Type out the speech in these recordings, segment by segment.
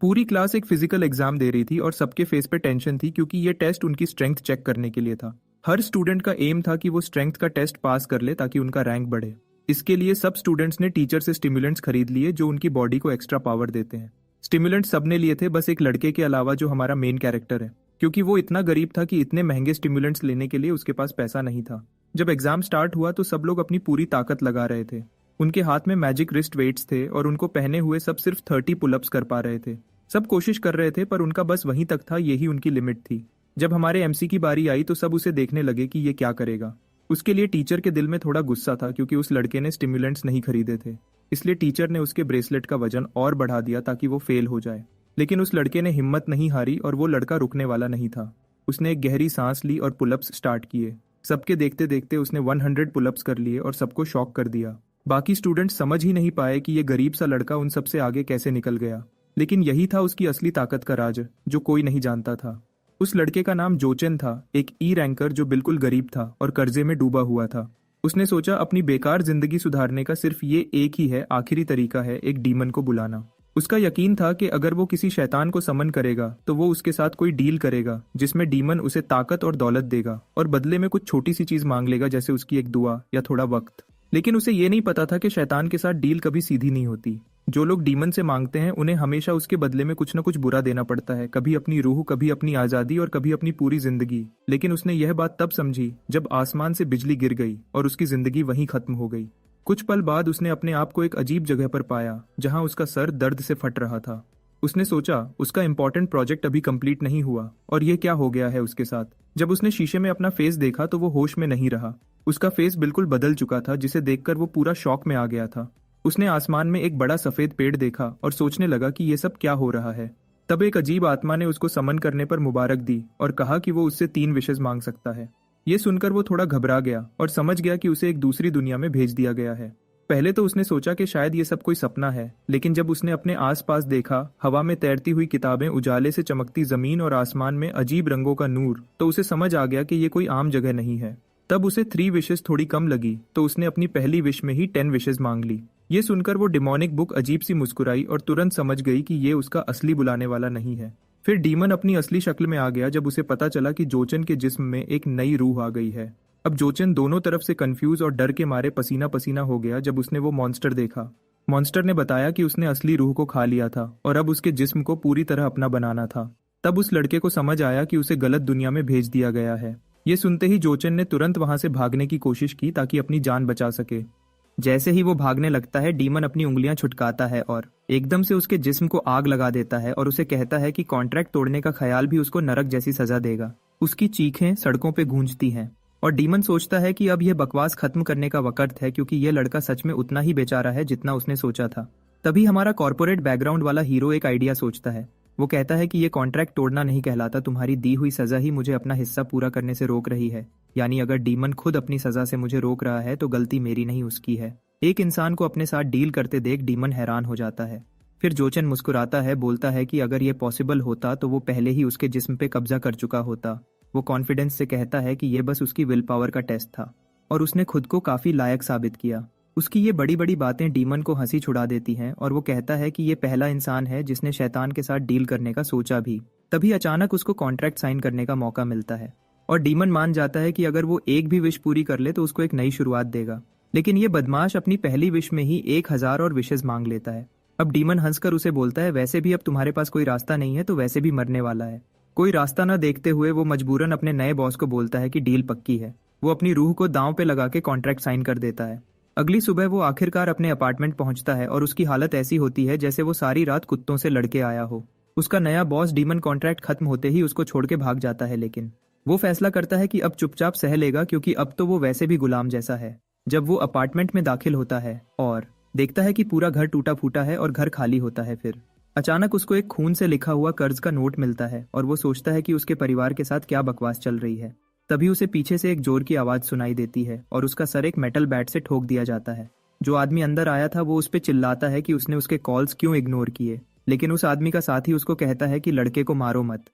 पूरी क्लास एक physical exam दे रही थी और सबके फेस पे टेंशन थी क्योंकि ये टेस्ट उनकी स्ट्रेंथ चेक करने के लिए था। हर स्टूडेंट का एम था कि वो स्ट्रेंथ का टेस्ट पास कर ले ताकि उनका रैंक बढ़े। इसके लिए सब स्टूडेंट्स ने टीचर से स्टिमुलेंट्स खरीद लिए जो उनकी बॉडी को एक्स्ट्रा पावर देते हैं। स्टिमुलेंट्स सबने लिए थे, बस एक लड़के के अलावा जो हमारा मेन कैरेक्टर है, क्योंकि वो इतना गरीब था कि इतने महंगे स्टिमुलेंट्स लेने के लिए उसके पास पैसा नहीं था। जब एग्जाम स्टार्ट हुआ तो सब लोग अपनी पूरी ताकत लगा रहे थे। उनके हाथ में मैजिक रिस्ट वेट्स थे और उनको पहने हुए सब सिर्फ 30 पुलअप्स कर पा रहे थे। सब कोशिश कर रहे थे पर उनका बस वहीं तक था, यही उनकी लिमिट थी। जब हमारे एमसी की बारी आई तो सब उसे देखने लगे कि ये क्या करेगा। उसके लिए टीचर के दिल में थोड़ा गुस्सा था क्योंकि उस लड़के ने स्टिमुलेंट्स नहीं खरीदे थे। इसलिए टीचर ने उसके ब्रेसलेट का वजन और बढ़ा दिया ताकि वो फेल हो जाए। लेकिन उस लड़के ने हिम्मत नहीं हारी और वो लड़का रुकने वाला नहीं था। उसने एक गहरी सांस ली और पुलअप्स स्टार्ट किए। सबके देखते देखते उसने 100 पुलअप्स कर लिए और सबको शॉक कर दिया। बाकी स्टूडेंट्स समझ ही नहीं पाए कि ये गरीब सा लड़का उन सबसे आगे कैसे निकल गया। लेकिन यही था उसकी असली ताकत का राज, जो कोई नहीं जानता था। उस लड़के का नाम जोचेन था, एक ई रैंकर जो बिल्कुल गरीब था और कर्जे में डूबा हुआ था। उसने सोचा अपनी बेकार जिंदगी सुधारने का सिर्फ ये एक ही है, आखिरी तरीका है, एक डीमन को बुलाना। उसका यकीन था कि अगर वो किसी शैतान को समन करेगा तो वो उसके साथ कोई डील करेगा जिसमें डीमन उसे ताकत और दौलत देगा और बदले में कुछ छोटी सी चीज मांग लेगा, जैसे उसकी एक दुआ या थोड़ा वक्त। लेकिन उसे ये नहीं पता था कि शैतान के साथ डील कभी सीधी नहीं होती। जो लोग डीमन से मांगते हैं उन्हें हमेशा उसके बदले में कुछ न कुछ बुरा देना पड़ता है, कभी अपनी रूह, कभी अपनी आजादी और कभी अपनी पूरी जिंदगी। लेकिन उसने यह बात तब समझी जब आसमान से बिजली गिर गई और उसकी जिंदगी वहीं खत्म हो गई। कुछ पल बाद उसने अपने आप को एक अजीब जगह पर पाया जहां उसका सर दर्द से फट रहा था। उसने सोचा उसका इंपॉर्टेंट प्रोजेक्ट अभी कंप्लीट नहीं हुआ और ये क्या हो गया है उसके साथ। जब उसने शीशे में अपना फेस देखा तो वो होश में नहीं रहा। उसका फेस बिल्कुल बदल चुका था, जिसे देखकर वो पूरा शॉक में आ गया था। उसने आसमान में एक बड़ा सफेद पेड़ देखा और सोचने लगा कि ये सब क्या हो रहा है। तब एक अजीब आत्मा ने उसको समन करने पर मुबारक दी और कहा कि वो उससे 3 विशेष मांग सकता है। ये सुनकर वो थोड़ा घबरा गया और समझ गया कि उसे एक दूसरी दुनिया में भेज दिया गया है। पहले तो उसने सोचा कि शायद ये सब कोई सपना है, लेकिन जब उसने अपने आसपास देखा, हवा में तैरती हुई किताबें, उजाले से चमकती जमीन और आसमान में अजीब रंगों का नूर, तो उसे समझ आ गया कि ये कोई आम जगह नहीं है। तब उसे 3 विशेष थोड़ी कम लगी तो उसने अपनी पहली विश में ही 10 विशेष मांग ली। ये सुनकर वो डिमोनिक बुक अजीब सी मुस्कुराई और तुरंत समझ गई कि ये उसका असली बुलाने वाला नहीं है। फिर डीमन अपनी असली शक्ल में आ गया जब उसे पता चला कि जोचन के जिस्म में एक नई रूह आ गई है। अब जोचन दोनों तरफ से कंफ्यूज और डर के मारे पसीना पसीना हो गया जब उसने वो मॉन्स्टर देखा। मॉन्स्टर ने बताया कि उसने असली रूह को खा लिया था और अब उसके जिस्म को पूरी तरह अपना बनाना था। तब उस लड़के को समझ आया कि उसे गलत दुनिया में भेज दिया गया है। ये सुनते ही जोचन ने तुरंत वहां से भागने की कोशिश की ताकि अपनी जान बचा सके। जैसे ही वो भागने लगता है, डीमन अपनी उंगलियां छुटकाता है और एकदम से उसके जिस्म को आग लगा देता है और उसे कहता है कि कॉन्ट्रैक्ट तोड़ने का ख्याल भी उसको नरक जैसी सजा देगा। उसकी चीखें सड़कों पे गूंजती हैं और डीमन सोचता है कि अब यह बकवास खत्म करने का वक्त है, क्योंकि यह लड़का सच में उतना ही बेचारा है जितना उसने सोचा था। तभी हमारा कॉर्पोरेट बैकग्राउंड वाला हीरो एक आइडिया सोचता है। वो कहता है कि ये कॉन्ट्रैक्ट तोड़ना नहीं कहलाता, तुम्हारी दी हुई सजा ही मुझे अपना हिस्सा पूरा करने से रोक रही है। यानी अगर डीमन खुद अपनी सजा से मुझे रोक रहा है तो गलती मेरी नहीं, उसकी है। एक इंसान को अपने साथ डील करते देख डीमन हैरान हो जाता है। फिर जोचन मुस्कुराता है, बोलता है कि अगर ये पॉसिबल होता तो वो पहले ही उसके जिस्म पे कब्जा कर चुका होता। वो कॉन्फिडेंस से कहता है कि ये बस उसकी विल पावर का टेस्ट था और उसने खुद को काफी लायक साबित किया। उसकी ये बड़ी बड़ी बातें डीमन को हंसी छुड़ा देती हैं और वो कहता है कि ये पहला इंसान है जिसने शैतान के साथ डील करने का सोचा भी। तभी अचानक उसको कॉन्ट्रैक्ट साइन करने का मौका मिलता है और डीमन मान जाता है कि अगर वो एक भी विश पूरी कर ले तो उसको एक नई शुरुआत देगा। लेकिन ये बदमाश अपनी पहली विश में ही 1000 और विशेष मांग लेता है। अब डीमन हंसकर उसे बोलता है, वैसे भी अब तुम्हारे पास कोई रास्ता नहीं है तो वैसे भी मरने वाला है। कोई रास्ता न देखते हुए वो मजबूरन अपने नए बॉस को बोलता है कि डील पक्की है। वो अपनी रूह को दांव पे लगा के कॉन्ट्रैक्ट साइन कर देता है। अगली सुबह वो आखिरकार अपने अपार्टमेंट पहुंचता है और उसकी हालत ऐसी होती है जैसे वो सारी रात कुत्तों से लड़के आया हो। उसका नया बॉस डीमन कॉन्ट्रैक्ट खत्म होते ही उसको छोड़ के भाग जाता है, लेकिन वो फैसला करता है कि अब चुपचाप सह लेगा, क्योंकि अब तो वो वैसे भी गुलाम जैसा है। जब वो अपार्टमेंट में दाखिल होता है और देखता है कि पूरा घर टूटा फूटा है और घर खाली होता है, फिर अचानक उसको एक खून से लिखा हुआ कर्ज का नोट मिलता है और वो सोचता है कि उसके परिवार के साथ क्या बकवास चल रही है। तभी उसे पीछे से एक जोर की आवाज सुनाई देती है और उसका सर एक मेटल बैट से ठोक दिया जाता है। जो आदमी अंदर आया था वो उस पर चिल्लाता है कि उसने उसके कॉल्स क्यों इग्नोर किए, लेकिन उस आदमी का साथी उसको कहता है कि लड़के को मारो मत।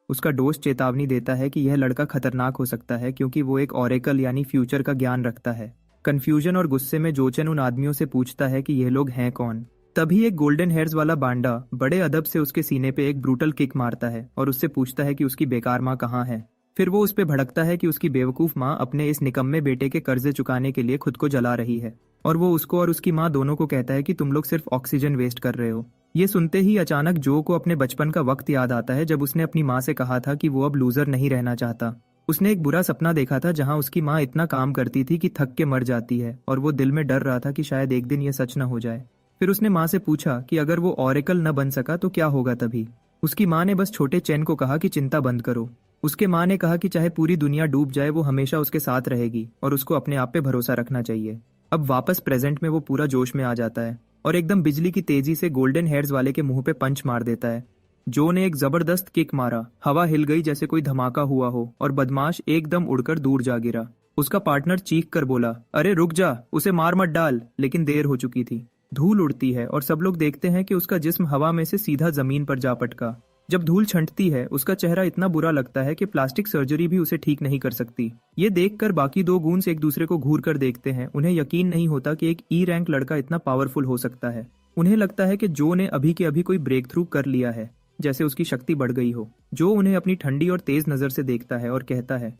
उसका दोस्त चेतावनी देता है कि यह लड़का खतरनाक हो सकता है क्योंकि वो एक ऑरेकल यानी फ्यूचर का ज्ञान रखता है। कंफ्यूजन और गुस्से में जोचन उन आदमियों से पूछता है कि यह लोग हैं कौन। तभी एक गोल्डन हेयर्स वाला बांडा बड़े अदब से उसके सीने पे एक ब्रूटल किक मारता है और उससे पूछता है कि उसकी बेकार माँ कहाँ है। फिर वो उस पे भड़कता है कि उसकी बेवकूफ माँ अपने इस निकम्मे बेटे के कर्जे चुकाने के लिए खुद को जला रही है, और वो उसको और उसकी माँ दोनों को कहता है कि तुम लोग सिर्फ ऑक्सीजन वेस्ट कर रहे हो। ये सुनते ही अचानक जो को अपने बचपन का वक्त याद आता है जब उसने अपनी माँ से कहा था कि वो अब लूजर नहीं रहना चाहता। उसने एक बुरा सपना देखा था जहाँ उसकी माँ इतना काम करती थी कि थक के मर जाती है, और वो दिल में डर रहा था कि शायद एक दिन ये सच न हो जाए। फिर उसने माँ से पूछा कि अगर वो ऑरेकल न बन सका तो क्या होगा तभी। उसकी माँ ने बस छोटे चैन को कहा कि चिंता बंद करो। उसके माँ ने कहा कि चाहे पूरी दुनिया डूब जाए वो हमेशा उसके साथ रहेगी और उसको अपने आप पे भरोसा रखना चाहिए। अब वापस प्रेजेंट में वो पूरा जोश में आ जाता है और एकदम बिजली की तेजी से गोल्डन हेयर्स वाले के मुंह पे पंच मार देता है। जो ने एक जबरदस्त किक मारा, हवा हिल गई जैसे कोई धमाका हुआ हो और बदमाश एकदम उड़कर दूर जा गिरा। उसका पार्टनर चीख कर बोला, अरे रुक जा, उसे मार मत डाल, लेकिन देर हो चुकी थी। धूल उड़ती है और सब लोग देखते हैं कि उसका जिस्म हवा में से सीधा जमीन पर जा पटका। जब धूल छंटती है उसका चेहरा इतना बुरा लगता है कि प्लास्टिक सर्जरी भी उसे ठीक नहीं कर सकती। ये देखकर बाकी दो गूंस एक दूसरे को घूर कर देखते हैं। उन्हें यकीन नहीं होता कि एक ई रैंक लड़का इतना पावरफुल हो सकता है। उन्हें लगता है कि जो ने अभी के अभी कोई ब्रेक थ्रू कर लिया है, जैसे उसकी शक्ति बढ़ गई हो। जो उन्हें अपनी ठंडी और तेज नजर से देखता है और कहता है,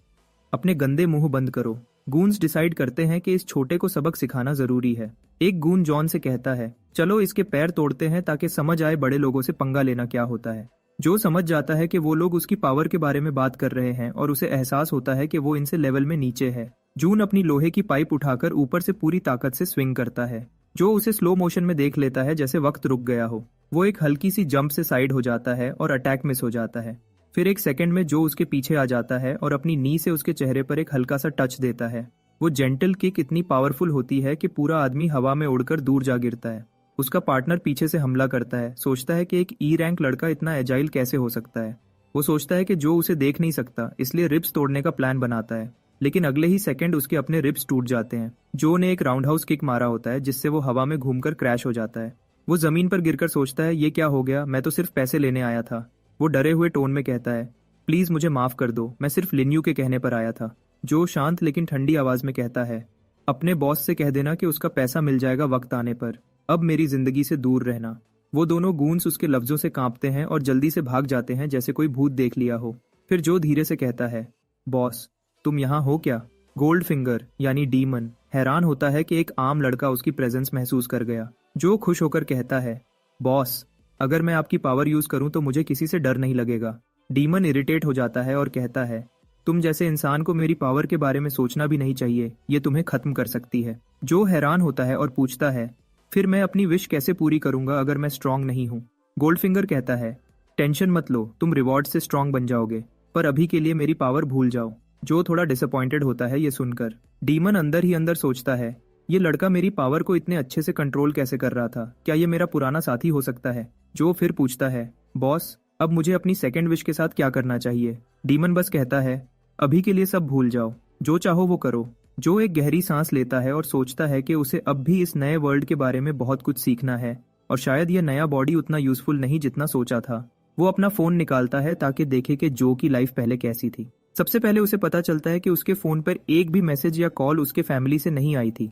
अपने गंदे मुंह बंद करो। गूंस डिसाइड करते हैं कि इस छोटे को सबक सिखाना जरूरी है। एक गून जॉन से कहता है, चलो इसके पैर तोड़ते हैं ताकि समझ आए बड़े लोगों से पंगा लेना क्या होता है। जो समझ जाता है कि वो लोग उसकी पावर के बारे में बात कर रहे हैं और उसे एहसास होता है कि वो इनसे लेवल में नीचे है। जून अपनी लोहे की पाइप उठाकर ऊपर से पूरी ताकत से स्विंग करता है। जो उसे स्लो मोशन में देख लेता है जैसे वक्त रुक गया हो। वो एक हल्की सी जंप से साइड हो जाता है और अटैक मिस हो जाता है। फिर एक सेकंड में जो उसके पीछे आ जाता है और अपनी नी से उसके चेहरे पर एक हल्का सा टच देता है। वो जेंटल किक इतनी पावरफुल होती है कि पूरा आदमी हवा में उड़कर दूर जा गिरता है। उसका पार्टनर पीछे से हमला करता है, सोचता है कि एक ई रैंक लड़का इतना एजाइल कैसे हो सकता है। वो सोचता है कि जो उसे देख नहीं सकता, इसलिए रिब्स तोड़ने का प्लान बनाता है, लेकिन अगले ही सेकंड उसके अपने रिब्स टूट जाते हैं। जो ने एक राउंड हाउस किक मारा होता है जिससे वो हवा में घूमकर क्रैश हो जाता है। वो जमीन पर गिरकर सोचता है, ये क्या हो गया, मैं तो सिर्फ पैसे लेने आया था। वो डरे हुए टोन में कहता है, प्लीज मुझे माफ कर दो, मैं सिर्फ लिन्यू के कहने पर आया था। जो शांत लेकिन ठंडी आवाज में कहता है, अपने बॉस से कह देना कि उसका पैसा मिल जाएगा वक्त आने पर, अब मेरी जिंदगी से दूर रहना। वो दोनों गूंस उसके लफ्जों से कांपते हैं और जल्दी से भाग जाते हैं जैसे कोई भूत देख लिया हो। फिर जो धीरे से कहता है, बॉस तुम यहाँ हो क्या? गोल्ड फिंगर यानी डीमन हैरान होता है कि एक आम लड़का उसकी प्रेजेंस महसूस कर गया। जो खुश होकर कहता है, बॉस अगर मैं आपकी पावर यूज करूं तो मुझे किसी से डर नहीं लगेगा। डीमन इरिटेट हो जाता है और कहता है, तुम जैसे इंसान को मेरी पावर के बारे में सोचना भी नहीं चाहिए, ये तुम्हें खत्म कर सकती है। जो हैरान होता है और पूछता है, फिर मैं अपनी विश कैसे पूरी करूंगा अगर मैं स्ट्रांग नहीं हूँ? गोल्डफिंगर कहता है, टेंशन मत लो, तुम रिवॉर्ड से स्ट्रांग बन जाओगे, पर अभी के लिए मेरी पावर भूल जाओ। जो थोड़ा डिसअपॉइंटेड होता है ये सुनकर। डीमन अंदर ही अंदर सोचता है, ये लड़का मेरी पावर को इतने अच्छे से कंट्रोल कैसे कर रहा था? क्या ये मेरा पुराना साथी हो सकता है? जो फिर पूछता है, बॉस अब मुझे अपनी सेकंड विश के साथ क्या करना चाहिए? डीमन बस कहता है, अभी के लिए सब भूल जाओ, जो चाहो वो करो। जो एक गहरी सांस लेता है और सोचता है कि उसे अब भी इस नए वर्ल्ड के बारे में बहुत कुछ सीखना है और शायद यह नया बॉडी उतना यूजफुल नहीं जितना सोचा था। वो अपना फोन निकालता है ताकि देखे कि जो की लाइफ पहले कैसी थी। सबसे पहले उसे पता चलता है कि उसके फोन पर एक भी मैसेज या कॉल उसके फैमिली से नहीं आई थी।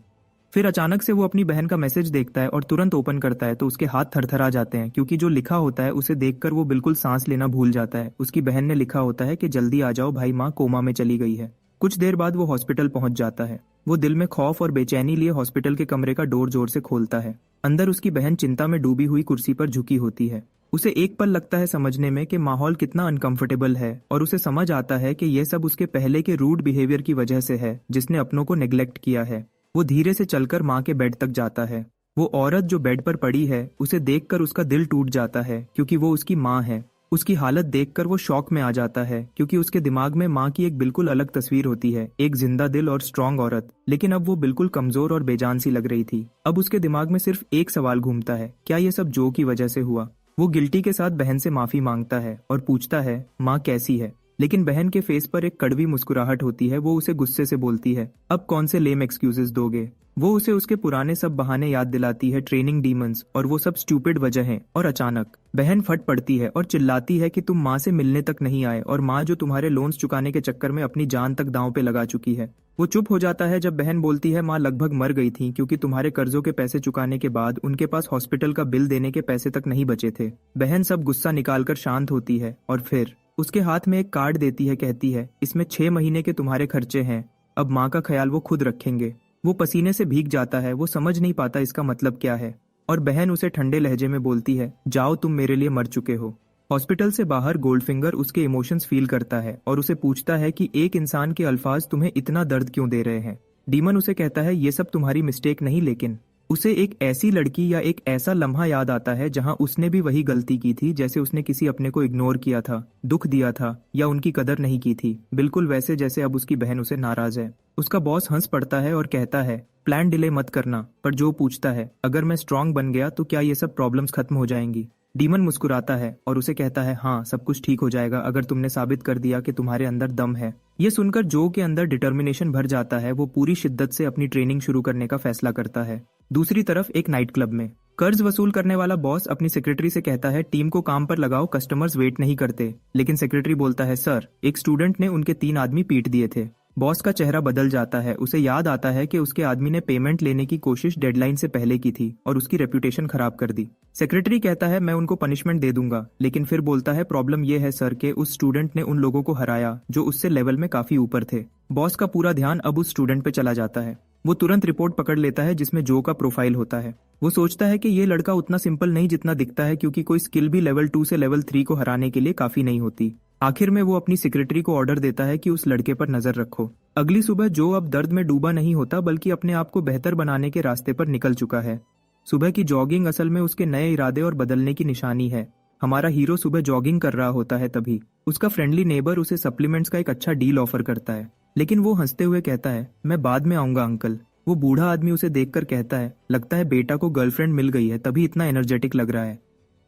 फिर अचानक से वो अपनी बहन का मैसेज देखता है और तुरंत ओपन करता है तो उसके हाथ थरथरा जाते हैं, क्योंकि जो लिखा होता है उसे देखकर वो बिल्कुल सांस लेना भूल जाता है। उसकी बहन ने लिखा होता है कि जल्दी आ जाओ भाई, माँ कोमा में चली गई है। कुछ देर बाद वो हॉस्पिटल पहुंच जाता है। वो दिल में खौफ और बेचैनी लिए हॉस्पिटल के कमरे का डोर जोर से खोलता है। अंदर उसकी बहन चिंता में डूबी हुई कुर्सी पर झुकी होती है। उसे एक पल लगता है समझने में कि माहौल कितना अनकंफर्टेबल है, और उसे समझ आता है कि यह सब उसके पहले के रूड बिहेवियर की वजह से है जिसने अपनों को नेग्लेक्ट किया है। वो धीरे से चलकर माँ के बेड तक जाता है। वो औरत जो बेड पर पड़ी है उसे देखकर उसका दिल टूट जाता है, क्योंकि वो उसकी माँ है। उसकी हालत देखकर वो शॉक में आ जाता है, क्योंकि उसके दिमाग में माँ की एक बिल्कुल अलग तस्वीर होती है, एक जिंदा दिल और स्ट्रांग औरत। लेकिन अब वो बिल्कुल कमजोर और बेजान सी लग रही थी। अब उसके दिमाग में सिर्फ एक सवाल घूमता है, क्या ये सब जो की वजह से हुआ? वो गिल्टी के साथ बहन से माफी मांगता है और पूछता है, माँ कैसी है? लेकिन बहन के फेस पर एक कड़वी मुस्कुराहट होती है। वो उसे गुस्से से बोलती है, अब कौन से लेम एक्सक्यूजेस दोगे। वो उसे उसके पुराने सब बहाने याद दिलाती है, ट्रेनिंग डीमंस और वो सब स्टूपिड वजह हैं। और अचानक बहन फट पड़ती है और चिल्लाती है कि तुम माँ से मिलने तक नहीं आए, और माँ जो तुम्हारे लोन्स चुकाने के चक्कर में अपनी जान तक दांव पे लगा चुकी है। वो चुप हो जाता है जब बहन बोलती है, माँ लगभग मर गई थी क्योंकि तुम्हारे कर्जों के पैसे चुकाने के बाद उनके पास हॉस्पिटल का बिल देने के पैसे तक नहीं बचे थे। बहन सब गुस्सा निकालकर शांत होती है और फिर उसके हाथ में एक कार्ड देती है, कहती है इसमें 6 महीने के तुम्हारे खर्चे हैं, अब माँ का ख्याल वो खुद रखेंगे। वो पसीने से भीग जाता है, वो समझ नहीं पाता इसका मतलब क्या है। और बहन उसे ठंडे लहजे में बोलती है, जाओ तुम मेरे लिए मर चुके हो। हॉस्पिटल से बाहर गोल्डफिंगर उसके इमोशंस फील करता है और उसे पूछता है कि एक इंसान के अल्फाज तुम्हें इतना दर्द क्यों दे रहे हैं। डीमन उसे कहता है, ये सब तुम्हारी मिस्टेक नहीं, लेकिन उसे एक ऐसी लड़की या एक ऐसा लम्हा याद आता है जहां उसने भी वही गलती की थी, जैसे उसने किसी अपने को इग्नोर किया था, दुख दिया था या उनकी कदर नहीं की थी, बिल्कुल वैसे जैसे अब उसकी बहन उसे नाराज है। उसका बॉस हंस पड़ता है और कहता है, प्लान डिले मत करना। पर जो पूछता है, अगर मैं स्ट्रांग बन गया तो क्या ये सब प्रॉब्लम्स खत्म हो जाएंगी। डीमन मुस्कुराता है और उसे कहता है, हाँ सब कुछ ठीक हो जाएगा अगर तुमने साबित कर दिया कि तुम्हारे अंदर दम है। ये सुनकर जो के अंदर डिटर्मिनेशन भर जाता है। वो पूरी शिद्दत से अपनी ट्रेनिंग शुरू करने का फैसला करता है। दूसरी तरफ एक नाइट क्लब में कर्ज वसूल करने वाला बॉस अपनी सेक्रेटरी से कहता है, टीम को काम पर लगाओ, कस्टमर्स वेट नहीं करते। लेकिन सेक्रेटरी बोलता है, सर एक स्टूडेंट ने उनके 3 आदमी पीट दिए थे। बॉस का चेहरा बदल जाता है। उसे याद आता है कि उसके आदमी ने पेमेंट लेने की कोशिश डेडलाइन से पहले की थी और उसकी रेपुटेशन खराब कर दी। सेक्रेटरी कहता है, मैं उनको पनिशमेंट दे दूंगा, लेकिन फिर बोलता है, प्रॉब्लम यह है सर कि उस स्टूडेंट ने उन लोगों को हराया जो उससे लेवल में काफी ऊपर थे। बॉस का पूरा ध्यान अब उस स्टूडेंट पे चला जाता है। वो तुरंत रिपोर्ट पकड़ लेता है जिसमें जो का प्रोफाइल होता है। वो सोचता है कि ये लड़का उतना सिंपल नहीं जितना दिखता है, क्योंकि कोई स्किल भी लेवल 2 से लेवल 3 को हराने के लिए काफी नहीं होती। आखिर में वो अपनी सेक्रेटरी को ऑर्डर देता है कि उस लड़के पर नजर रखो। अगली सुबह जो अब दर्द में डूबा नहीं होता, बल्कि अपने आप को बेहतर बनाने के रास्ते पर निकल चुका है। सुबह की जॉगिंग असल में उसके नए इरादे और बदलने की निशानी है। हमारा हीरो सुबह जॉगिंग कर रहा होता है, तभी उसका फ्रेंडली नेबर उसे सप्लीमेंट्स का एक अच्छा डील ऑफर करता है। लेकिन वो हंसते हुए कहता है, मैं बाद में आऊंगा अंकल। वो बूढ़ा आदमी उसे देखकर कहता है, लगता है बेटा को गर्लफ्रेंड मिल गई है, तभी इतना एनर्जेटिक लग रहा है।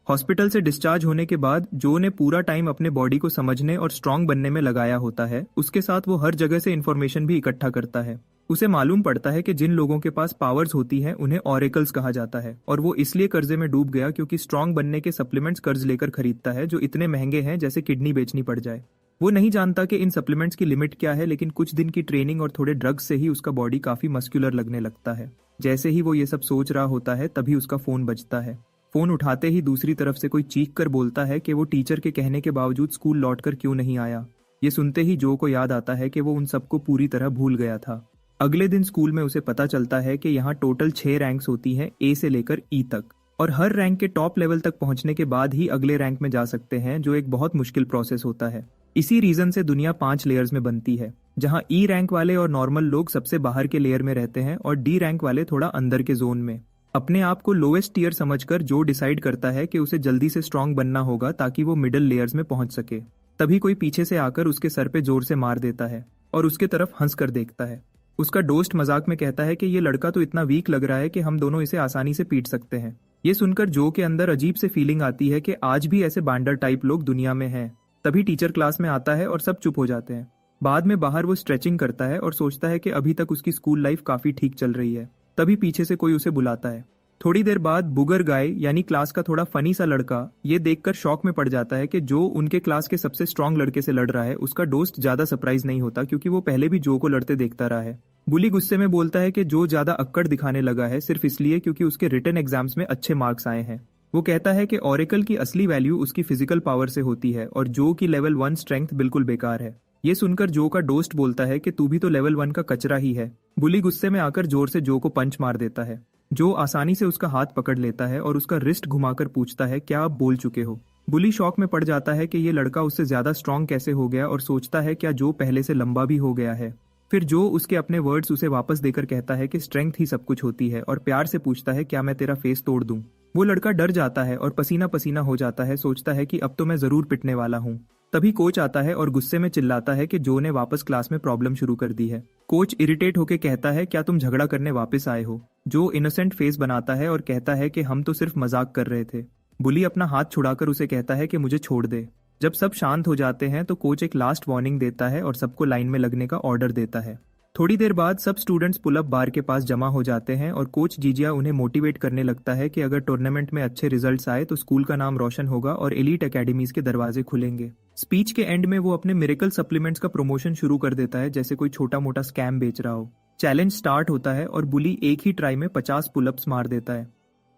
हॉस्पिटल से डिस्चार्ज होने के बाद जो ने पूरा टाइम अपने बॉडी को समझने और स्ट्रांग बनने में लगाया होता है, उसके साथ वो हर जगह से इन्फॉर्मेशन भी इकट्ठा करता है। उसे मालूम पड़ता है कि जिन लोगों के पास पावर्स होती हैं उन्हें ऑरेकल्स कहा जाता है, और वो इसलिए कर्जे में डूब गया क्योंकि स्ट्रांग बनने के सप्लीमेंट्स कर्ज लेकर खरीदता है जो इतने महंगे हैं जैसे किडनी बेचनी पड़ जाए। वो नहीं जानता कि इन सप्लीमेंट्स की लिमिट क्या है, लेकिन कुछ दिन की ट्रेनिंग और थोड़े ड्रग्स से ही उसका बॉडी काफी मस्कुलर लगने लगता है। जैसे ही वो ये सब सोच रहा होता है, तभी उसका फोन बजता है। फोन उठाते ही दूसरी तरफ से कोई चीख कर बोलता है कि वो टीचर के कहने के बावजूद स्कूल लौटकर क्यों नहीं आया। ये सुनते ही जो को याद आता है कि वो उन सबको पूरी तरह भूल गया था। अगले दिन स्कूल में उसे पता चलता है कि यहाँ टोटल 6 रैंक्स होती हैं, ए से लेकर ई तक, और हर रैंक के टॉप लेवल तक पहुंचने के बाद ही अगले रैंक में जा सकते हैं, जो एक बहुत मुश्किल प्रोसेस होता है। इसी रीजन से दुनिया 5 लेयर्स में बनती है, जहां ई रैंक वाले और नॉर्मल लोग सबसे बाहर के लेयर में रहते हैं और डी रैंक वाले थोड़ा अंदर के जोन में। अपने आप को लोएस्ट टीयर समझकर जो डिसाइड करता है कि उसे जल्दी से स्ट्रांग बनना होगा ताकि वो मिडिल लेयर्स में पहुंच सके। तभी कोई पीछे से आकर उसके सर पे जोर से मार देता है और उसके तरफ हंस कर देखता है। उसका दोस्त मजाक में कहता है कि ये लड़का तो इतना वीक लग रहा है कि हम दोनों इसे आसानी से पीट सकते हैं। ये सुनकर जो के अंदर अजीब से फीलिंग आती है कि आज भी ऐसे बांडर टाइप लोग दुनिया में हैं। तभी टीचर क्लास में आता है और सब चुप हो जाते हैं। बाद में बाहर वो स्ट्रेचिंग करता है और सोचता है कि अभी तक उसकी स्कूल लाइफ काफी ठीक चल रही है। तभी पीछे से कोई उसे बुलाता है। थोड़ी देर बाद बुगर गाय यानी क्लास का थोड़ा फनी सा लड़का ये देखकर शॉक में पड़ जाता है कि जो उनके क्लास के सबसे स्ट्रांग लड़के से लड़ रहा है। उसका दोस्त ज्यादा सरप्राइज नहीं होता क्योंकि वो पहले भी जो को लड़ते देखता रहा है। बुली गुस्से में बोलता है कि जो ज्यादा अक्कड़ दिखाने लगा है सिर्फ इसलिए क्योंकि उसके रिटन एग्जाम्स में अच्छे मार्क्स आए हैं। वो कहता है कि ऑरेकल की असली वैल्यू उसकी फिजिकल पावर से होती है और जो की लेवल 1 स्ट्रेंथ बिल्कुल बेकार है। ये सुनकर जो का दोस्त बोलता है कि तू भी तो लेवल 1 का कचरा ही है। बुली गुस्से में आकर जोर से जो को पंच मार देता है। जो आसानी से उसका हाथ पकड़ लेता है और उसका रिस्ट घुमाकर पूछता है, क्या आप बोल चुके हो। बुली शॉक में पड़ जाता है कि ये लड़का उससे ज्यादा स्ट्रांग कैसे हो गया और सोचता है क्या जो पहले से लंबा भी हो गया है। फिर जो उसके अपने वर्ड्स उसे वापस देकर कहता है कि स्ट्रेंथ ही सब कुछ होती है और प्यार से पूछता है, क्या मैं तेरा फेस तोड़ दूं। वो लड़का डर जाता है और पसीना पसीना हो जाता है। सोचता है कि अब तो मैं जरूर पिटने वाला हूँ। तभी कोच आता है और गुस्से में चिल्लाता है कि जो ने वापस क्लास में प्रॉब्लम शुरू कर दी है। कोच इरिटेट होकर कहता है, क्या तुम झगड़ा करने वापस आए हो। जो इनोसेंट फेस बनाता है और कहता है कि हम तो सिर्फ मजाक कर रहे थे। बुली अपना हाथ छुड़ाकर उसे कहता है कि मुझे छोड़ दे। जब सब शांत हो जाते हैं तो कोच एक लास्ट वार्निंग देता है और सबको लाइन में लगने का ऑर्डर देता है। थोड़ी देर बाद सब स्टूडेंट्स पुलअप बार के पास जमा हो जाते हैं और कोच जीजिया उन्हें मोटिवेट करने लगता है कि अगर टूर्नामेंट में अच्छे रिजल्ट्स आए तो स्कूल का नाम रोशन होगा और एलीट एकेडमीज के दरवाजे खुलेंगे। स्पीच के एंड में वो अपने मिरेकल सप्लीमेंट्स का प्रमोशन शुरू कर देता है जैसे कोई छोटा मोटा स्कैम बेच रहा हो। चैलेंज स्टार्ट होता है और बुली एक ही ट्राई में 50 पुलअप्स मार देता है।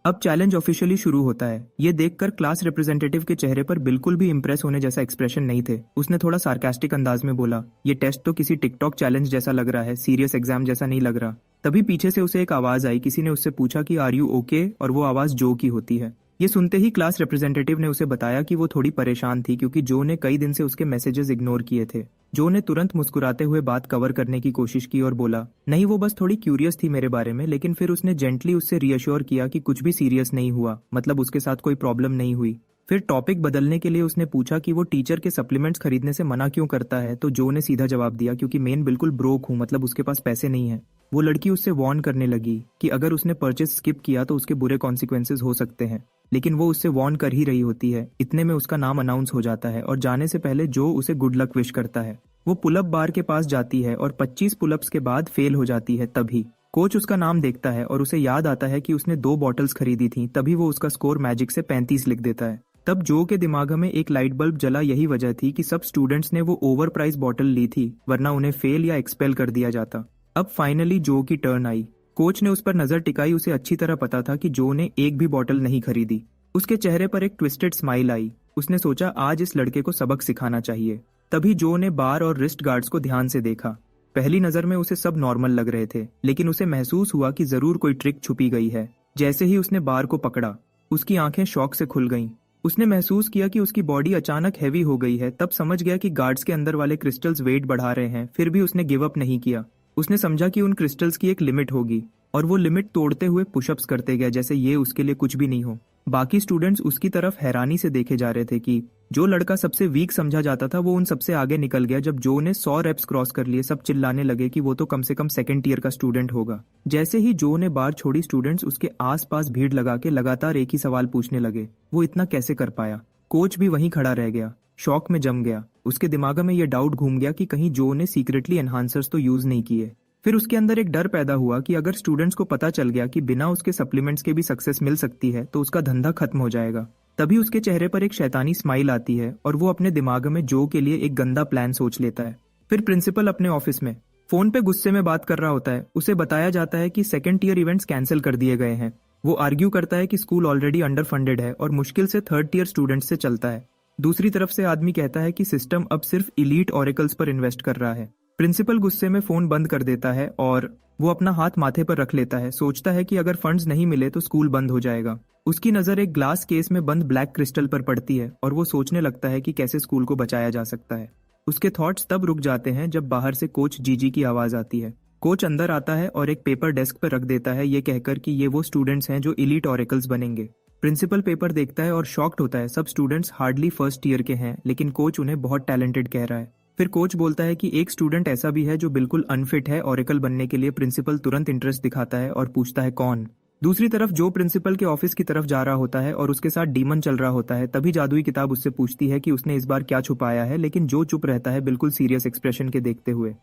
अब चैलेंज ऑफिशियली शुरू होता है। ये देखकर क्लास रिप्रेजेंटेटिव के चेहरे पर बिल्कुल भी इंप्रेस होने जैसा एक्सप्रेशन नहीं थे। उसने थोड़ा सार्कास्टिक अंदाज में बोला, ये टेस्ट तो किसी टिकटॉक चैलेंज जैसा लग रहा है, सीरियस एग्जाम जैसा नहीं लग रहा। तभी पीछे से उसे एक आवाज आई। किसी ने उससे पूछा कि आर यू ओके, और वो आवाज जो की होती है। ये सुनते ही क्लास रिप्रेजेंटेटिव ने उसे बताया कि वो थोड़ी परेशान थी क्योंकि जो ने कई दिन से उसके मैसेजेस इग्नोर किए थे। जो ने तुरंत मुस्कुराते हुए बात कवर करने की कोशिश की और बोला, नहीं वो बस थोड़ी क्यूरियस थी मेरे बारे में। लेकिन फिर उसने जेंटली उससे रीअश्योर किया कि कुछ भी सीरियस नहीं हुआ, मतलब उसके साथ कोई प्रॉब्लम नहीं हुई। फिर टॉपिक बदलने के लिए उसने पूछा कि वो टीचर के सप्लीमेंट्स खरीदने से मना क्यों करता है। तो जो ने सीधा जवाब दिया, क्योंकि मेन बिल्कुल ब्रोक हूँ, मतलब उसके पास पैसे नहीं है। वो लड़की उससे वार्न करने लगी कि अगर उसने परचेज स्किप किया तो उसके बुरे कॉन्सिक्वेंसेज हो सकते हैं। लेकिन वो उससे वार्न कर ही रही होती है। इतने में उसका नाम अनाउंस हो जाता है और जाने से पहले जो उसे गुड लक विश करता है। वो पुलअप बार के पास जाती है और 25 पुलअप्स के बाद फेल हो जाती है। तभी कोच उसका नाम देखता है और उसे याद आता है कि उसने 2 बॉटल्स खरीदी थी। तभी वो उसका स्कोर मैजिक से 35 लिख देता है। तब जो के दिमाग में एक लाइट बल्ब जला। यही वजह थी कि सब स्टूडेंट्स ने वो ओवर प्राइस बॉटल ली थी, वरना उन्हें फेल या एक्सपेल कर दिया जाता। अब फाइनली जो की टर्न आई। कोच ने उस पर नजर टिकाई। उसे अच्छी तरह पता था कि जो ने एक भी बॉटल नहीं खरीदी। उसके चेहरे पर एक ट्विस्टेड स्माइल आई। उसने सोचा आज इस लड़के को सबक सिखाना चाहिए। तभी जो ने बार और रिस्ट गार्ड्स को ध्यान से देखा। पहली नजर में उसे सब नॉर्मल लग रहे थे, लेकिन उसे महसूस हुआ कि जरूर कोई ट्रिक छुपी गई है। जैसे ही उसने बार को पकड़ा, उसकी आंखें शॉक से खुल गईं। उसने महसूस किया कि उसकी बॉडी अचानक हैवी हो गई है। तब समझ गया कि गार्ड्स के अंदर वाले क्रिस्टल्स वेट बढ़ा रहे हैं। फिर भी उसने गिव अप नहीं किया। उसने समझा कि उन क्रिस्टल्स की एक लिमिट होगी और वो लिमिट तोड़ते हुए पुशअप्स करते गया जैसे ये उसके लिए कुछ भी नहीं हो। बाकी स्टूडेंट्स उसकी तरफ हैरानी से देखे जा रहे थे कि जो लड़का सबसे वीक समझा जाता था वो उन सबसे आगे निकल गया। जब जो ने 100 रेप्स क्रॉस कर लिए, सब चिल्लाने लगे कि वो तो कम से कम सेकंड ईयर का स्टूडेंट होगा। जैसे ही जो ने बार छोड़ी, स्टूडेंट्स उसके आसपास भीड़ लगा के लगातार एक ही सवाल पूछने लगे, वो इतना कैसे कर पाया। कोच भी वहीं खड़ा रह गया, शॉक में जम गया। उसके दिमाग में ये डाउट घूम गया कि कहीं जो ने सीक्रेटली एनहांसर्स तो यूज नहीं किए। फिर उसके अंदर एक डर पैदा हुआ कि अगर स्टूडेंट्स को पता चल गया कि बिना उसके सप्लीमेंट्स के भी सक्सेस मिल सकती है तो उसका धंधा खत्म हो जाएगा। तभी उसके चेहरे पर एक शैतानी स्माइल आती है और वो अपने दिमाग में जो के लिए एक गंदा प्लान सोच लेता है। फिर प्रिंसिपल अपने ऑफिस में फोन पे गुस्से में बात कर रहा होता है। उसे बताया जाता है कि सेकंड ईयर इवेंट्स कैंसिल कर दिए गए हैं। वो आर्ग्यू करता है कि स्कूल ऑलरेडी अंडर फंडेड है और मुश्किल से थर्ड ईयर स्टूडेंट्स से चलता है। दूसरी तरफ से आदमी कहता है कि सिस्टम अब सिर्फ इलीट ऑरेकल्स पर इन्वेस्ट कर रहा है। प्रिंसिपल गुस्से में फोन बंद कर देता है और वो अपना हाथ माथे पर रख लेता है। सोचता है कि अगर फंड्स नहीं मिले तो स्कूल बंद हो जाएगा। उसकी नजर एक ग्लास केस में बंद ब्लैक क्रिस्टल पर पड़ती है और वो सोचने लगता है कि कैसे स्कूल को बचाया जा सकता है। उसके थॉट्स तब रुक जाते हैं जब बाहर से कोच जीजी की आवाज आती है। कोच अंदर आता है और एक पेपर डेस्क पर रख देता है, ये कहकर कि ये वो स्टूडेंट्स हैं जो इलीट ऑरेकल्स बनेंगे। प्रिंसिपल पेपर देखता है और शॉक्ड होता है। सब स्टूडेंट्स हार्डली फर्स्ट ईयर के हैं, लेकिन कोच उन्हें बहुत टैलेंटेड कह रहा है। फिर कोच बोलता है कि एक स्टूडेंट ऐसा भी है जो बिल्कुल अनफिट है ऑरेकल बनने के लिए। प्रिंसिपल तुरंत इंटरेस्ट दिखाता है और पूछता है कौन। दूसरी तरफ जो प्रिंसिपल के ऑफिस की तरफ जा रहा होता है और उसके साथ डीमन चल रहा होता है। तभी जादुई किताब उससे पूछती है कि उसने इस बार क्या छुपाया है, लेकिन जो चुप रहता है बिल्कुल सीरियस एक्सप्रेशन के देखते हुए।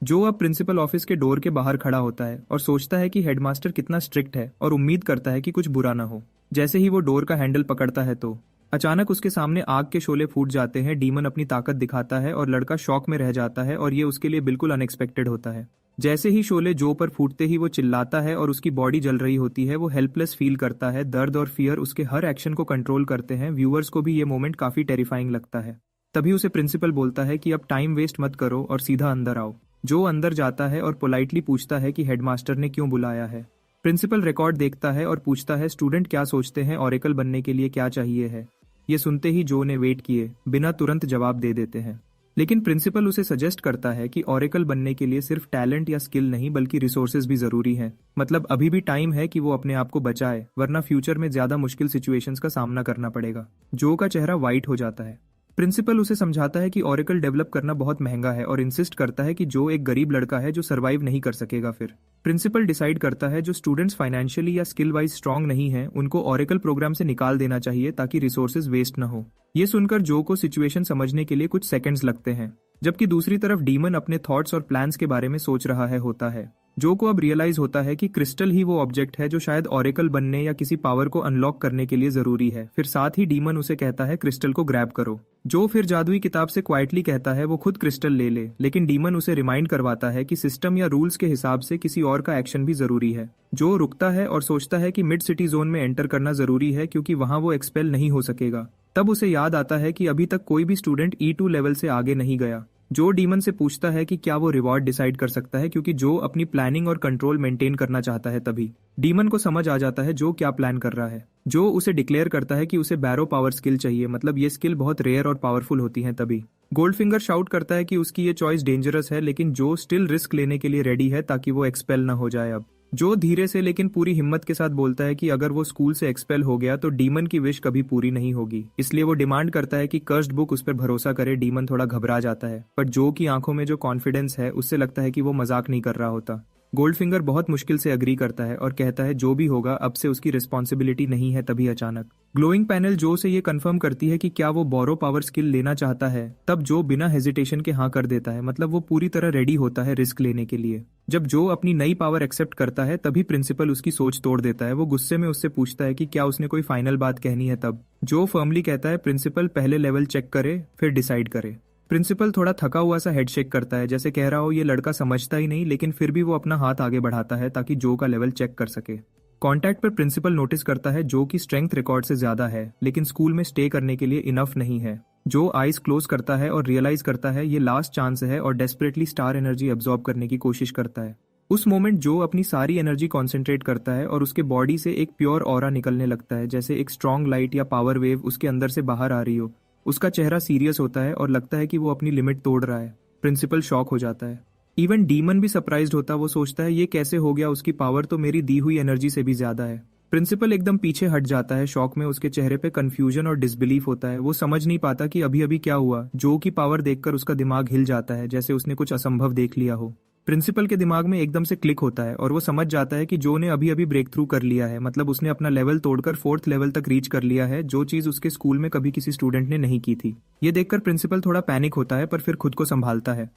जो अब प्रिंसिपल ऑफिस के डोर के बाहर खड़ा होता है और सोचता है कि हेडमास्टर कितना स्ट्रिक्ट है और उम्मीद करता है कि कुछ बुरा ना हो। जैसे ही वो डोर का हैंडल पकड़ता है तो अचानक उसके सामने आग के शोले फूट जाते हैं। डीमन अपनी ताकत दिखाता है और लड़का शॉक में रह जाता है और ये उसके लिए बिल्कुल अनएक्सपेक्टेड होता है। जैसे ही शोले जो पर फूटते ही वो चिल्लाता है और उसकी बॉडी जल रही होती है। वो हेल्पलेस फील करता है। दर्द और फियर उसके हर एक्शन को कंट्रोल करते हैं। व्यूअर्स को भी ये मोमेंट काफी टेरिफाइंग लगता है। तभी उसे प्रिंसिपल बोलता है कि अब टाइम वेस्ट मत करो और सीधा अंदर आओ। जो अंदर जाता है और पोलाइटली पूछता है कि हेडमास्टर ने क्यों बुलाया है। प्रिंसिपल रिकॉर्ड देखता है और पूछता है स्टूडेंट क्या सोचते हैं ऑरेकल बनने के लिए क्या चाहिए है। ये सुनते ही जो ने वेट किए बिना तुरंत जवाब दे देते हैं। लेकिन प्रिंसिपल उसे सजेस्ट करता है कि ऑरेकल बनने के लिए सिर्फ टैलेंट या स्किल नहीं बल्कि रिसोर्सेज भी जरूरी हैं। मतलब अभी भी टाइम है कि वो अपने आप को बचाए, वरना फ्यूचर में ज्यादा मुश्किल सिचुएशंस का सामना करना पड़ेगा। जो का चेहरा वाइट हो जाता है। प्रिंसिपल उसे समझाता है कि ओरेकल डेवलप करना बहुत महंगा है और इंसिस्ट करता है कि जो एक गरीब लड़का है जो सरवाइव नहीं कर सकेगा। फिर प्रिंसिपल डिसाइड करता है जो स्टूडेंट्स फाइनेंशियली या स्किल वाइज स्ट्रांग नहीं है उनको ओरेकल प्रोग्राम से निकाल देना चाहिए ताकि रिसोर्सेज वेस्ट न हो। ये सुनकर जो को सिचुएशन समझने के लिए कुछ सेकंड्स लगते हैं, जबकि दूसरी तरफ डीमन अपने थॉट्स और प्लान्स के बारे में सोच रहा है होता है। जो को अब रियलाइज होता है कि क्रिस्टल ही वो ऑब्जेक्ट है जो शायद ओरेकल बनने या किसी पावर को अनलॉक करने के लिए जरूरी है। फिर साथ ही डीमन उसे कहता है क्रिस्टल को ग्रैब करो। जो फिर जादुई किताब से क्वाइटली कहता है वो खुद क्रिस्टल ले ले, लेकिन डीमन उसे रिमाइंड करवाता है कि सिस्टम या रूल्स के हिसाब से किसी और का एक्शन भी जरूरी है। जो रुकता है और सोचता है कि मिड सिटी जोन में एंटर करना जरूरी है क्योंकि वहां वो एक्सपेल नहीं हो सकेगा। तब उसे याद आता है कि अभी तक कोई भी स्टूडेंट E2 लेवल से आगे नहीं गया। जो डीमन से पूछता है कि क्या वो रिवॉर्ड डिसाइड कर सकता है क्योंकि जो अपनी प्लानिंग और कंट्रोल मेंटेन करना चाहता है। तभी डीमन को समझ आ जाता है जो क्या प्लान कर रहा है। जो उसे डिक्लेयर करता है कि उसे बैरो पावर स्किल चाहिए, मतलब ये स्किल बहुत रेयर और पावरफुल होती है। तभी गोल्डफिंगर शाउट करता है कि उसकी ये चॉइस डेंजरस है, लेकिन जो स्टिल रिस्क लेने के लिए रेडी है ताकि वो एक्सपेल न हो जाए। अब जो धीरे से लेकिन पूरी हिम्मत के साथ बोलता है कि अगर वो स्कूल से एक्सपेल हो गया तो डीमन की विश कभी पूरी नहीं होगी, इसलिए वो डिमांड करता है कि कर्स्ड बुक उस पर भरोसा करे। डीमन थोड़ा घबरा जाता है, पर जो की आंखों में जो कॉन्फिडेंस है उससे लगता है कि वो मजाक नहीं कर रहा होता। गोल्डफिंगर बहुत मुश्किल से अग्री करता है और कहता है जो भी होगा अब से उसकी रिस्पॉन्सिबिलिटी नहीं है। तभी अचानक ग्लोइंग पैनल जो से ये कंफर्म करती है कि क्या वो बोरो पावर स्किल लेना चाहता है। तब जो बिना हेजिटेशन के हाँ कर देता है, मतलब वो पूरी तरह रेडी होता है रिस्क लेने के लिए। जब जो अपनी नई पावर एक्सेप्ट करता है तभी प्रिंसिपल उसकी सोच तोड़ देता है। वो गुस्से में उससे पूछता है कि क्या उसने कोई फाइनल बात कहनी है। तब जो फर्मली कहता है प्रिंसिपल पहले लेवल चेक करे फिर डिसाइड करे। प्रिंसिपल थोड़ा थका हुआ सा हेड शेक करता है, जैसे कह रहा हो ये लड़का समझता ही नहीं, लेकिन फिर भी वो अपना हाथ आगे बढ़ाता है ताकि जो का लेवल चेक कर सके। कॉन्टैक्ट पर प्रिंसिपल नोटिस करता है जो की स्ट्रेंथ रिकॉर्ड से ज्यादा है, लेकिन स्कूल में स्टे करने के लिए इनफ नहीं है। जो आइज क्लोज करता है और रियलाइज करता है ये लास्ट चांस है और डेस्परेटली स्टार एनर्जी एब्जॉर्ब करने की कोशिश करता है। उस मोमेंट जो अपनी सारी एनर्जी कॉन्सेंट्रेट करता है और उसके बॉडी से एक प्योर ऑरा निकलने लगता है, जैसे एक स्ट्रॉन्ग लाइट या पावर वेव उसके अंदर से बाहर आ रही हो। उसका चेहरा सीरियस होता है और लगता है कि वो अपनी लिमिट तोड़ रहा है। प्रिंसिपल शॉक हो जाता है। इवन डीमन भी सरप्राइज्ड होता है। वो सोचता है ये कैसे हो गया, उसकी पावर तो मेरी दी हुई एनर्जी से भी ज्यादा है। प्रिंसिपल एकदम पीछे हट जाता है शॉक में। उसके चेहरे पे कंफ्यूजन और डिसबिलीफ होता है। वो समझ नहीं पाता कि अभी अभी क्या हुआ। जो की पावर देखकर उसका दिमाग हिल जाता है, जैसे उसने कुछ असंभव देख लिया हो। प्रिंसिपल के दिमाग में एकदम से क्लिक होता है और वो समझ जाता है कि जो ने अभी अभी ब्रेक थ्रू कर लिया है, मतलब उसने अपना लेवल तोड़कर 4th लेवल तक रीच कर लिया है, जो चीज उसके स्कूल में कभी किसी स्टूडेंट ने नहीं की थी। ये देखकर प्रिंसिपल थोड़ा पैनिक होता है, पर फिर खुद को संभालता है।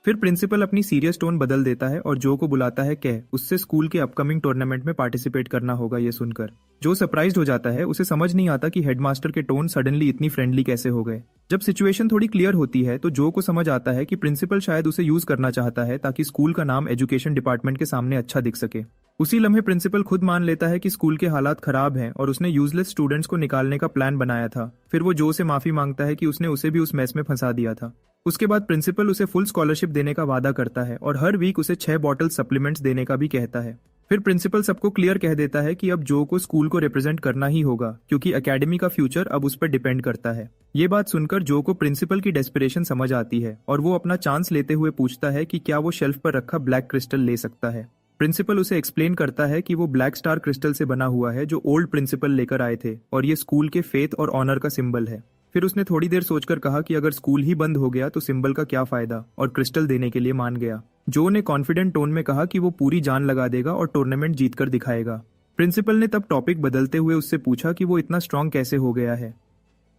फिर प्रिंसिपल अपनी सीरियस टोन बदल देता है और जो को बुलाता है कह उससे स्कूल के अपकमिंग टूर्नामेंट में पार्टिसिपेट करना होगा। ये सुनकर जो सरप्राइज्ड हो जाता है। उसे समझ नहीं आता कि हेडमास्टर के टोन सडनली इतनी फ्रेंडली कैसे हो गए। जब सिचुएशन थोड़ी क्लियर होती है तो जो को समझ आता है कि प्रिंसिपल शायद उसे यूज करना चाहता है ताकि स्कूल का नाम एजुकेशन डिपार्टमेंट के सामने अच्छा दिख सके। उसी लम्हे प्रिंसिपल खुद मान लेता है कि स्कूल के हालात खराब हैं और उसने यूजलेस स्टूडेंट्स को निकालने का प्लान बनाया था। फिर वो जो से माफी मांगता है कि उसने उसे भी उस मैस में फंसा दिया था। उसके बाद प्रिंसिपल उसे फुल स्कॉलरशिप देने का वादा करता है और हर वीक उसे 6 बॉटल सप्लीमेंट्स देने का भी कहता है। फिर प्रिंसिपल सबको क्लियर कह देता है कि अब जो को स्कूल को रिप्रेजेंट करना ही होगा क्योंकि एकेडमी का फ्यूचर अब उस पर डिपेंड करता है। ये बात सुनकर जो को प्रिंसिपल की डेस्परेशन समझ आती है और वो अपना चांस लेते हुए पूछता है कि क्या वो शेल्फ पर रखा ब्लैक क्रिस्टल ले सकता है। प्रिंसिपल उसे एक्सप्लेन करता है कि वो ब्लैक स्टार क्रिस्टल से बना हुआ है जो ओल्ड प्रिंसिपल लेकर आए थे और ये स्कूल के फेथ और ऑनर का सिंबल है। फिर उसने थोड़ी देर सोचकर कहा कि अगर स्कूल ही बंद हो गया तो सिंबल का क्या फायदा, और क्रिस्टल देने के लिए मान गया। जो ने कॉन्फिडेंट टोन में कहा कि वो पूरी जान लगा देगा और टूर्नामेंट जीतकर दिखाएगा। प्रिंसिपल ने तब टॉपिक बदलते हुए उससे पूछा कि वो इतना स्ट्रांग कैसे हो गया है।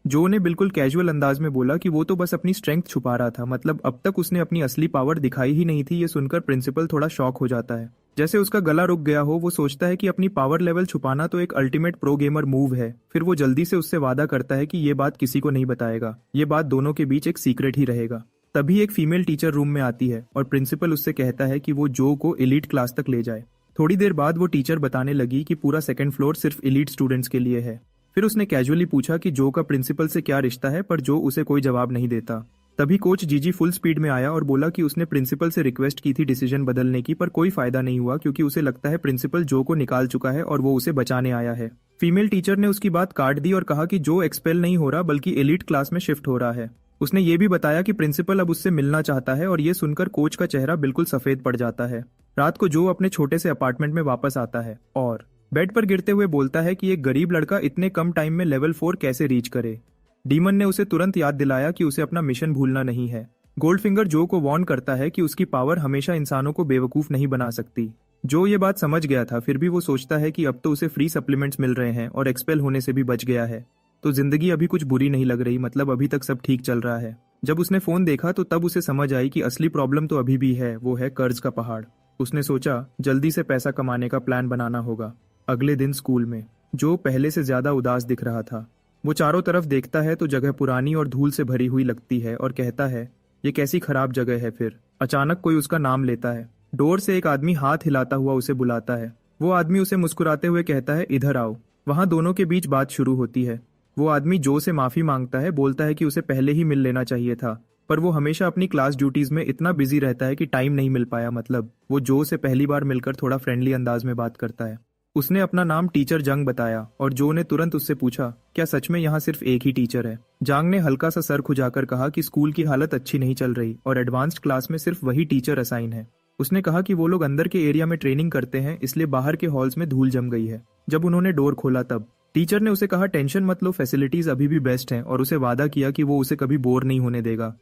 जो ने बिल्कुल कैजुअल अंदाज में बोला कि वो तो बस अपनी स्ट्रेंथ छुपा रहा था, मतलब अब तक उसने अपनी असली पावर दिखाई ही नहीं थी। ये सुनकर प्रिंसिपल थोड़ा शॉक हो जाता है, जैसे उसका गला रुक गया हो। वो सोचता है कि अपनी पावर लेवल छुपाना तो एक अल्टीमेट प्रो गेमर मूव है। फिर वो जल्दी से उससे वादा करता है कि ये बात किसी को नहीं बताएगा, ये बात दोनों के बीच एक सीक्रेट ही रहेगा। तभी एक फीमेल टीचर रूम में आती है और प्रिंसिपल उससे कहता है कि वो जो को एलीट क्लास तक ले जाए। थोड़ी देर बाद वो टीचर बताने लगी कि पूरा 2nd फ्लोर सिर्फ एलीट स्टूडेंट्स के लिए है। फिर उसने कैजुअली पूछा कि जो का प्रिंसिपल से क्या रिश्ता है, पर जो उसे कोई जवाब नहीं देता। तभी कोच जीजी फुल स्पीड में आया और बोला कि उसने प्रिंसिपल से रिक्वेस्ट की थी डिसीजन बदलने की, पर कोई फायदा नहीं हुआ क्योंकि उसे लगता है प्रिंसिपल जो को निकाल चुका है और वो उसे बचाने आया है। फीमेल टीचर ने उसकी बात काट दी और कहा कि जो एक्सपेल नहीं हो रहा बल्कि एलीट क्लास में शिफ्ट हो रहा है। उसने ये भी बताया कि प्रिंसिपल अब उससे मिलना चाहता है और ये सुनकर कोच का चेहरा बिल्कुल सफेद पड़ जाता है। रात को जो अपने छोटे से अपार्टमेंट में वापस आता है और बेड पर गिरते हुए बोलता है कि एक गरीब लड़का इतने कम टाइम में लेवल 4 कैसे रीच करे। डीमन ने उसे तुरंत याद दिलाया कि उसे अपना मिशन भूलना नहीं है। गोल्डफिंगर जो को वार्न करता है कि उसकी पावर हमेशा इंसानों को बेवकूफ नहीं बना सकती। जो ये बात समझ गया था, फिर भी वो सोचता है कि अब तो उसे फ्री सप्लीमेंट्स मिल रहे हैं और एक्सपेल होने से भी बच गया है, तो जिंदगी अभी कुछ बुरी नहीं लग रही, मतलब अभी तक सब ठीक चल रहा है। जब उसने फोन देखा तो तब उसे समझ आई कि असली प्रॉब्लम तो अभी भी है, वो है कर्ज का पहाड़। उसने सोचा जल्दी से पैसा कमाने का प्लान बनाना होगा। अगले दिन स्कूल में जो पहले से ज्यादा उदास दिख रहा था। वो चारों तरफ देखता है तो जगह पुरानी और धूल से भरी हुई लगती है और कहता है ये कैसी खराब जगह है। फिर अचानक कोई उसका नाम लेता है। डोर से एक आदमी हाथ हिलाता हुआ उसे बुलाता है। वो आदमी उसे मुस्कुराते हुए कहता है इधर आओ। वहां दोनों के बीच बात शुरू होती है। वो आदमी जो से माफी मांगता है, बोलता है कि उसे पहले ही मिल लेना चाहिए था, पर वो हमेशा अपनी क्लास ड्यूटीज में इतना बिजी रहता है कि टाइम नहीं मिल पाया। मतलब वो जो से पहली बार मिलकर थोड़ा फ्रेंडली अंदाज में बात करता है। उसने अपना नाम टीचर जंग बताया और जो ने तुरंत उससे पूछा क्या सच में यहाँ सिर्फ एक ही टीचर है। जांग ने हल्का सा सर खुजाकर कहा कि स्कूल की हालत अच्छी नहीं चल रही और एडवांस्ड क्लास में सिर्फ वही टीचर असाइन है। उसने कहा कि वो लोग अंदर के एरिया में ट्रेनिंग करते हैं, इसलिए बाहर के हॉल्स में धूल जम गई है। जब उन्होंने डोर खोला तब टीचर ने उसे कहा टेंशन मत लो, फैसिलिटीज अभी भी बेस्ट हैं, और उसे वादा किया कि वो उसे कभी बोर नहीं होने देगा।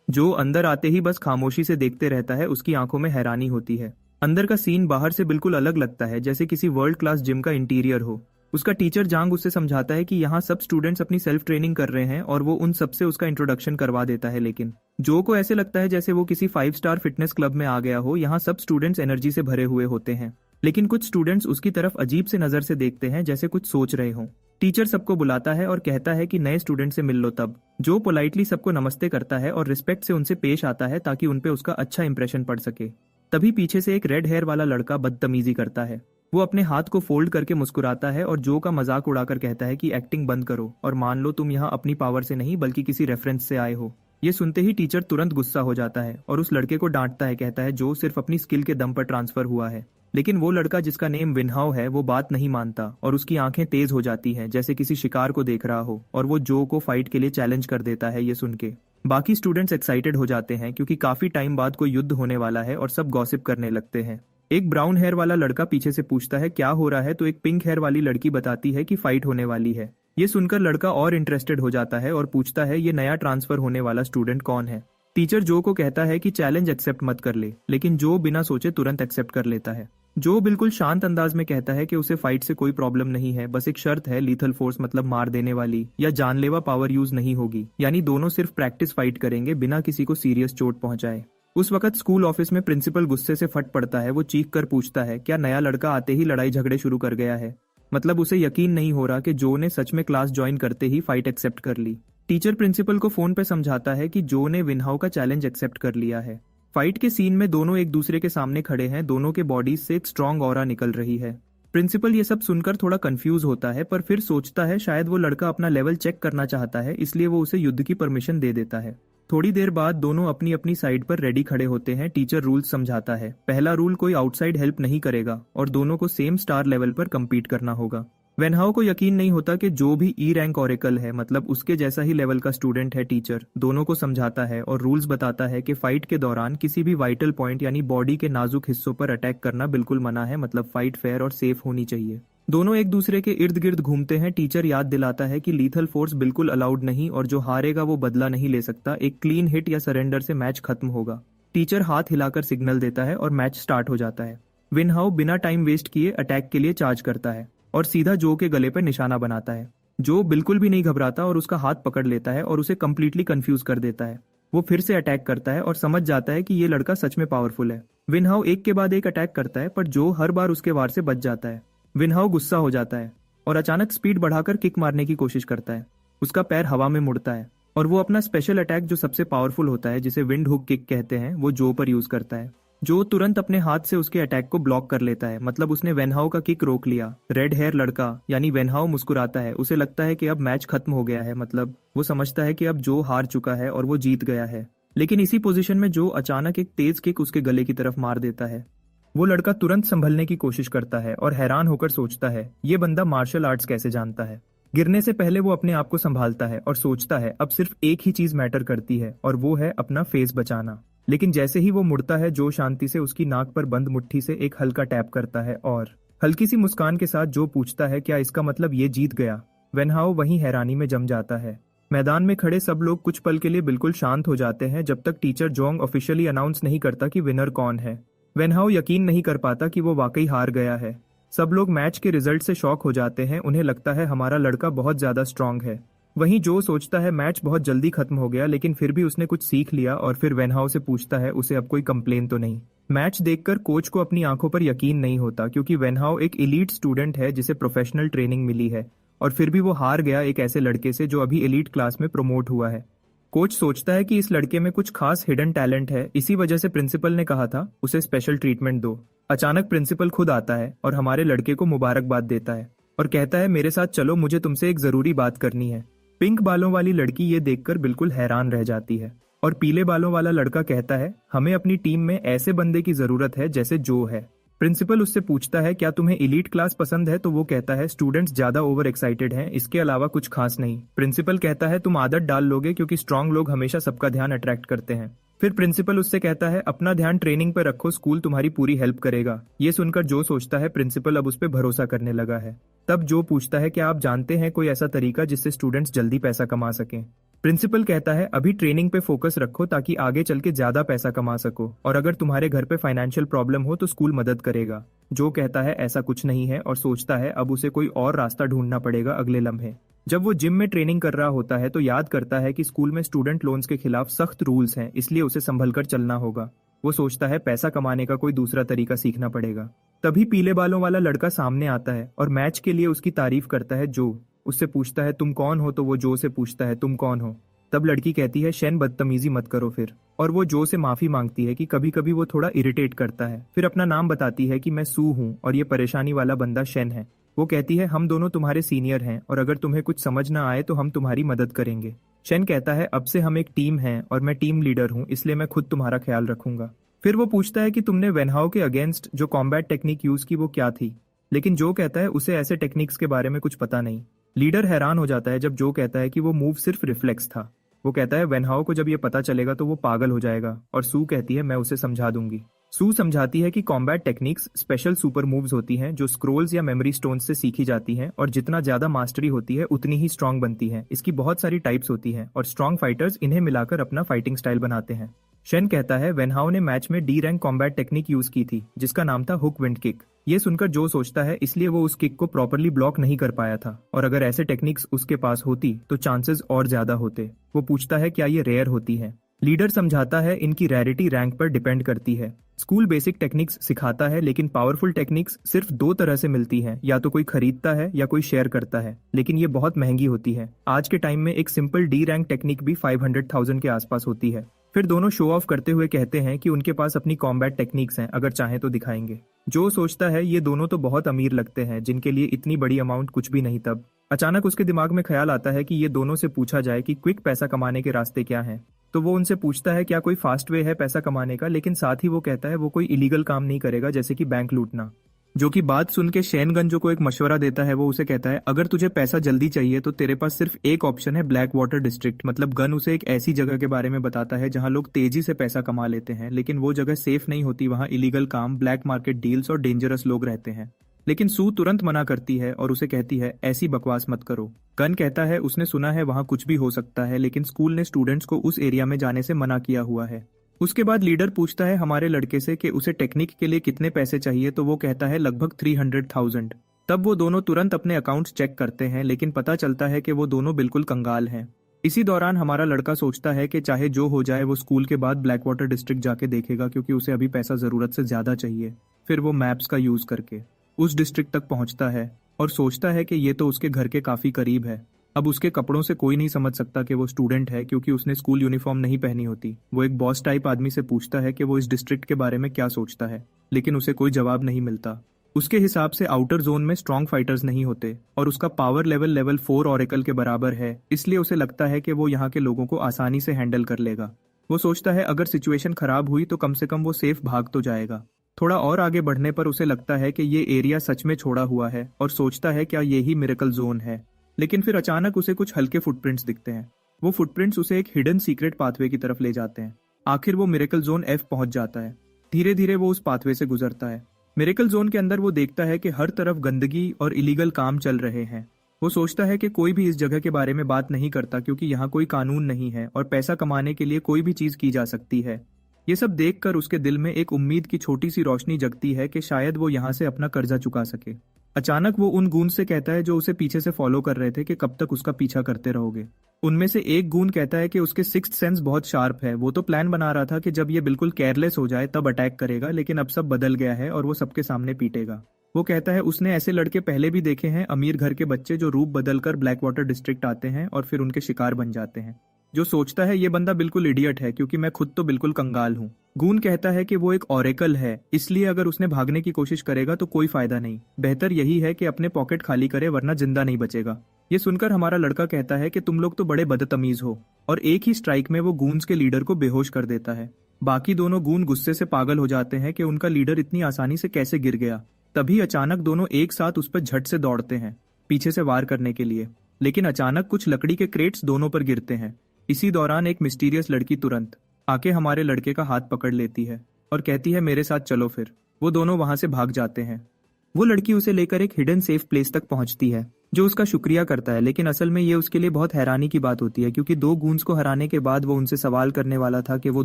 जो अंदर आते ही बस खामोशी से देखते रहता है, उसकी आंखों में हैरानी होती है। अंदर का सीन बाहर से बिल्कुल अलग लगता है, जैसे किसी वर्ल्ड क्लास जिम का इंटीरियर हो। उसका टीचर जांग उससे समझाता है कि यहाँ सब स्टूडेंट्स अपनी सेल्फ ट्रेनिंग कर रहे हैं और वो उन सबसे उसका इंट्रोडक्शन करवा देता है। लेकिन जो को ऐसे लगता है जैसे वो किसी 5 स्टार फिटनेस क्लब में आ गया हो। यहाँ सब स्टूडेंट्स एनर्जी से भरे हुए होते हैं, लेकिन कुछ स्टूडेंट्स उसकी तरफ अजीब से नजर से देखते हैं, जैसे कुछ सोच रहे हों। टीचर सबको बुलाता है और कहता है कि नए स्टूडेंट से मिल लो। तब जो पोलाइटली सबको नमस्ते करता है और रिस्पेक्ट से उनसे पेश आता है ताकि उनपे उसका अच्छा इंप्रेशन पड़ सके। तभी पीछे से एक रेड हेयर वाला लड़का बदतमीजी करता है। वो अपने हाथ को फोल्ड करके मुस्कुराता है और जो का मजाक उड़ाकर कहता है कि एक्टिंग बंद करो और मान लो तुम यहाँ अपनी पावर से नहीं बल्कि किसी रेफरेंस से आए हो। ये सुनते ही टीचर तुरंत गुस्सा हो जाता है और उस लड़के को डांटता है। कहता है जो सिर्फ अपनी स्किल के दम पर ट्रांसफर हुआ है। लेकिन वो लड़का जिसका नेम विनहाओ है वो बात नहीं मानता और उसकी आंखें तेज हो जाती हैं जैसे किसी शिकार को देख रहा हो, और वो जो को फाइट के लिए चैलेंज कर देता है। ये सुन के बाकी स्टूडेंट्स एक्साइटेड हो जाते हैं क्योंकि काफी टाइम बाद कोई युद्ध होने वाला है और सब गॉसिप करने लगते हैं। एक ब्राउन हेयर वाला लड़का पीछे से पूछता है क्या हो रहा है, तो एक पिंक हेयर वाली लड़की बताती है कि फाइट होने वाली है। ये सुनकर लड़का और इंटरेस्टेड हो जाता है और पूछता है ये नया ट्रांसफर होने वाला स्टूडेंट कौन है। टीचर जो को कहता है कि चैलेंज एक्सेप्ट मत कर ले, लेकिन जो बिना सोचे तुरंत एक्सेप्ट कर लेता है। जो बिल्कुल शांत अंदाज में कहता है कि उसे फाइट से कोई प्रॉब्लम नहीं है, बस एक शर्त है, लीथल फोर्स मतलब मार देने वाली या जानलेवा पावर यूज नहीं होगी, यानी दोनों सिर्फ प्रैक्टिस फाइट करेंगे बिना किसी को सीरियस चोट पहुंचाए। उस वक्त स्कूल ऑफिस में प्रिंसिपल गुस्से से फट पड़ता है। वो चीख कर पूछता है क्या नया लड़का आते ही लड़ाई झगड़े शुरू कर गया है। मतलब उसे यकीन नहीं हो रहा कि जो ने सच में क्लास ज्वाइन करते ही फाइट एक्सेप्ट कर ली। टीचर प्रिंसिपल को फोन पे समझाता है कि जो ने विनहाउ का चैलेंज एक्सेप्ट कर लिया है। फाइट के सीन में दोनों एक दूसरे के सामने खड़े हैं, दोनों के बॉडीज से एक स्ट्रॉन्ग ऑरा निकल रही है। प्रिंसिपल ये सब सुनकर थोड़ा कंफ्यूज होता है, पर फिर सोचता है शायद वो लड़का अपना लेवल चेक करना चाहता है, इसलिए वो उसे युद्ध की परमिशन दे देता है। थोड़ी देर बाद दोनों अपनी अपनी साइड पर रेडी खड़े होते हैं। टीचर रूल्स समझाता है। पहला रूल कोई आउटसाइड हेल्प नहीं करेगा और दोनों को सेम स्टार लेवल पर कम्पीट करना होगा। वेनहाउ को यकीन नहीं होता कि जो भी ई रैंक ऑरेकल है, मतलब उसके जैसा ही लेवल का स्टूडेंट है। टीचर दोनों को समझाता है और रूल्स बताता है कि फाइट के दौरान किसी भी वाइटल पॉइंट यानी बॉडी के नाजुक हिस्सों पर अटैक करना बिल्कुल मना है, मतलब फाइट फेयर और सेफ होनी चाहिए। दोनों एक दूसरे के इर्द गिर्द घूमते हैं। टीचर याद दिलाता है कि लीथल फोर्स बिल्कुल अलाउड नहीं और जो हारेगा वो बदला नहीं ले सकता। एक क्लीन हिट या सरेंडर से मैच खत्म होगा। टीचर हाथ हिलाकर सिग्नल देता है और मैच स्टार्ट हो जाता है। विनहाउ बिना टाइम वेस्ट किए अटैक के लिए चार्ज करता है और सीधा जो के गले पर निशाना बनाता है। जो बिल्कुल भी नहीं घबराता और उसका हाथ पकड़ लेता है और उसे कंप्लीटली कंफ्यूज कर देता है। वो फिर से अटैक करता है और समझ जाता है कि ये लड़का सच में पावरफुल है। विनहाउ एक के बाद एक अटैक करता है, पर जो हर बार उसके वार से बच जाता है। विनहाउ गुस्सा हो जाता है और अचानक स्पीड बढ़ाकर किक मारने की कोशिश करता है। उसका पैर हवा में मुड़ता है और वो अपना स्पेशल अटैक जो सबसे पावरफुल होता है, जिसे विंड हुक किक कहते हैं, वो जो पर यूज करता है। जो तुरंत अपने हाथ से उसके अटैक को ब्लॉक कर लेता है, मतलब उसने वेनहाउ का किक रोक लिया। रेड हेयर लड़का यानी वेनहाउ मुस्कुराता है। उसे लगता है कि अब मैच खत्म हो गया है, मतलब वो समझता है कि अब जो हार चुका है और वो जीत गया है। लेकिन इसी पोजीशन में जो अचानक एक तेज किक उसके गले की तरफ मार देता है। वो लड़का तुरंत संभलने की कोशिश करता है और हैरान होकर सोचता है ये बंदा मार्शल आर्ट्स कैसे जानता है। गिरने से पहले वो अपने आप को संभालता है और सोचता है अब सिर्फ एक ही चीज मैटर करती है और वो है अपना फेस बचाना। लेकिन जैसे ही वो मुड़ता है, जो शांति से उसकी नाक पर बंद मुट्ठी से एक हल्का टैप करता है और हल्की सी मुस्कान के साथ जो पूछता है क्या इसका मतलब ये जीत गया। वेनहाउ वहीं हैरानी में जम जाता है। मैदान में खड़े सब लोग कुछ पल के लिए बिल्कुल शांत हो जाते हैं जब तक टीचर जोंग ऑफिशियली अनाउंस नहीं करता कि विनर कौन है। वेनहाउ यकीन नहीं कर पाता कि वो वाकई हार गया है। सब लोग मैच के रिजल्ट से शॉक हो जाते हैं, उन्हें लगता है हमारा लड़का बहुत ज्यादा स्ट्रांग है। वहीं जो सोचता है मैच बहुत जल्दी खत्म हो गया, लेकिन फिर भी उसने कुछ सीख लिया और फिर वेनहाउ से पूछता है उसे अब कोई कंप्लेन तो नहीं। मैच देखकर कोच को अपनी आंखों पर यकीन नहीं होता, क्योंकि वेनहाउ एक एलीट स्टूडेंट है जिसे प्रोफेशनल ट्रेनिंग मिली है, और फिर भी वो हार गया एक ऐसे लड़के से जो अभी एलीट क्लास में प्रमोट हुआ है। कोच सोचता है कि इस लड़के में कुछ खास हिडन टैलेंट है, इसी वजह से प्रिंसिपल ने कहा था उसे स्पेशल ट्रीटमेंट दो। अचानक प्रिंसिपल खुद आता है और हमारे लड़के को मुबारकबाद देता है और कहता है मेरे साथ चलो, मुझे तुमसे एक जरूरी बात करनी है। पिंक बालों वाली लड़की ये देखकर बिल्कुल हैरान रह जाती है और पीले बालों वाला लड़का कहता है हमें अपनी टीम में ऐसे बंदे की जरूरत है जैसे जो है। प्रिंसिपल उससे पूछता है क्या तुम्हें एलीट क्लास पसंद है, तो वो कहता है स्टूडेंट्स ज्यादा ओवर एक्साइटेड हैं, इसके अलावा कुछ खास नहीं। प्रिंसिपल कहता है तुम आदत डाल लोगे क्योंकि स्ट्रांग लोग हमेशा सबका ध्यान अट्रैक्ट करते हैं। फिर प्रिंसिपल उससे कहता है अपना ध्यान ट्रेनिंग पर रखो, स्कूल तुम्हारी पूरी हेल्प करेगा। ये सुनकर जो सोचता है प्रिंसिपल अब उस पर भरोसा करने लगा है। तब जो पूछता है क्या आप जानते हैं कोई ऐसा तरीका जिससे स्टूडेंट्स जल्दी पैसा कमा सकें। प्रिंसिपल कहता है अभी ट्रेनिंग पे फोकस रखो ताकि आगे चल के ज्यादा पैसा कमा सको, और अगर तुम्हारे घर पे फाइनेंशियल प्रॉब्लम हो तो स्कूल मदद करेगा। जो कहता है ऐसा कुछ नहीं है और सोचता है अब उसे कोई और रास्ता ढूंढना पड़ेगा। अगले लम्हे जब वो जिम में ट्रेनिंग कर रहा होता है तो याद करता है कि स्कूल में स्टूडेंट लोन्स के खिलाफ सख्त रूल्स हैं, इसलिए उसे संभल कर चलना होगा। वो सोचता है पैसा कमाने का कोई दूसरा तरीका सीखना पड़ेगा। तभी पीले बालों वाला लड़का सामने आता है और मैच के लिए उसकी तारीफ करता है। जो उससे पूछता है तुम कौन हो, तो वो जो से पूछता है तुम कौन हो। तब लड़की कहती है शेन बदतमीजी मत करो फिर, और वो जो से माफी मांगती है कि कभी कभी वो थोड़ा इरिटेट करता है। फिर अपना नाम बताती है कि मैं सू हूँ और ये परेशानी वाला बंदा शेन है। वो कहती है हम दोनों तुम्हारे सीनियर हैं और अगर तुम्हें कुछ समझ ना आए तो हम तुम्हारी मदद करेंगे। शेन कहता है अब से हम एक टीम हैं और मैं टीम लीडर हूँ, इसलिए मैं खुद तुम्हारा ख्याल रखूंगा। फिर वो पूछता है कि तुमने वेनहाउ के अगेंस्ट जो कॉम्बैट टेक्निक यूज की वो क्या थी, लेकिन जो कहता है उसे ऐसे टेक्निक्स के बारे में कुछ पता नहीं। लीडर हैरान हो जाता है जब जो कहता है कि वो मूव सिर्फ रिफ्लेक्स था। वो कहता है वेनहाउ को जब ये पता चलेगा तो वो पागल हो जाएगा, और सू कहती है मैं उसे समझा दूंगी। सू समझाती है कि combat techniques special super moves होती हैं जो स्क्रोल्स या मेमोरी स्टोन्स से सीखी जाती हैं, और जितना ज्यादा मास्टरी होती है उतनी ही स्ट्रांग बनती है। इसकी बहुत सारी टाइप्स होती हैं और स्ट्रांग फाइटर्स इन्हें मिलाकर अपना फाइटिंग स्टाइल बनाते हैं। शेन कहता है वेनहाउ ने मैच में D rank combat technique use की थी जिसका नाम था हुक विंड किक। ये सुनकर जो सोचता है इसलिए वो उस किक को प्रॉपरली ब्लॉक नहीं कर पाया था, और अगर ऐसे टेक्निक्स उसके पास होती तो चांसेस और ज्यादा होते। वो पूछता है क्या ये रेयर होती है। लीडर समझाता है इनकी रैरिटी रैंक पर डिपेंड करती है। स्कूल बेसिक टेक्निक्स सिखाता है, लेकिन पावरफुल टेक्निक्स सिर्फ दो तरह से मिलती हैं, या तो कोई खरीदता है या कोई शेयर करता है, लेकिन ये बहुत महंगी होती है। आज के टाइम में एक सिंपल डी रैंक टेक्निक भी 500,000 के आसपास होती है। फिर दोनों शो ऑफ करते हुए कहते हैं कि उनके पास अपनी कॉम्बैट टेक्निक्स हैं, अगर चाहें तो दिखाएंगे। जो सोचता है ये दोनों तो बहुत अमीर लगते हैं जिनके लिए इतनी बड़ी अमाउंट कुछ भी नहीं। तब अचानक उसके दिमाग में ख्याल आता है कि ये दोनों से पूछा जाए कि क्विक पैसा कमाने के रास्ते क्या हैं। तो वो उनसे पूछता है क्या कोई फास्ट वे है पैसा कमाने का, लेकिन साथ ही वो कहता है वो कोई इलीगल काम नहीं करेगा जैसे कि बैंक लूटना। जो कि बात सुन के शेन गंजो को एक मशवरा देता है। वो उसे कहता है अगर तुझे पैसा जल्दी चाहिए तो तेरे पास सिर्फ एक ऑप्शन है, ब्लैक वाटर डिस्ट्रिक्ट। मतलब गन उसे एक ऐसी जगह के बारे में बताता है जहां लोग तेजी से पैसा कमा लेते हैं, लेकिन वो जगह सेफ नहीं होती, वहां इलीगल काम, ब्लैक मार्केट डील्स और डेंजरस लोग रहते हैं। लेकिन सू तुरंत मना करती है और उसे कहती है ऐसी बकवास मत करो। गन कहता है उसने सुना है वहां कुछ भी हो सकता है, लेकिन स्कूल ने स्टूडेंट्स को उस एरिया में जाने से मना किया हुआ है। उसके बाद लीडर पूछता है हमारे लड़के से कि उसे टेक्निक के लिए कितने पैसे चाहिए, तो वो कहता है लगभग 300,000। तब वो दोनों तुरंत अपने अकाउंट्स चेक करते हैं, लेकिन पता चलता है कि वो दोनों बिल्कुल कंगाल हैं। इसी दौरान हमारा लड़का सोचता है कि चाहे जो हो जाए वो स्कूल के बाद ब्लैक वाटर डिस्ट्रिक्ट जाके देखेगा, क्योंकि उसे अभी पैसा जरूरत से ज्यादा चाहिए। फिर वो मैप्स का यूज करके उस डिस्ट्रिक्ट तक पहुंचता है और सोचता है कि ये तो उसके घर के काफी करीब है। अब उसके कपड़ों से कोई नहीं समझ सकता कि वो स्टूडेंट है, क्योंकि उसने स्कूल यूनिफॉर्म नहीं पहनी होती। वो एक बॉस टाइप आदमी से पूछता है कि वो इस डिस्ट्रिक्ट के बारे में क्या सोचता है, लेकिन उसे कोई जवाब नहीं मिलता। उसके हिसाब से आउटर जोन में स्ट्रॉन्ग फाइटर्स नहीं होते और उसका पावर लेवल 4 ऑरेकल के बराबर है, इसलिए उसे लगता है कि वो यहाँ के लोगों को आसानी से हैंडल कर लेगा। वो सोचता है अगर सिचुएशन खराब हुई तो कम से कम वो सेफ भाग तो जाएगा। थोड़ा और आगे बढ़ने पर उसे लगता है कि ये एरिया सच में छोड़ा हुआ है और सोचता है क्या यही मिरेकल जोन है। लेकिन फिर अचानक उसे कुछ हल्के फुटप्रिंट्स दिखते हैं। वो फुटप्रिंट्स उसे एक हिडन सीक्रेट पाथवे की तरफ ले जाते हैं। आखिर वो मिरेकल जोन F पहुंच जाता है। धीरे धीरे वो उस पाथवे से गुजरता है। मिरेकल जोन के अंदर वो देखता है कि हर तरफ गंदगी और इलीगल काम चल रहे हैं। वो सोचता है कि कोई भी इस जगह के बारे में बात नहीं करता क्योंकि यहाँ कोई कानून नहीं है और पैसा कमाने के लिए कोई भी चीज की जा सकती है। ये सब देखकर उसके दिल में एक उम्मीद की छोटी सी रोशनी जगती है कि शायद वो यहाँ से अपना कर्जा चुका सके। अचानक वो उन गूंज से कहता है जो उसे पीछे से फॉलो कर रहे थे कि कब तक उसका पीछा करते रहोगे। उनमें से एक गूंज कहता है कि उसके सिक्स्थ सेंस बहुत शार्प है। वो तो प्लान बना रहा था कि जब ये बिल्कुल केयरलेस हो जाए तब अटैक करेगा, लेकिन अब सब बदल गया है और वो सबके सामने पीटेगा। वो कहता है उसने ऐसे लड़के पहले भी देखे हैं, अमीर घर के बच्चे जो रूप बदलकर ब्लैक वाटर डिस्ट्रिक्ट आते हैं और फिर उनके शिकार बन जाते हैं। जो सोचता है ये बंदा बिल्कुल इडियट है क्योंकि मैं खुद तो बिल्कुल कंगाल हूँ। गून कहता है कि वो एक ऑरेकल है, इसलिए अगर उसने भागने की कोशिश करेगा तो कोई फायदा नहीं, बेहतर यही है कि अपने पॉकेट खाली करे वरना जिंदा नहीं बचेगा। ये सुनकर हमारा लड़का कहता है कि तुम लोग तो बड़े बदतमीज हो, और एक ही स्ट्राइक में वो गूंस के लीडर को बेहोश कर देता है। बाकी दोनों गून गुस्से से पागल हो जाते हैं कि उनका लीडर इतनी आसानी से कैसे गिर गया। तभी अचानक दोनों एक साथ उस पर झट से दौड़ते हैं पीछे से वार करने के लिए, लेकिन अचानक कुछ लकड़ी के क्रेट्स दोनों पर गिरते हैं। इसी दौरान एक मिस्टीरियस लड़की तुरंत आके हमारे लड़के का हाथ पकड़ लेती है और कहती है मेरे साथ चलो। फिर वो दोनों वहां से भाग जाते हैं। वो लड़की उसे लेकर एक हिडन सेफ प्लेस तक पहुंचती है जो उसका शुक्रिया करता है, लेकिन असल में ये उसके लिए बहुत हैरानी की बात होती है क्योंकि दो गूंस को हराने के बाद वो उनसे सवाल करने वाला था कि वो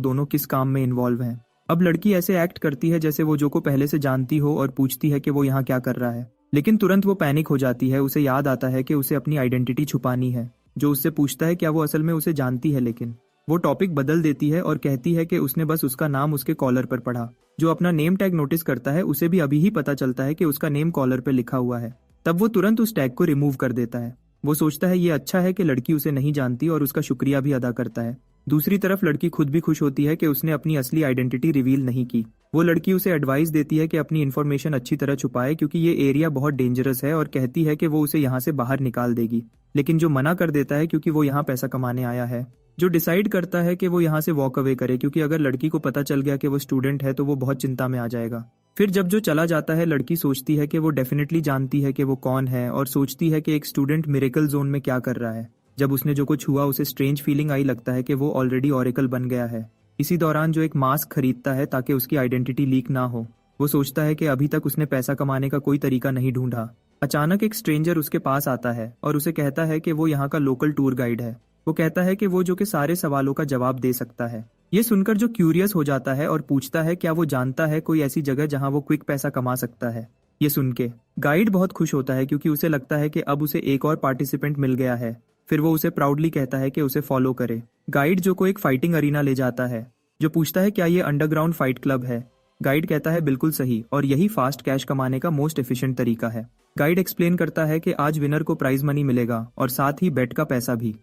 दोनों किस काम में इन्वॉल्व हैं। अब लड़की ऐसे एक्ट करती है जैसे वो जो को पहले से जानती हो और पूछती है कि वो यहाँ क्या कर रहा है, लेकिन तुरंत वो पैनिक हो जाती है। उसे याद आता है कि उसे अपनी आइडेंटिटी छुपानी है। जो उससे पूछता है क्या वो असल में उसे जानती है, लेकिन वो टॉपिक बदल देती है और कहती है कि उसने बस उसका नाम उसके कॉलर पर पढ़ा। जो अपना नेम टैग नोटिस करता है उसे भी अभी ही पता चलता है कि उसका नेम कॉलर पर लिखा हुआ है। तब वो तुरंत उस टैग को रिमूव कर देता है। वो सोचता है ये अच्छा है कि लड़की उसे नहीं जानती और उसका शुक्रिया भी अदा करता है। दूसरी तरफ लड़की खुद भी खुश होती है कि उसने अपनी असली आइडेंटिटी रिवील नहीं की। वो लड़की उसे एडवाइस देती है कि अपनी इन्फॉर्मेशन अच्छी तरह छुपाए क्योंकि ये एरिया बहुत डेंजरस है, और कहती है कि वो उसे यहाँ से बाहर निकाल देगी, लेकिन जो मना कर देता है क्योंकि वो यहाँ पैसा कमाने आया है। जो डिसाइड करता है कि वो यहाँ से वॉक अवे करे क्योंकि अगर लड़की को पता चल गया कि वो स्टूडेंट है तो वो बहुत चिंता में आ जाएगा। फिर जब जो चला जाता है लड़की सोचती है कि वो डेफिनेटली जानती है कि वो कौन है और सोचती है कि एक स्टूडेंट मिरेकल जोन में क्या कर रहा है। जब उसने जो कुछ हुआ उसे स्ट्रेंज फीलिंग आई, लगता है कि वो ऑलरेडी ऑरेकल बन गया है। इसी दौरान जो एक मास्क खरीदता है ताकि उसकी आइडेंटिटी लीक ना हो। वो सोचता है कि अभी तक उसने पैसा कमाने का कोई तरीका नहीं ढूंढा। अचानक एक स्ट्रेंजर उसके पास आता है और उसे कहता है कि वो यहाँ का लोकल टूर गाइड है। वो कहता है कि वो जो के सारे सवालों का जवाब दे सकता है। ये सुनकर जो क्यूरियस हो जाता है और पूछता है क्या वो जानता है कोई ऐसी जगह जहाँ वो क्विक पैसा कमा सकता है। ये सुन के गाइड बहुत खुश होता है क्योंकि उसे लगता है कि अब उसे एक और पार्टिसिपेंट मिल गया है। फिर वो उसे प्राउडली कहता है कि उसे फॉलो करे। गाइड जो को एक फाइटिंग अरीना ले जाता है। जो पूछता है क्या ये अंडरग्राउंड फाइट क्लब है। गाइड कहता है बिल्कुल सही, और यही फास्ट कैश कमाने का मोस्ट एफिशिएंट तरीका है। गाइड एक्सप्लेन करता है कि आज विनर को प्राइज मनी मिलेगा और साथ ही बेट का पैसा भी।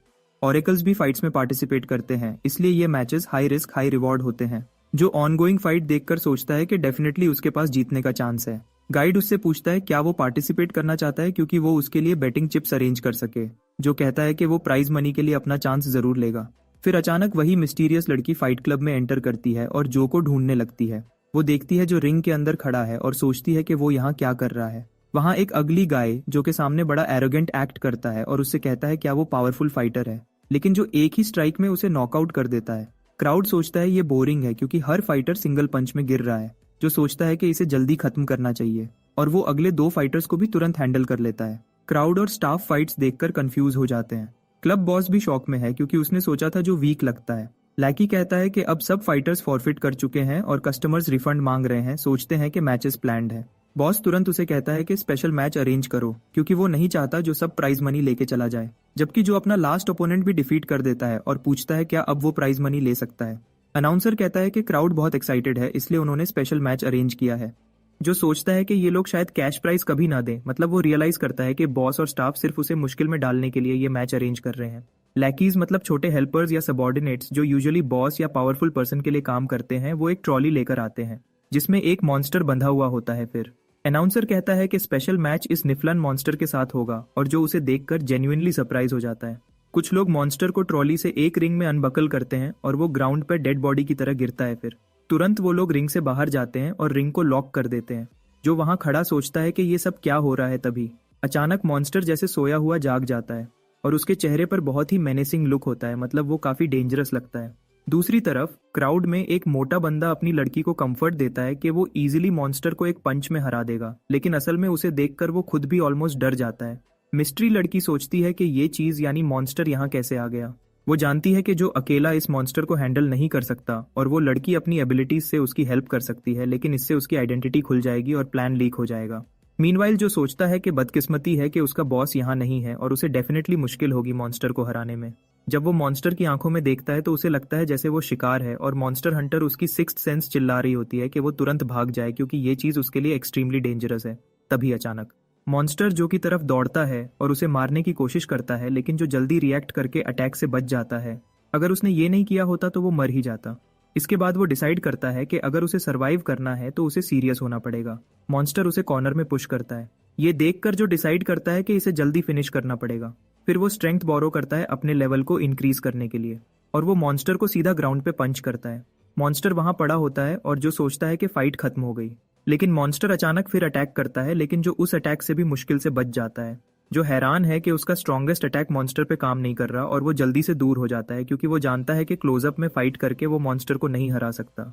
ऑरेकल्स भी फाइट्स में पार्टिसिपेट करते हैं, इसलिए ये matches high risk high reward होते हैं। जो ऑनगोइंग फाइट देखकर सोचता है कि डेफिनेटली उसके पास जीतने का चांस है। गाइड उससे पूछता है क्या वो पार्टिसिपेट करना चाहता है क्योंकि वो उसके लिए बेटिंग चिप्स अरेंज कर सके। जो कहता है कि वो प्राइज मनी के लिए अपना चांस जरूर लेगा। फिर अचानक वही मिस्टीरियस लड़की फाइट क्लब में एंटर करती है और जो को ढूंढने लगती है। वो देखती है जो रिंग के अंदर खड़ा है और सोचती है कि वो यहाँ क्या कर रहा है। वहाँ एक अगली गाय जो के सामने बड़ा एरोगेंट एक्ट करता है और उससे कहता है क्या वो पावरफुल फाइटर है, लेकिन जो एक ही स्ट्राइक में उसे नॉकआउट कर देता है। क्राउड सोचता है ये बोरिंग है क्योंकि हर फाइटर सिंगल पंच में गिर रहा है। जो सोचता है कि इसे जल्दी खत्म करना चाहिए और वो अगले दो फाइटर्स को भी तुरंत हैंडल कर लेता है। क्राउड और स्टाफ फाइट्स देखकर कंफ्यूज हो जाते हैं। क्लब बॉस भी शॉक में है क्योंकि उसने सोचा था जो वीक लगता है। लैकी कहता है कि अब सब फाइटर्स फॉरफिट कर चुके हैं और कस्टमर्स रिफंड मांग रहे हैं। सोचते हैं कि मैचेस प्लान्ड है। बॉस तुरंत उसे कहता है कि स्पेशल मैच अरेंज करो क्योंकि वो नहीं चाहता जो सब प्राइज मनी लेके चला जाए। जबकि जो अपना लास्ट ओपोनेंट भी डिफीट कर देता है और पूछता है क्या अब वो प्राइज मनी ले सकता है। अनाउंसर कहता है कि क्राउड बहुत एक्साइटेड है इसलिए उन्होंने स्पेशल मैच अरेंज किया है। जो सोचता है कि ये लोग शायद कैश प्राइज कभी ना दें, मतलब वो रियलाइज करता है कि बॉस और स्टाफ सिर्फ उसे मुश्किल में डालने के लिए ये मैच अरेंज कर रहे हैं। लैकीज मतलब छोटे हेल्पर्स या सबॉर्डिनेट्स जो यूजुअली बॉस या पावरफुल पर्सन के लिए काम करते हैं, वो एक ट्रॉली लेकर आते हैं जिसमें एक मॉन्स्टर बंधा हुआ होता है। फिर अनाउंसर कहता है कि स्पेशल मैच इस निफलन मॉन्स्टर के साथ होगा और जो उसे देखकर जेन्युइनली सरप्राइज हो जाता है। कुछ लोग मॉन्स्टर को ट्रॉली से एक रिंग में अनबकल करते हैं और वो ग्राउंड पर डेड बॉडी की तरह गिरता है। फिर तुरंत वो लोग रिंग से बाहर जाते हैं और रिंग को लॉक कर देते हैं। जो वहां खड़ा सोचता है कि ये सब क्या हो रहा है। तभी अचानक मॉन्स्टर जैसे सोया हुआ जाग जाता है और उसके चेहरे पर बहुत ही मेनेसिंग लुक होता है, मतलब वो काफी डेंजरस लगता है। दूसरी तरफ क्राउड में एक मोटा बंदा अपनी लड़की को कंफर्ट देता है कि वो इजीली मॉन्स्टर को एक पंच में हरा देगा, लेकिन असल में उसे देखकर वो खुद भी ऑलमोस्ट डर जाता है। मिस्ट्री लड़की सोचती है कि ये चीज यानी मॉन्स्टर यहाँ कैसे आ गया। वो जानती है कि जो अकेला इस मॉन्स्टर को हैंडल नहीं कर सकता और वो लड़की अपनी एबिलिटीज से उसकी हेल्प कर सकती है, लेकिन इससे उसकी आइडेंटिटी खुल जाएगी और प्लान लीक हो जाएगा। मीनवाइल जो सोचता है कि बदकिस्मती है कि उसका बॉस यहाँ नहीं है और उसे डेफिनेटली मुश्किल होगी मॉन्स्टर को हराने में। जब वो मॉन्स्टर की आंखों में देखता है तो उसे लगता है जैसे वो शिकार है और मॉन्स्टर हंटर उसकी सिक्स्थ सेंस चिल्ला रही होती है कि वो तुरंत भाग जाए क्योंकि ये चीज उसके लिए एक्सट्रीमली डेंजरस है। तभी अचानक मॉन्स्टर जो की तरफ दौड़ता है और उसे मारने की कोशिश करता है, लेकिन जो जल्दी रिएक्ट करके अटैक से बच जाता है। अगर उसने ये नहीं किया होता तो वो मर ही जाता। इसके बाद वो डिसाइड करता है कि अगर उसे सरवाइव करना है तो उसे सीरियस होना पड़ेगा। मॉन्स्टर उसे कॉर्नर में पुश करता है। ये देखकर जो डिसाइड करता है कि इसे जल्दी फिनिश करना पड़ेगा। फिर वो स्ट्रेंथ बोरो करता है अपने लेवल को इंक्रीज करने के लिए और वो मॉन्स्टर को सीधा ग्राउंड पे पंच करता है। मॉन्स्टर वहां पड़ा होता है और जो सोचता है कि फाइट खत्म हो गई, लेकिन मॉन्स्टर अचानक फिर अटैक करता है, लेकिन जो उस अटैक से भी मुश्किल से बच जाता है। जो हैरान है कि उसका स्ट्रॉन्गेस्ट अटैक मॉन्स्टर पे काम नहीं कर रहा और वो जल्दी से दूर हो जाता है क्योंकि वो जानता है कि क्लोजअप में फाइट करके वो मॉन्स्टर को नहीं हरा सकता।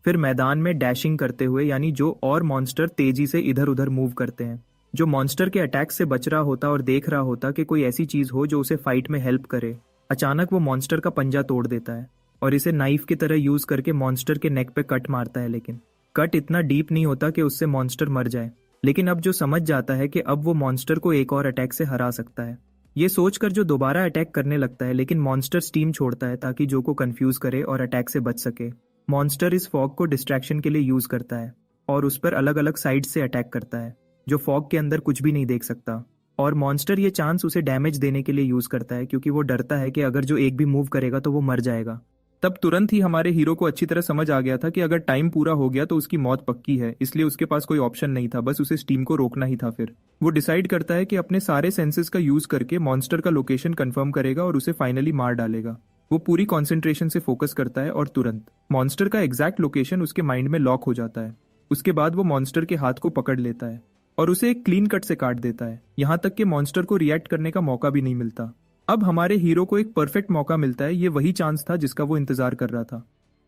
फिर मैदान में डैशिंग करते हुए यानी जो और मॉन्स्टर तेजी से इधर उधर मूव करते हैं। जो मॉन्स्टर के अटैक से बच रहा होता और देख रहा होता कि कोई ऐसी चीज हो जो उसे फाइट में हेल्प करे, अचानक वो मॉन्स्टर का पंजा तोड़ देता है और इसे नाइफ की तरह यूज करके मॉन्स्टर के नेक पे कट मारता है। लेकिन कट इतना डीप नहीं होता कि उससे मॉन्स्टर मर जाए, लेकिन अब जो समझ जाता है कि अब वो मॉन्स्टर को एक और अटैक से हरा सकता है। ये सोचकर जो दोबारा अटैक करने लगता है, लेकिन मॉन्स्टर स्टीम छोड़ता है ताकि जो को कंफ्यूज करे और अटैक से बच सके। मॉन्स्टर इस फॉग को डिस्ट्रैक्शन के लिए यूज करता है और उस पर अलग अलग साइड से अटैक करता है। जो फॉग के अंदर कुछ भी नहीं देख सकता और मॉन्स्टर ये चांस उसे डैमेज देने के लिए यूज करता है क्योंकि वो डरता है कि अगर जो एक भी मूव करेगा तो वो मर जाएगा। तब तुरंत ही हमारे हीरो को अच्छी तरह समझ आ गया था कि अगर टाइम पूरा हो गया तो उसकी मौत पक्की है, इसलिए उसके पास कोई ऑप्शन नहीं था, बस उसे स्टीम को रोकना ही था। फिर वो डिसाइड करता है कि अपने सारे सेंसेस का यूज करके मॉन्स्टर का लोकेशन कंफर्म करेगा और उसे फाइनली मार डालेगा। वो पूरी कॉन्सेंट्रेशन से फोकस करता है और तुरंत मॉन्स्टर का एग्जैक्ट लोकेशन उसके माइंड में लॉक हो जाता है। उसके बाद वो मॉन्स्टर के हाथ को पकड़ लेता है और उसे एक क्लीन कट से काट देता है, यहाँ तक कि मॉन्स्टर को रिएक्ट करने का मौका भी नहीं मिलता। अब हमारे हीरो को एक परफेक्ट मौका मिलता है। ये वही चांस था जिसका वो इंतजार कर रहा था।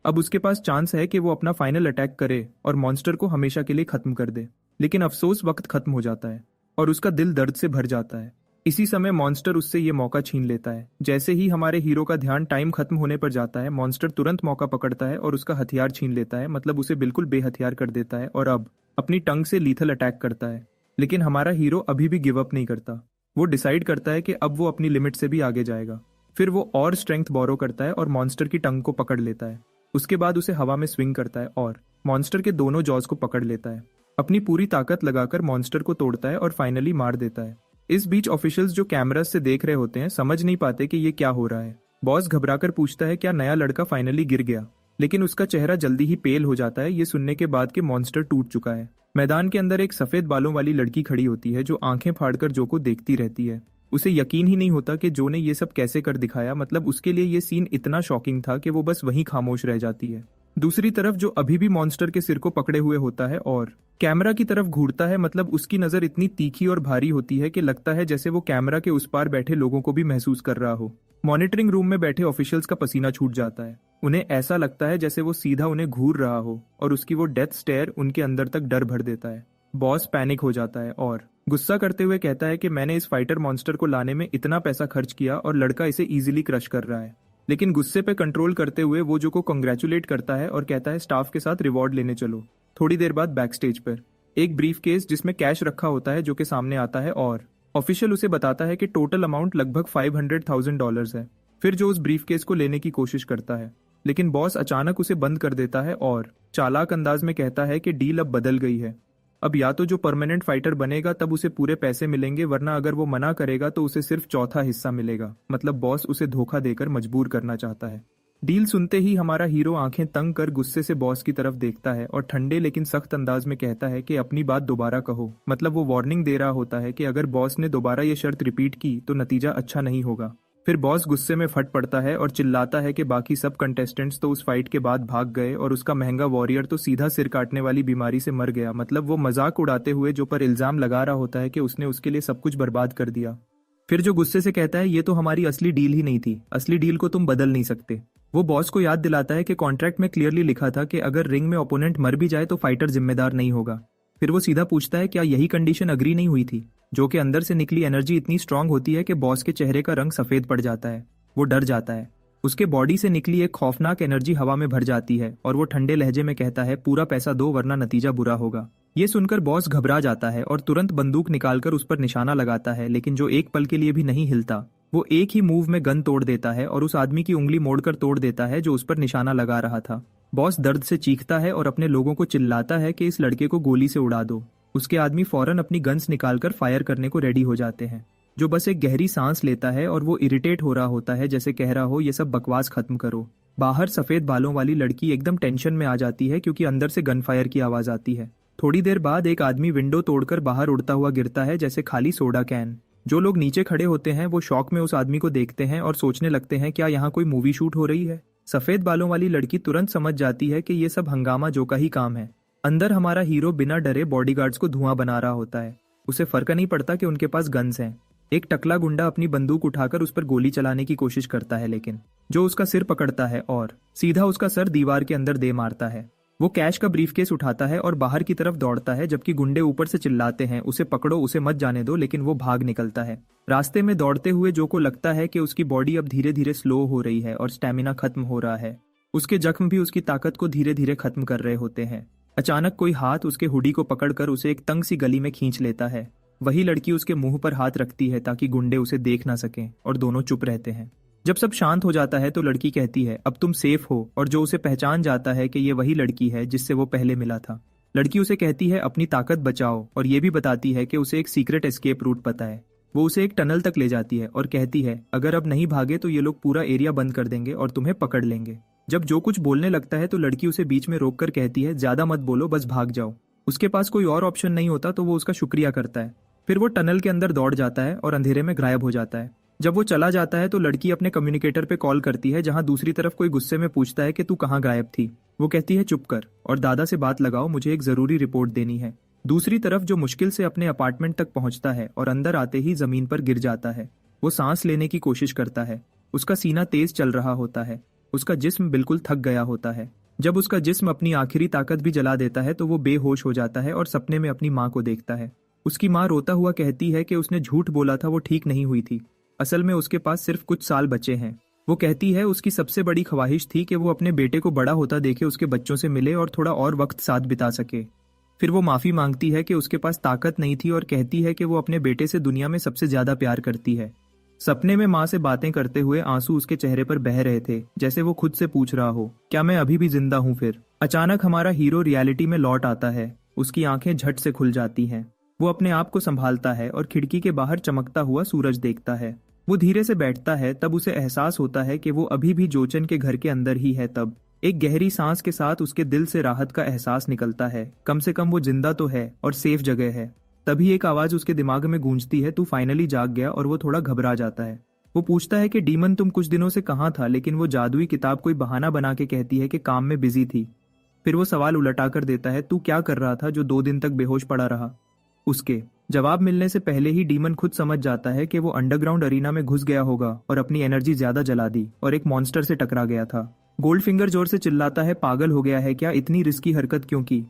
अब उसके पास चांस है कि वो अपना फाइनल अटैक करे और मॉन्स्टर को हमेशा के लिए खत्म कर दे। लेकिन अफसोस वक्त खत्म हो जाता है और उसका दिल दर्द से भर जाता है। इसी समय मॉन्स्टर उससे ये मौका छीन लेता है। जैसे ही हमारे हीरो का ध्यान टाइम खत्म होने पर जाता है, मॉन्स्टर तुरंत मौका पकड़ता है और उसका हथियार छीन लेता है, मतलब उसे बिल्कुल बेहथियार कर देता है और अब अपनी टंग से लीथल अटैक करता है। लेकिन हमारा हीरो अभी भी गिव अप नहीं करता। वो डिसाइड करता है कि अब वो अपनी लिमिट से भी आगे जाएगा। फिर वो और स्ट्रेंथ बोरो करता है और मॉन्स्टर की टंग को पकड़ लेता है। उसके बाद उसे हवा में स्विंग करता है और मॉन्स्टर के दोनों जॉज को पकड़ लेता है। अपनी पूरी ताकत लगाकर मॉन्स्टर को तोड़ता है और फाइनली मार देता है। इस बीच ऑफिशियल्स जो कैमरा से देख रहे होते हैं समझ नहीं पाते कि ये क्या हो रहा है। बॉस घबराकर पूछता है क्या नया लड़का फाइनली गिर गया, लेकिन उसका चेहरा जल्दी ही पेल हो जाता है ये सुनने के बाद कि मॉन्स्टर टूट चुका है। मैदान के अंदर एक सफेद बालों वाली लड़की खड़ी होती है जो आंखें फाड़कर जो को देखती रहती है। उसे यकीन ही नहीं होता कि जो ने ये सब कैसे कर दिखाया, मतलब उसके लिए ये सीन इतना शॉकिंग था कि वो बस वहीं खामोश रह जाती है। दूसरी तरफ जो अभी भी मॉन्स्टर के सिर को पकड़े हुए होता है और कैमरा की तरफ घूरता है, मतलब उसकी नजर इतनी तीखी और भारी होती है कि लगता है जैसे वो कैमरा के उस पार बैठे लोगों को भी महसूस कर रहा हो। मॉनिटरिंग रूम में बैठे ऑफिशियल्स का पसीना छूट जाता है। उन्हें ऐसा लगता है जैसे वो सीधा उन्हें घूर रहा हो और उसकी वो डेथ स्टेयर उनके अंदर तक डर भर देता है। बॉस पैनिक हो जाता है और गुस्सा करते हुए कहता है कि मैंने इस फाइटर मॉन्स्टर को लाने में इतना पैसा खर्च किया और लड़का इसे इजीली क्रश कर रहा है। लेकिन गुस्से पे कंट्रोल करते हुए वो जो को कंग्रेचुलेट करता है और कहता है स्टाफ के साथ रिवॉर्ड लेने चलो। थोड़ी देर बाद बैक स्टेज पर एक ब्रीफ केस जिसमें कैश रखा होता है जो के सामने आता है और ऑफिशियल उसे बताता है कि टोटल अमाउंट लगभग $500,000 है। फिर जो उस ब्रीफ केस को लेने की कोशिश करता है, लेकिन बॉस अचानक उसे बंद कर देता है और चालाक अंदाज में कहता है कि डील अब बदल गई है। अब या तो जो परमानेंट फाइटर बनेगा तब उसे पूरे पैसे मिलेंगे, वरना अगर वो मना करेगा तो उसे सिर्फ चौथा हिस्सा मिलेगा। मतलब बॉस उसे धोखा देकर मजबूर करना चाहता है। डील सुनते ही हमारा हीरो आंखें तंग कर गुस्से से बॉस की तरफ देखता है और ठंडे लेकिन सख्त अंदाज में कहता है कि अपनी बात दोबारा कहो। मतलब वो वार्निंग दे रहा होता है कि अगर बॉस ने दोबारा ये शर्त रिपीट की तो नतीजा अच्छा नहीं होगा। फिर बॉस गुस्से में फट पड़ता है और चिल्लाता है कि बाकी सब कंटेस्टेंट्स तो उस फाइट के बाद भाग गए और उसका महंगा वॉरियर तो सीधा सिर काटने वाली बीमारी से मर गया। मतलब वो मजाक उड़ाते हुए जो पर इल्जाम लगा रहा होता है कि उसने उसके लिए सब कुछ बर्बाद कर दिया। फिर जो गुस्से से कहता है ये तो हमारी असली डील ही नहीं थी, असली डील को तुम बदल नहीं सकते। वो बॉस को याद दिलाता है कि कॉन्ट्रैक्ट में क्लियरली लिखा था कि अगर रिंग में ओपोनेंट मर भी जाए तो फाइटर जिम्मेदार नहीं होगा। फिर वो सीधा पूछता है क्या यही कंडीशन अग्री नहीं हुई थी। जो कि अंदर से निकली एनर्जी इतनी स्ट्रांग होती है कि बॉस के चेहरे का रंग सफेद पड़ जाता है। वो डर जाता है। उसके बॉडी से निकली एक खौफनाक एनर्जी हवा में भर जाती है और वो ठंडे लहजे में कहता है, पूरा पैसा दो वरना नतीजा बुरा होगा। ये सुनकर बॉस घबरा जाता है और तुरंत बंदूक निकालकर उस पर निशाना लगाता है, लेकिन जो एक पल के लिए भी नहीं हिलता। वो एक ही मूव में गन तोड़ देता है और उस आदमी की उंगली मोड़कर तोड़ देता है जो उस पर निशाना लगा रहा था। बॉस दर्द से चीखता है और अपने लोगों को चिल्लाता है कि इस लड़के को गोली से उड़ा दो। उसके आदमी फौरन अपनी गन्स निकालकर फायर करने को रेडी हो जाते हैं। जो बस एक गहरी सांस लेता है और वो इरिटेट हो रहा होता है, जैसे कह रहा हो ये सब बकवास खत्म करो। बाहर सफेद बालों वाली लड़की एकदम टेंशन में आ जाती है क्योंकि अंदर से गन फायर की आवाज आती है। थोड़ी देर बाद एक आदमी विंडो तोड़कर बाहर उड़ता हुआ गिरता है जैसे खाली सोडा कैन। जो लोग नीचे खड़े होते हैं वो शौक में उस आदमी को देखते हैं और सोचने लगते हैं क्या यहाँ कोई मूवी शूट हो रही है। सफेद बालों वाली लड़की तुरंत समझ जाती है कि ये सब हंगामा जो का ही काम है। अंदर हमारा हीरो बिना डरे बॉडीगार्ड्स को धुआं बना रहा होता है। उसे फर्क नहीं पड़ता कि उनके पास गन्स हैं। एक टकला गुंडा अपनी बंदूक उठाकर उस पर गोली चलाने की कोशिश करता है, लेकिन जो उसका सिर पकड़ता है और सीधा उसका सर दीवार के अंदर दे मारता है। वो कैश का ब्रीफकेस उठाता है और बाहर की तरफ दौड़ता है, जबकि गुंडे ऊपर से चिल्लाते हैं, उसे पकड़ो, उसे मत जाने दो, लेकिन वो भाग निकलता है। रास्ते में दौड़ते हुए जो को लगता है कि उसकी बॉडी अब धीरे धीरे स्लो हो रही है और स्टेमिना खत्म हो रहा है। उसके जख्म भी उसकी ताकत को धीरे धीरे खत्म कर रहे होते हैं। अचानक कोई हाथ उसके हुडी को पकड़कर उसे एक तंग सी गली में खींच लेता है। वही लड़की उसके मुंह पर हाथ रखती है ताकि गुंडे उसे देख ना सकें और दोनों चुप रहते हैं। जब सब शांत हो जाता है तो लड़की कहती है, अब तुम सेफ हो, और जो उसे पहचान जाता है कि ये वही लड़की है जिससे वो पहले मिला था। लड़की उसे कहती है अपनी ताकत बचाओ और ये भी बताती है कि उसे एक सीक्रेट एस्केप रूट पता है। वो उसे एक टनल तक ले जाती है और कहती है अगर अब नहीं भागे तो ये लोग पूरा एरिया बंद कर देंगे और तुम्हें पकड़ लेंगे। जब जो कुछ बोलने लगता है तो लड़की उसे बीच में रोककर कहती है ज्यादा मत बोलो, बस भाग जाओ। उसके पास कोई और ऑप्शन नहीं होता तो वो उसका शुक्रिया करता है। फिर वो टनल के अंदर दौड़ जाता है और अंधेरे में गायब हो जाता है। जब वो चला जाता है तो लड़की अपने कम्युनिकेटर पे कॉल करती है, जहां दूसरी तरफ कोई गुस्से में पूछता है कि तू कहाँ गायब थी। वो कहती है चुप कर और दादा से बात लगाओ, मुझे एक जरूरी रिपोर्ट देनी है। दूसरी तरफ जो मुश्किल से अपने अपार्टमेंट तक पहुंचता है और अंदर आते ही जमीन पर गिर जाता है। वो सांस लेने की कोशिश करता है। उसका सीना तेज चल रहा होता है। उसका जिस्म बिल्कुल थक गया होता है। जब उसका जिस्म अपनी आखिरी ताकत भी जला देता है तो वो बेहोश हो जाता है और सपने में अपनी माँ को देखता है। उसकी माँ रोता हुआ कहती है कि उसने झूठ बोला था, वो ठीक नहीं हुई थी। असल में उसके पास सिर्फ कुछ साल बचे हैं। वो कहती है उसकी सबसे बड़ी ख्वाहिश थी कि वो अपने बेटे को बड़ा होता देखे उसके बच्चों से मिले और थोड़ा और वक्त साथ बिता सके। फिर वो माफी मांगती है कि उसके पास ताकत नहीं थी और कहती है कि वो अपने बेटे से दुनिया में सबसे ज्यादा प्यार करती है। सपने में माँ से बातें करते हुए आंसू उसके चेहरे पर बह रहे थे, जैसे वो खुद से पूछ रहा हो क्या मैं अभी भी जिंदा हूँ। फिर अचानक हमारा हीरो रियलिटी में लौट आता है। उसकी आंखें झट से खुल जाती हैं। वो अपने आप को संभालता है और खिड़की के बाहर चमकता हुआ सूरज देखता है। वो धीरे से बैठता है, तब उसे एहसास होता है कि वो अभी भी जोचन के घर के अंदर ही है। तब एक गहरी सांस के साथ उसके दिल से राहत का एहसास निकलता है। कम से कम वो जिंदा तो है और सेफ जगह है। तभी एक आवाज उसके दिमाग में गूंजती है, तू फाइनली जाग गया, और वो थोड़ा घबरा जाता है। वो पूछता है कि डीमन तुम कुछ दिनों से कहाँ था, लेकिन वो जादुई किताब कोई बहाना बना के कहती है कि काम में बिजी थी। फिर वो सवाल उलटा कर देता है, तू क्या कर रहा था जो 2 दिन तक बेहोश पड़ा रहा। उसके जवाब मिलने से पहले ही डीमन खुद समझ जाता है कि वो अंडरग्राउंड अरीना में घुस गया होगा और अपनी एनर्जी ज्यादा जला दी और एक मॉन्स्टर से टकरा गया था। गोल्डफिंगर जोर से चिल्लाता है, पागल हो गया है क्या, इतनी रिस्की हरकत क्यों की।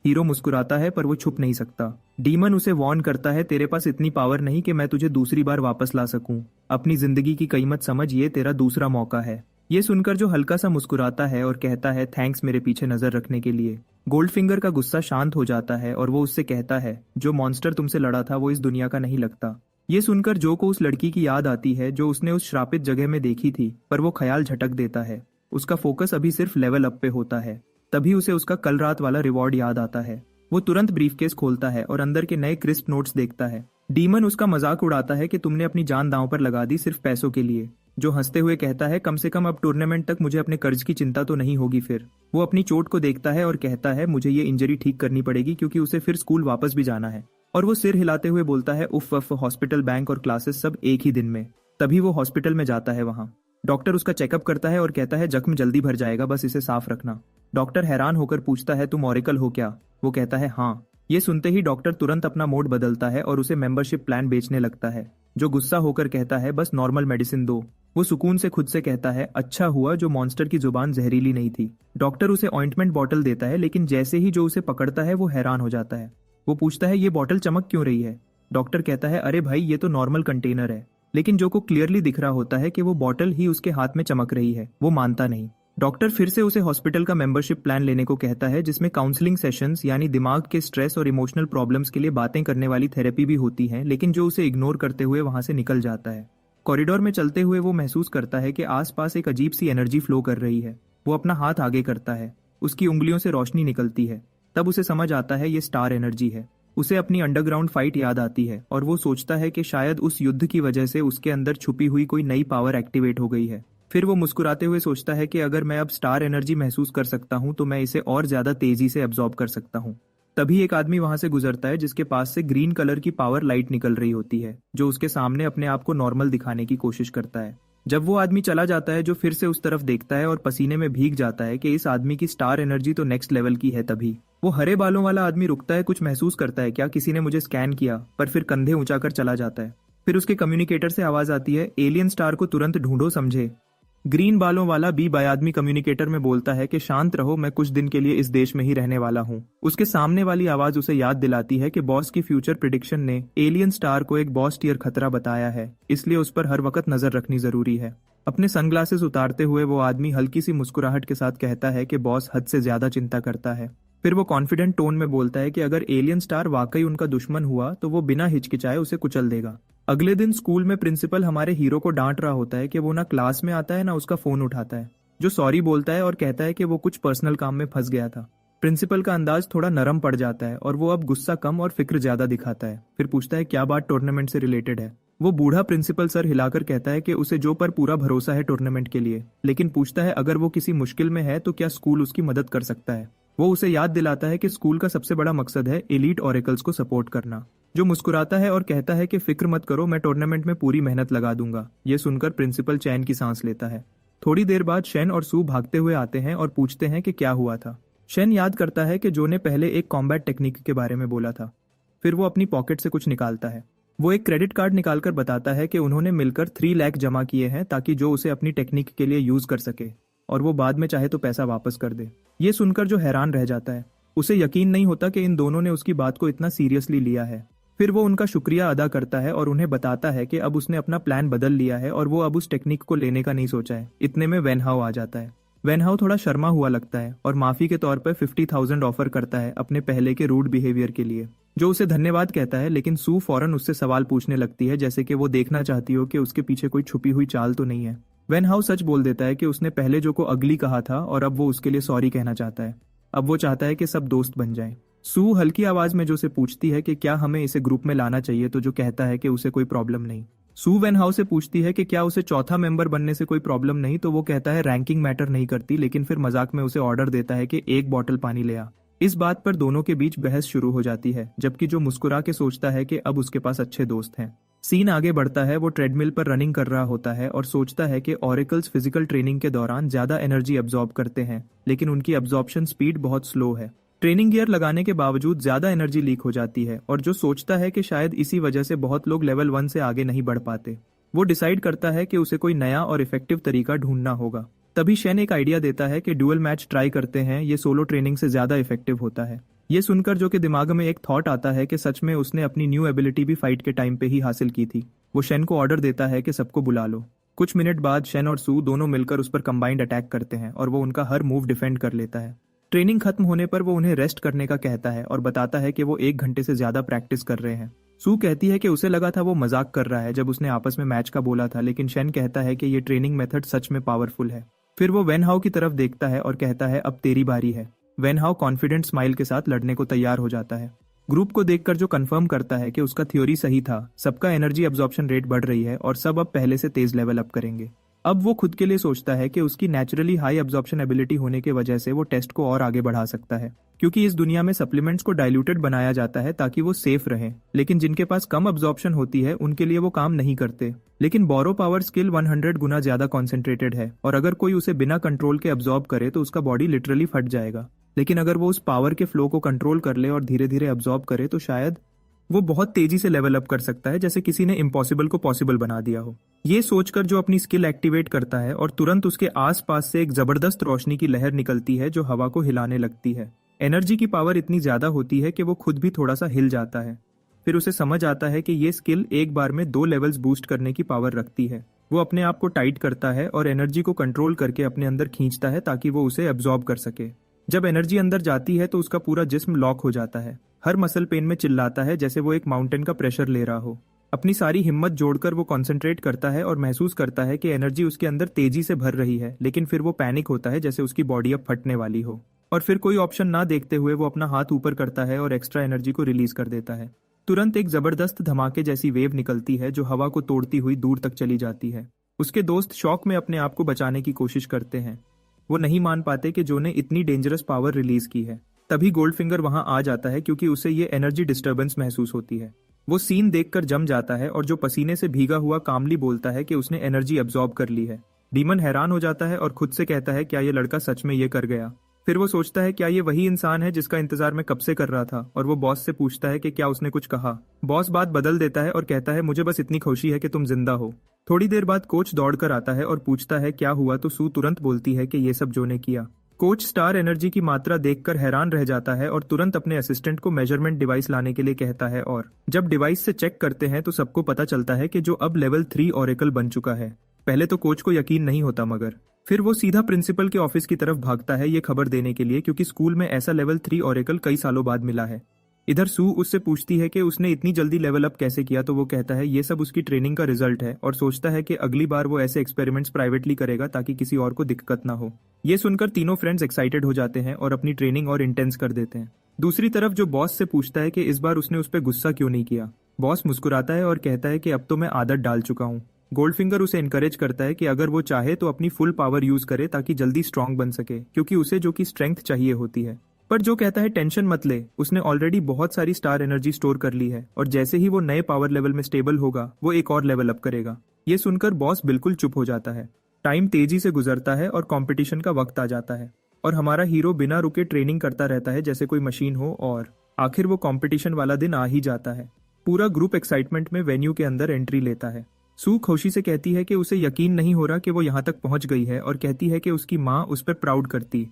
हीरो मुस्कुराता है पर वो छुप नहीं सकता। डीमन उसे वार्न करता है, तेरे पास इतनी पावर नहीं कि मैं तुझे दूसरी बार वापस ला सकूं। अपनी जिंदगी की कीमत समझ, ये तेरा दूसरा मौका है। ये सुनकर जो हल्का सा मुस्कुराता है और कहता है थैंक्स मेरे पीछे नजर रखने के लिए। गोल्डफिंगर का गुस्सा शांत हो जाता है और वो उससे कहता है, जो मॉन्स्टर तुमसे लड़ा था वो इस दुनिया का नहीं लगता। ये सुनकर जो को उस लड़की की याद आती है जो उसने उस श्रापित जगह में देखी थी, पर वो ख्याल झटक देता है। उसका फोकस अभी सिर्फ लेवल अप पे होता है। तभी उसे उसका कल रात वाला रिवॉर्ड याद आता है। वो तुरंत ब्रीफकेस खोलता है और अंदर के नए क्रिस्प नोट्स देखता है। डीमन उसका मजाक उड़ाता है कि तुमने अपनी जान दांव पर लगा दी सिर्फ पैसों के लिए। जो हंसते हुए कहता है, कम से कम अब टूर्नामेंट तक मुझे अपने कर्ज की चिंता तो नहीं होगी। फिर वो अपनी चोट को देखता है और कहता है, मुझे ये इंजरी ठीक करनी पड़ेगी क्योंकि उसे फिर स्कूल वापस भी जाना है। और वो सिर हिलाते हुए बोलता है, उफ वफ, हॉस्पिटल, बैंक और क्लासेस सब एक ही दिन में। तभी वो हॉस्पिटल में जाता है। वहाँ डॉक्टर उसका चेकअप करता है और कहता है, जख्म जल्दी भर जाएगा, बस इसे साफ रखना। डॉक्टर हैरान होकर पूछता है, तुम ऑरेकल हो क्या। वो कहता है हाँ। ये सुनते ही डॉक्टर तुरंत अपना मोड बदलता है और उसे मेंबरशिप प्लान बेचने लगता है। जो गुस्सा होकर कहता है, बस नॉर्मल मेडिसिन दो। वो सुकून से खुद से कहता है, अच्छा हुआ जो मॉन्स्टर की जुबान जहरीली नहीं थी। डॉक्टर उसे ऑइंटमेंट बॉटल देता है, लेकिन जैसे ही जो उसे पकड़ता है वो हैरान हो जाता है। वो पूछता है, ये बॉटल चमक क्यों रही है। डॉक्टर कहता है अरे भाई ये तो नॉर्मल कंटेनर है, लेकिन जो को क्लियरली दिख रहा होता है कि वो बॉटल ही उसके हाथ में चमक रही है। वो मानता नहीं। डॉक्टर फिर से उसे हॉस्पिटल का मेंबरशिप प्लान लेने को कहता है जिसमें काउंसलिंग सेशंस यानी दिमाग के स्ट्रेस और इमोशनल प्रॉब्लम्स के लिए बातें करने वाली थेरेपी भी होती है, लेकिन जो उसे इग्नोर करते हुए वहां से निकल जाता है। कॉरिडोर में चलते हुए वो महसूस करता है कि आसपास एक अजीब सी एनर्जी फ्लो कर रही है। वो अपना हाथ आगे करता है, उसकी उंगलियों से रोशनी निकलती है। तब उसे समझ आता है ये स्टार एनर्जी है। उसे अपनी अंडरग्राउंड फाइट याद आती है और वो सोचता है कि शायद उस युद्ध की वजह से उसके अंदर छुपी हुई कोई नई पावर एक्टिवेट हो गई है। फिर वो मुस्कुराते हुए सोचता है कि अगर मैं अब स्टार एनर्जी महसूस कर सकता हूं तो मैं इसे और ज्यादा तेजी से एब्जॉर्ब कर सकता हूं। तभी एक आदमी वहां से गुजरता है जिसके पास से ग्रीन कलर की पावर लाइट निकल रही होती है, जो उसके सामने अपने आप को नॉर्मल दिखाने की कोशिश करता है। जब वो आदमी चला जाता है जो फिर से उस तरफ देखता है और पसीने में भीग जाता है कि इस आदमी की स्टार एनर्जी तो नेक्स्ट लेवल की है। तभी वो हरे बालों वाला आदमी रुकता है, कुछ महसूस करता है क्या किसी ने मुझे स्कैन किया, पर फिर कंधे ऊंचा कर चला जाता है। फिर उसके कम्युनिकेटर से आवाज आती है एलियन स्टार को तुरंत ढूंढो, समझे। ग्रीन बालों वाला बी बाय आदमी कम्युनिकेटर में बोलता है कि शांत रहो, मैं कुछ दिन के लिए इस देश में ही रहने वाला हूँ। उसके सामने वाली आवाज उसे याद दिलाती है कि बॉस की फ्यूचर प्रिडिक्शन ने एलियन स्टार को एक बॉस टियर खतरा बताया है, इसलिए उस पर हर वक्त नजर रखनी जरूरी है। अपने सनग्लासेस उतारते हुए वो आदमी हल्की सी मुस्कुराहट के साथ कहता है कि बॉस हद से ज्यादा चिंता करता है। फिर वो कॉन्फिडेंट टोन में बोलता है कि अगर एलियन स्टार वाकई उनका दुश्मन हुआ तो वो बिना हिचकिचाए उसे कुचल देगा। अगले दिन स्कूल में प्रिंसिपल हमारे हीरो को डांट रहा होता है कि वो ना क्लास में आता है ना उसका फोन उठाता है, जो सॉरी बोलता है और कहता है कि वो कुछ पर्सनल काम में फंस गया था। प्रिंसिपल का अंदाज थोड़ा नरम पड़ जाता है और वो अब गुस्सा कम और फिक्र ज्यादा दिखाता है। फिर पूछता है क्या बात टूर्नामेंट से रिलेटेड है। वो बूढ़ा प्रिंसिपल सर हिलाकर कहता है कि उसे जो पर पूरा भरोसा है टूर्नामेंट के लिए, लेकिन पूछता है अगर वो किसी मुश्किल में है तो क्या स्कूल उसकी मदद कर सकता है। वो उसे याद दिलाता है कि स्कूल का सबसे बड़ा मकसद है एलीट ऑरेकल्स को सपोर्ट करना। जो मुस्कुराता है और कहता है कि फिक्र मत करो, मैं टूर्नामेंट में पूरी मेहनत लगा दूंगा। ये सुनकर प्रिंसिपल चैन की सांस लेता है। थोड़ी देर बाद शेन और सू भागते हुए आते हैं और पूछते हैं कि क्या हुआ था। शेन याद करता है कि जो ने पहले एक कॉम्बैट टेक्निक के बारे में बोला था। फिर वो अपनी पॉकेट से कुछ निकालता है। वो एक क्रेडिट कार्ड निकालकर बताता है कि उन्होंने मिलकर 3 लाख जमा किए हैं ताकि जो उसे अपनी टेक्निक के लिए यूज कर सके और वो बाद में चाहे तो पैसा वापस कर दे। ये सुनकर जो हैरान रह जाता है, उसे यकीन नहीं होता कि इन दोनों ने उसकी बात को इतना सीरियसली लिया है। फिर वो उनका शुक्रिया अदा करता है और उन्हें बताता है कि अब उसने अपना प्लान बदल लिया है और वो अब उस टेक्निक को लेने का नहीं सोचा है। इतने में वेनहाउ आ जाता है। वेनहाउ थोड़ा शर्मा हुआ लगता है और माफी के तौर पर 50,000 ऑफर करता है अपने पहले के रूड बिहेवियर के लिए, जो उसे धन्यवाद कहता है। लेकिन सू फौरन उससे सवाल पूछने लगती है, जैसे कि वो देखना चाहती हो कि उसके पीछे कोई छुपी हुई चाल तो नहीं है। वेनहाउ सच बोल देता है कि उसने पहले जो को अगली कहा था और अब वो उसके लिए सॉरी कहना चाहता है। अब वो चाहता है कि सब दोस्त बन जाएं। सू हल्की आवाज में जो से पूछती है कि क्या हमें इसे ग्रुप में लाना चाहिए, तो जो कहता है कि उसे कोई प्रॉब्लम नहीं। सू वेनहाउ से पूछती है कि क्या उसे चौथा मेंबर बनने से कोई प्रॉब्लम नहीं, तो वो कहता है रैंकिंग मैटर नहीं करती, लेकिन फिर मजाक में उसे ऑर्डर देता है कि 1 बॉटल पानी ले आ। इस बात पर दोनों के बीच बहस शुरू हो जाती है, जबकि जो मुस्कुरा के सोचता है कि अब उसके पास अच्छे दोस्त हैं। सीन आगे बढ़ता है। वो ट्रेडमिल पर रनिंग कर रहा होता है और सोचता है कि ऑरेकल्स फिजिकल ट्रेनिंग के दौरान ज्यादा एनर्जी एब्जॉर्ब करते हैं, लेकिन उनकी एब्जॉर्प्शन स्पीड बहुत स्लो है। ट्रेनिंग गियर लगाने के बावजूद ज्यादा एनर्जी लीक हो जाती है और जो सोचता है कि शायद इसी वजह से बहुत लोग लेवल 1 से आगे नहीं बढ़ पाते। वो डिसाइड करता है कि उसे कोई नया और इफेक्टिव तरीका ढूंढना होगा। तभी शेन एक आइडिया देता है कि ड्यूअल मैच ट्राई करते हैं, ये सोलो ट्रेनिंग से ज्यादा इफेक्टिव होता है। ये सुनकर जो के दिमाग में एक थॉट आता है कि सच में उसने अपनी न्यू एबिलिटी भी फाइट के टाइम पे ही हासिल की थी। वो शेन को ऑर्डर देता है कि सबको बुला लो। कुछ मिनट बाद शेन और सू दोनों मिलकर उस पर कंबाइंड अटैक करते हैं और वो उनका हर मूव डिफेंड कर लेता है। ट्रेनिंग खत्म होने पर वो उन्हें रेस्ट करने का कहता है और बताता है कि वो 1 घंटे से ज्यादा प्रैक्टिस कर रहे हैं। सू कहती है कि उसे लगा था वो मजाक कर रहा है जब उसने आपस में मैच का बोला था, लेकिन शेन कहता है कि ये ट्रेनिंग मेथड सच में पावरफुल है। फिर वो वेनहाउ की तरफ देखता है और कहता है अब तेरी बारी है। वेनहाउ कॉन्फिडेंट स्माइल के साथ लड़ने को तैयार हो जाता है। ग्रुप को देखकर जो कंफर्म करता है कि उसका थ्योरी सही था, सबका एनर्जी एब्जॉर्प्शन रेट बढ़ रही है और सब अब पहले से तेज लेवल अप करेंगे। अब वो खुद के लिए सोचता है कि उसकी नेचुरली हाई एब्जॉर्प्शन एबिलिटी होने की वजह से वो टेस्ट को और आगे बढ़ा सकता है, क्योंकि इस दुनिया में सप्लीमेंट्स को डाइल्यूटेड बनाया जाता है ताकि वो सेफ रहें, लेकिन जिनके पास कम एब्जॉर्प्शन होती है उनके लिए वो काम नहीं करते। लेकिन बोरो पावर स्किल 100 गुना ज्यादा कॉन्सेंट्रेटेड है और अगर कोई उसे बिना कंट्रोल के एब्जॉर्ब करे तो उसका बॉडी लिटरली फट जाएगा। लेकिन अगर वो उस पावर के फ्लो को कंट्रोल कर ले और धीरे धीरे एब्जॉर्ब करे तो शायद वो बहुत तेजी से लेवल अप कर सकता है, जैसे किसी ने इम्पॉसिबल को पॉसिबल बना दिया हो। ये सोचकर जो अपनी स्किल एक्टिवेट करता है और तुरंत उसके आसपास से एक जबरदस्त रोशनी की लहर निकलती है जो हवा को हिलाने लगती है। एनर्जी की पावर इतनी ज्यादा होती है कि वो खुद भी थोड़ा सा हिल जाता है। फिर उसे समझ आता है कि ये स्किल एक बार में 2 लेवल्स बूस्ट करने की पावर रखती है। वो अपने आप को टाइट करता है और एनर्जी को कंट्रोल करके अपने अंदर खींचता है ताकि वो उसे एब्जॉर्ब कर सके। जब एनर्जी अंदर जाती है तो उसका पूरा जिस्म लॉक हो जाता है। हर मसल पेन में चिल्लाता है जैसे वो एक माउंटेन का प्रेशर ले रहा हो। अपनी सारी हिम्मत जोड़कर वो कंसंट्रेट करता है और महसूस करता है कि एनर्जी उसके अंदर तेजी से भर रही है, लेकिन फिर वो पैनिक होता है जैसे उसकी बॉडी अब फटने वाली हो। और फिर कोई ऑप्शन ना देखते हुए वो अपना हाथ ऊपर करता है और एक्स्ट्रा एनर्जी को रिलीज कर देता है। तुरंत एक जबरदस्त धमाके जैसी वेव निकलती है जो हवा को तोड़ती हुई दूर तक चली जाती है। उसके दोस्त शॉक में अपने आप को बचाने की कोशिश करते हैं। वो नहीं मान पाते कि जो ने इतनी डेंजरस पावर रिलीज की है। तभी गोल्डफिंगर वहां आ जाता है क्योंकि उसे ये एनर्जी डिस्टर्बेंस महसूस होती है। वो सीन देखकर जम जाता है और जो पसीने से भीगा हुआ कामली बोलता है कि उसने एनर्जी एब्जॉर्ब कर ली है। डीमन हैरान हो जाता है और खुद से कहता है क्या ये लड़का सच में ये कर गया। फिर वो सोचता है क्या ये वही इंसान है जिसका इंतजार मैं कब से कर रहा था, और वो बॉस से पूछता है कि क्या उसने कुछ कहा। बॉस बात बदल देता है और कहता है मुझे बस इतनी खुशी है कि तुम जिंदा हो। थोड़ी देर बाद कोच दौड़कर आता है और पूछता है क्या हुआ, तो सू तुरंत बोलती है कि ये सब जो ने किया। कोच स्टार एनर्जी की मात्रा देखकर हैरान रह जाता है और तुरंत अपने असिस्टेंट को मेजरमेंट डिवाइस लाने के लिए कहता है, और जब डिवाइस से चेक करते हैं तो सबको पता चलता है कि जो अब लेवल 3 ऑरेकल बन चुका है। पहले तो कोच को यकीन नहीं होता, मगर फिर वो सीधा प्रिंसिपल के ऑफिस की तरफ भागता है ये खबर देने के लिए, क्योंकि स्कूल में ऐसा लेवल 3 ऑरेकल कई सालों बाद मिला है। इधर सू उससे पूछती है कि उसने इतनी जल्दी लेवल अप कैसे किया, तो वो कहता है ये सब उसकी ट्रेनिंग का रिजल्ट है, और सोचता है कि अगली बार वो ऐसे एक्सपेरिमेंट्स प्राइवेटली करेगा ताकि किसी और को दिक्कत ना हो। ये सुनकर तीनों फ्रेंड्स एक्साइटेड हो जाते हैं और अपनी ट्रेनिंग और इंटेंस कर देते हैं। दूसरी तरफ जो बॉस से पूछता है कि इस बार उसने उस पर गुस्सा क्यों नहीं किया। बॉस मुस्कुराता है और कहता है कि अब तो मैं आदत डाल चुका हूँ। गोल्डफिंगर उसे एनकरेज करता है कि अगर वो चाहे तो अपनी फुल पावर यूज करे ताकि जल्दी स्ट्रांग बन सके, क्योंकि उसे जो की स्ट्रेंथ चाहिए होती है। पर जो कहता है टेंशन मत ले, उसने ऑलरेडी बहुत सारी स्टार एनर्जी स्टोर कर ली है, और जैसे ही वो नए पावर लेवल में स्टेबल होगा वो एक और लेवल अप करेगा। ये सुनकर बॉस बिल्कुल चुप हो जाता है। टाइम तेजी से गुजरता है और कंपटीशन का वक्त आ जाता है, और हमारा हीरो बिना रुके ट्रेनिंग करता रहता है जैसे कोई मशीन हो, और आखिर वो कंपटीशन वाला दिन आ ही जाता है। पूरा ग्रुप एक्साइटमेंट में वेन्यू के अंदर एंट्री लेता है। सू खुशी से कहती है कि उसे यकीन नहीं हो रहा कि वो यहाँ तक पहुंच गई है, और कहती है कि उसकी माँ उस पर प्राउड करती।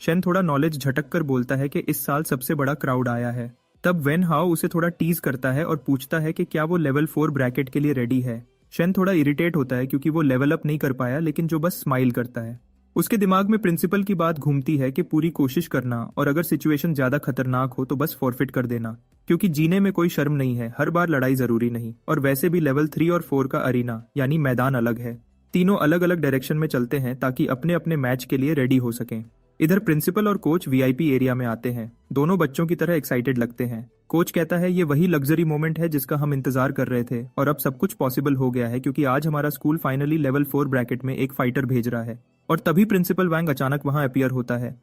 शेन थोड़ा नॉलेज झटक कर बोलता है कि इस साल सबसे बड़ा क्राउड आया है। तब वेन हाओ उसे थोड़ा टीज करता है और पूछता है कि क्या वो लेवल 4 ब्रैकेट के लिए रेडी है। शेन थोड़ा इरिटेट होता है क्योंकि वो लेवल अप नहीं कर पाया, लेकिन जो बस स्माइल करता है। उसके दिमाग में प्रिंसिपल की बात घूमती है कि पूरी कोशिश करना, और अगर सिचुएशन ज्यादा खतरनाक हो तो बस फॉरफिट कर देना, क्योंकि जीने में कोई शर्म नहीं है, हर बार लड़ाई जरूरी नहीं। और वैसे भी लेवल 3 और 4 का अरीना यानी मैदान अलग है। तीनों अलग अलग डायरेक्शन में चलते हैं ताकि अपने अपने मैच के लिए रेडी हो सकें। इधर प्रिंसिपल और कोच वीआईपी एरिया में आते हैं। दोनों बच्चों की तरह एक्साइटेड लगते हैं। कोच कहता है ये वही लग्जरी मोमेंट है जिसका हम इंतजार कर रहे थे, और अब सब कुछ पॉसिबल हो गया है क्योंकि आज हमारा स्कूल फाइनली लेवल 4 ब्रैकेट में एक फाइटर भेज रहा है। और तभी प्रिंसिपल वैंग अचानक वहां अपीयर होता है।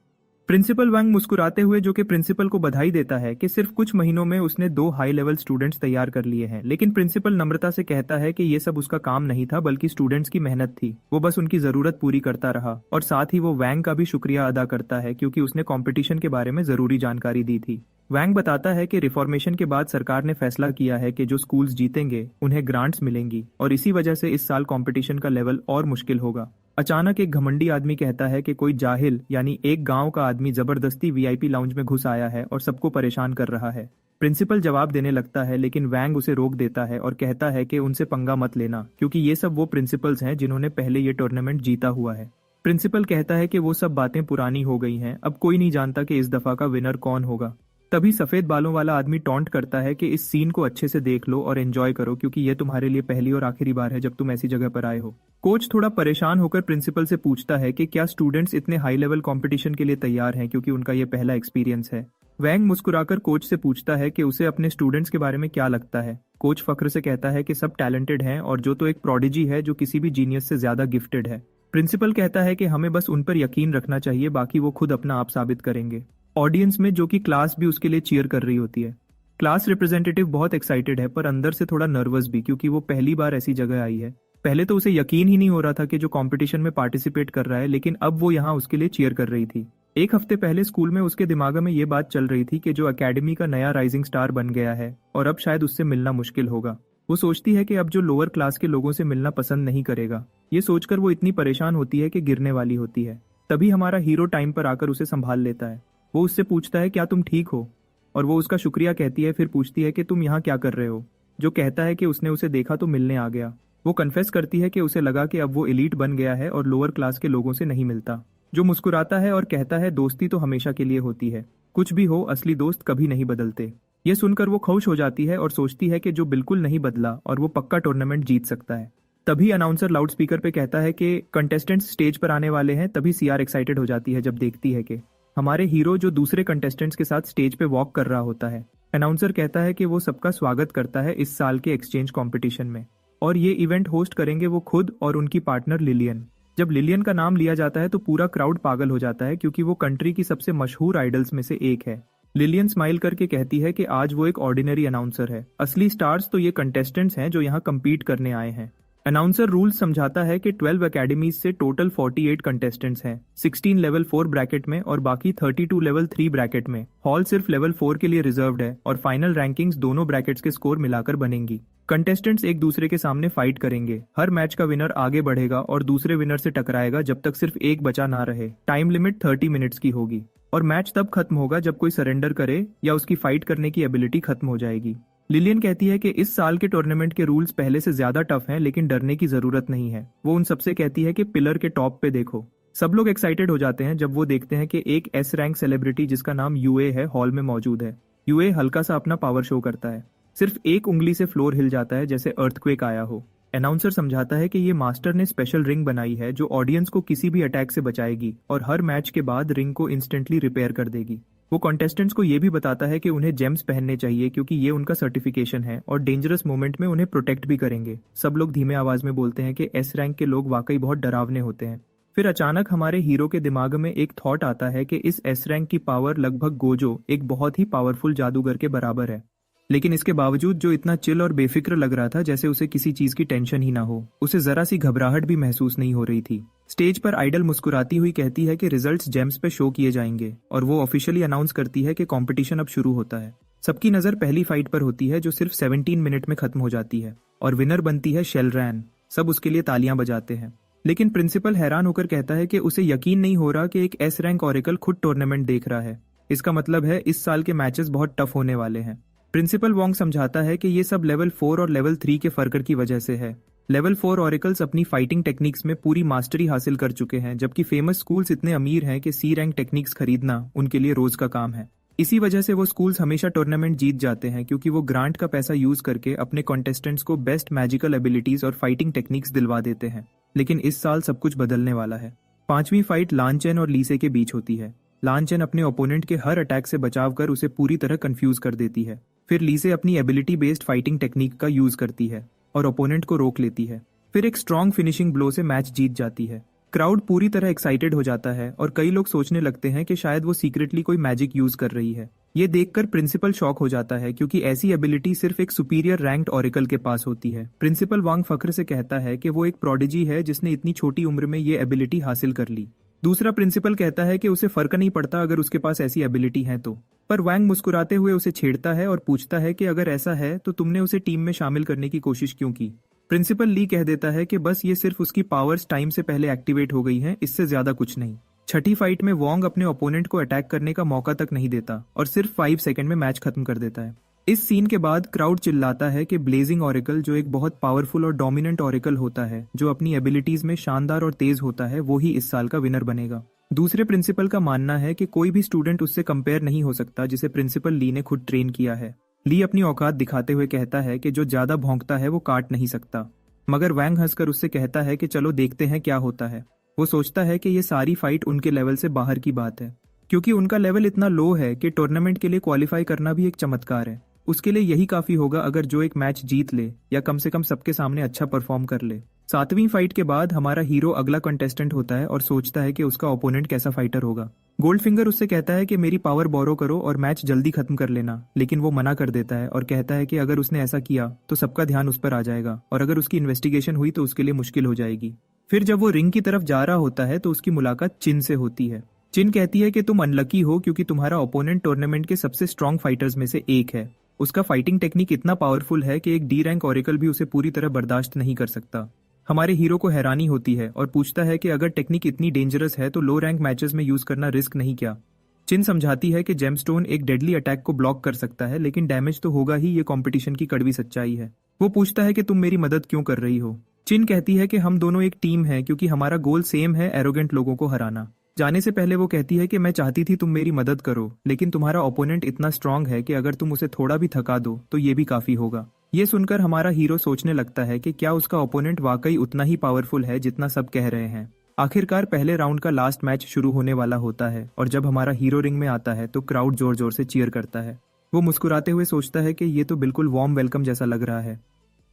प्रिंसिपल वैंग मुस्कुराते हुए जो कि प्रिंसिपल को बधाई देता है कि सिर्फ कुछ महीनों में उसने 2 हाई लेवल स्टूडेंट्स तैयार कर लिए हैं, लेकिन प्रिंसिपल नम्रता से कहता है कि ये सब उसका काम नहीं था, बल्कि स्टूडेंट्स की मेहनत थी। वो बस उनकी जरूरत पूरी करता रहा, और साथ ही वो वैंग का भी शुक्रिया अदा करता है क्योंकि उसने कंपटीशन के बारे में जरूरी जानकारी दी थी। वैंग बताता है कि रिफॉर्मेशन के बाद सरकार ने फैसला किया है कि जो स्कूल्स जीतेंगे उन्हें ग्रांट्स मिलेंगी, और इसी वजह से इस साल कंपटीशन का लेवल और मुश्किल होगा। अचानक एक घमंडी आदमी कहता है कि कोई जाहिल यानी एक गांव का आदमी जबरदस्ती वीआईपी लाउंज में घुस आया है और सबको परेशान कर रहा है। प्रिंसिपल जवाब देने लगता है, लेकिन वैंग उसे रोक देता है और कहता है कि उनसे पंगा मत लेना, क्योंकि ये सब वो प्रिंसिपल्स हैं जिन्होंने पहले ये टूर्नामेंट जीता हुआ है। प्रिंसिपल कहता है कि वो सब बातें पुरानी हो गई हैं, अब कोई नहीं जानता कि इस दफा का विनर कौन होगा। तभी सफेद बालों वाला आदमी टॉन्ट करता है कि इस सीन को अच्छे से देख लो और एंजॉय करो, क्योंकि ये तुम्हारे लिए पहली और आखिरी बार है जब तुम ऐसी जगह पर आए हो। कोच थोड़ा परेशान होकर प्रिंसिपल से पूछता है कि क्या स्टूडेंट्स इतने हाई लेवल कंपटीशन के लिए तैयार हैं, क्योंकि उनका ये पहला एक्सपीरियंस है। वैंग मुस्कुराकर कोच से पूछता है कि उसे अपने स्टूडेंट्स के बारे में क्या लगता है। कोच फक्र से कहता है कि सब टैलेंटेड हैं, और जो तो एक प्रोडिजी है जो किसी भी जीनियस से ज्यादा गिफ्टेड है। प्रिंसिपल कहता है कि हमें बस उन पर यकीन रखना चाहिए, बाकी वो खुद अपना आप साबित करेंगे। ऑडियंस में जो कि क्लास भी उसके लिए चीयर कर रही होती है। क्लास रिप्रेजेंटेटिव बहुत एक्साइटेड है, पर अंदर से थोड़ा नर्वस भी, क्योंकि वो पहली बार ऐसी जगह आई है। पहले तो उसे यकीन ही नहीं हो रहा था कि जो कंपटीशन में पार्टिसिपेट कर रहा है, लेकिन अब वो यहाँ उसके लिए चीयर कर रही थी। एक हफ्ते पहले स्कूल में उसके दिमाग में ये बात चल रही थी कि जो अकेडमी का नया राइजिंग स्टार बन गया है, और अब शायद उससे मिलना मुश्किल होगा। वो सोचती है कि अब जो लोअर क्लास के लोगों से मिलना पसंद नहीं करेगा। ये सोचकर वो इतनी परेशान होती है कि गिरने वाली होती है। तभी हमारा हीरो टाइम पर आकर उसे संभाल लेता है। वो उससे पूछता है क्या तुम ठीक हो, और वो उसका शुक्रिया कहती है। फिर पूछती है कि तुम यहाँ क्या कर रहे हो। जो कहता है कि उसने उसे देखा तो मिलने आ गया। वो कन्फेस करती है कि उसे लगा कि अब वो एलीट बन गया है और लोअर क्लास के लोगों से नहीं मिलता। जो मुस्कुराता है और कहता है दोस्ती तो हमेशा के लिए होती है, कुछ भी हो असली दोस्त कभी नहीं बदलते। ये सुनकर वो खुश हो जाती है और सोचती है कि जो बिल्कुल नहीं बदला और वो पक्का टूर्नामेंट जीत सकता है। तभी अनाउंसर लाउड स्पीकर पे कहता है कि कंटेस्टेंट्स स्टेज पर आने वाले हैं। तभी सीआर एक्साइटेड हो जाती है जब देखती है कि हमारे हीरो जो दूसरे कंटेस्टेंट्स के साथ स्टेज पे वॉक कर रहा होता है। अनाउंसर कहता है कि वो सबका स्वागत करता है इस साल के एक्सचेंज कंपटीशन में, और ये इवेंट होस्ट करेंगे वो खुद और उनकी पार्टनर लिलियन। जब लिलियन का नाम लिया जाता है तो पूरा क्राउड पागल हो जाता है क्योंकि वो कंट्री की सबसे मशहूर आइडल्स में से एक है। लिलियन स्माइल करके कहती है कि आज वो एक ऑर्डिनरी अनाउंसर है, असली स्टार्स तो ये कंटेस्टेंट्स हैं जो यहाँ कम्पीट करने आए हैं। अनाउंसर रूल्स समझाता है कि 12 अकेडमीज से टोटल 48 कंटेस्टेंट्स हैं, 16 लेवल 4 ब्रैकेट में और बाकी 32 लेवल 3 ब्रैकेट में। हॉल सिर्फ लेवल 4 के लिए रिजर्व्ड है और फाइनल रैंकिंग्स दोनों ब्रैकेट्स के स्कोर मिलाकर बनेंगी। कंटेस्टेंट्स एक दूसरे के सामने फाइट करेंगे। हर मैच का विनर आगे बढ़ेगा और दूसरे विनर से टकराएगा जब तक सिर्फ एक बचा ना रहे। टाइम लिमिट 30 मिनट्स की होगी और मैच तब खत्म होगा जब कोई सरेंडर करे या उसकी फाइट करने की एबिलिटी खत्म हो जाएगी। लिलियन कहती है कि इस साल के टूर्नामेंट के रूल्स पहले से ज्यादा टफ हैं, लेकिन डरने की जरूरत नहीं है। वो उन सबसे कहती है कि पिलर के टॉप पे देखो। सब लोग एक्साइटेड हो जाते हैं जब वो देखते हैं कि एक एस रैंक सेलिब्रिटी जिसका नाम यूए है हॉल में मौजूद है। यूए हल्का सा अपना पावर शो करता है, सिर्फ एक उंगली से फ्लोर हिल जाता है जैसे अर्थक्वेक आया हो। अनाउंसर समझाता है कि ये मास्टर ने स्पेशल रिंग बनाई है जो ऑडियंस को किसी भी अटैक से बचाएगी और हर मैच के बाद रिंग को इंस्टेंटली रिपेयर कर देगी। वो कॉन्टेस्टेंट्स को ये भी बताता है कि उन्हें जेम्स पहनने चाहिए क्योंकि ये उनका सर्टिफिकेशन है और डेंजरस मोमेंट में उन्हें प्रोटेक्ट भी करेंगे। सब लोग धीमे आवाज में बोलते हैं कि एस रैंक के लोग वाकई बहुत डरावने होते हैं। फिर अचानक हमारे हीरो के दिमाग में एक थॉट आता है कि इस एस रैंक की पावर लगभग गोजो, एक बहुत ही पावरफुल जादूगर के बराबर है। लेकिन इसके बावजूद जो इतना चिल और बेफिक्र लग रहा था जैसे उसे किसी चीज की टेंशन ही ना हो, उसे जरा सी घबराहट भी महसूस नहीं हो रही थी। स्टेज पर आइडल मुस्कुराती हुई कहती है कि रिजल्ट्स जेम्स पे शो किए जाएंगे और वो ऑफिशियली अनाउंस करती है कि कंपटीशन अब शुरू होता है। सबकी नजर पहली फाइट पर होती है जो सिर्फ 17 मिनट में खत्म हो जाती है और विनर बनती है शेलरैन। सब उसके लिए तालियां बजाते हैं, लेकिन प्रिंसिपल हैरान होकर कहता है कि उसे यकीन नहीं हो रहा कि एक एस रैंक ऑरेकल खुद टूर्नामेंट देख रहा है। इसका मतलब है इस साल के मैचेस बहुत टफ होने वाले हैं। प्रिंसिपल वोंग समझाता है कि ये सब लेवल 4 और लेवल 3 के फर्क की वजह से है। लेवल 4 ऑरेकल्स अपनी फाइटिंग टेक्निक्स में पूरी मास्टरी हासिल कर चुके हैं, जबकि फेमस स्कूल्स इतने अमीर हैं कि सी रैंक टेक्निक्स खरीदना उनके लिए रोज का काम है। इसी वजह से वो स्कूल्स हमेशा टूर्नामेंट जीत जाते हैं क्योंकि वो ग्रांट का पैसा यूज करके अपने कॉन्टेस्टेंट्स को बेस्ट मैजिकल एबिलिटीज और फाइटिंग टेक्निक्स दिलवा देते हैं। लेकिन इस साल सब कुछ बदलने वाला है। 5वीं फाइट लान चेन और लीसे के बीच होती है। लान चेन अपने ओपोनेंट के हर अटैक से बचाव कर उसे पूरी तरह कंफ्यूज कर देती है। फिर लीसे अपनी एबिलिटी बेस्ड फाइटिंग टेक्निक का यूज करती है और ओपोनेंट को रोक लेती है। फिर एक स्ट्रॉन्ग फिनिशिंग ब्लो से मैच जीत जाती है। क्राउड पूरी तरह एक्साइटेड हो जाता है और कई लोग सोचने लगते हैं कि शायद वो सीक्रेटली कोई मैजिक यूज कर रही है। ये देखकर प्रिंसिपल शॉक हो जाता है क्योंकि ऐसी एबिलिटी सिर्फ एक सुपीरियर रैंक्ड ऑरेकल के पास होती है। प्रिंसिपल वांग फख्र से कहता है कि वो एक प्रोडिजी है जिसने इतनी छोटी उम्र में ये एबिलिटी हासिल कर ली। दूसरा प्रिंसिपल कहता है कि उसे फर्क नहीं पड़ता अगर उसके पास ऐसी एबिलिटी है तो। पर वैंग मुस्कुराते हुए उसे छेड़ता है और पूछता है कि अगर ऐसा है तो तुमने उसे टीम में शामिल करने की कोशिश क्यों की। प्रिंसिपल ली कह देता है कि बस ये सिर्फ उसकी पावर्स टाइम से पहले एक्टिवेट हो गई हैं, इससे ज्यादा कुछ नहीं। छठी फाइट में वोंग अपने ओपोनेंट को अटैक करने का मौका तक नहीं देता और सिर्फ 5 सेकंड में मैच खत्म कर देता है। इस सीन के बाद क्राउड चिल्लाता है कि ब्लेजिंग ऑरेकल, जो एक बहुत पावरफुल और डोमिनेंट ऑरेकल होता है जो अपनी एबिलिटीज में शानदार और तेज होता है, वो ही इस साल का विनर बनेगा। दूसरे प्रिंसिपल का मानना है कि कोई भी स्टूडेंट उससे कंपेयर नहीं हो सकता जिसे प्रिंसिपल ली ने खुद ट्रेन किया है। ली अपनी औकात दिखाते हुए कहता है कि जो ज्यादा भौंकता है वो काट नहीं सकता, मगर वैंग हंसकर उससे कहता है कि चलो देखते हैं क्या होता है। वो सोचता है कि ये सारी फाइट उनके लेवल से बाहर की बात है, क्योंकि उनका लेवल इतना लो है कि टूर्नामेंट के लिए क्वालिफाई करना भी एक चमत्कार है। उसके लिए यही काफी होगा अगर जो एक मैच जीत ले या कम से कम सबके सामने अच्छा परफॉर्म कर ले। 7वीं फाइट के बाद हमारा हीरो अगला कंटेस्टेंट होता है और सोचता है कि उसका ओपोनेंट कैसा फाइटर होगा। गोल्डफिंगर उससे कहता है कि मेरी पावर बोरो करो और मैच जल्दी खत्म कर लेना, लेकिन वो मना कर देता है और कहता है कि अगर उसने ऐसा किया तो सबका ध्यान उस पर आ जाएगा और अगर उसकी इन्वेस्टिगेशन हुई तो उसके लिए मुश्किल हो जाएगी। फिर जब वो रिंग की तरफ जा रहा होता है तो उसकी मुलाकात चिन से होती है। चिन कहती है कि तुम अनलकी हो क्योंकि तुम्हारा ओपोनेंट टूर्नामेंट के सबसे स्ट्रॉन्ग फाइटर्स में से एक है। उसका फाइटिंग टेक्निक इतना पावरफुल है कि एक डी रैंक ऑरेकल भी उसे पूरी तरह बर्दाश्त नहीं कर सकता। हमारे हीरो को हैरानी होती है और पूछता है कि अगर टेक्निक इतनी डेंजरस है तो लो रैंक मैचेस में यूज करना रिस्क नहीं क्या। चिन समझाती है कि जेमस्टोन एक डेडली अटैक को ब्लॉक कर सकता है, लेकिन डैमेज तो होगा ही, ये कंपटीशन की कड़वी सच्चाई है। वो पूछता है कि तुम मेरी मदद क्यों कर रही हो। चिन कहती है कि हम दोनों एक टीम है क्योंकि हमारा गोल सेम है, एरोगेंट लोगों को हराना। जाने से पहले वो कहती है कि मैं चाहती थी तुम मेरी मदद करो, लेकिन तुम्हारा ओपोनेंट इतना स्ट्रांग है कि अगर तुम उसे थोड़ा भी थका दो तो ये भी काफी होगा। ये सुनकर हमारा हीरो सोचने लगता है कि क्या उसका ओपोनेंट वाकई उतना ही पावरफुल है जितना सब कह रहे हैं। आखिरकार पहले राउंड का लास्ट मैच शुरू होने वाला होता है और जब हमारा हीरो रिंग में आता है तो क्राउड जोर जोर से चीयर करता है। वो मुस्कुराते हुए सोचता है कि ये तो बिल्कुल वार्म वेलकम जैसा लग रहा है,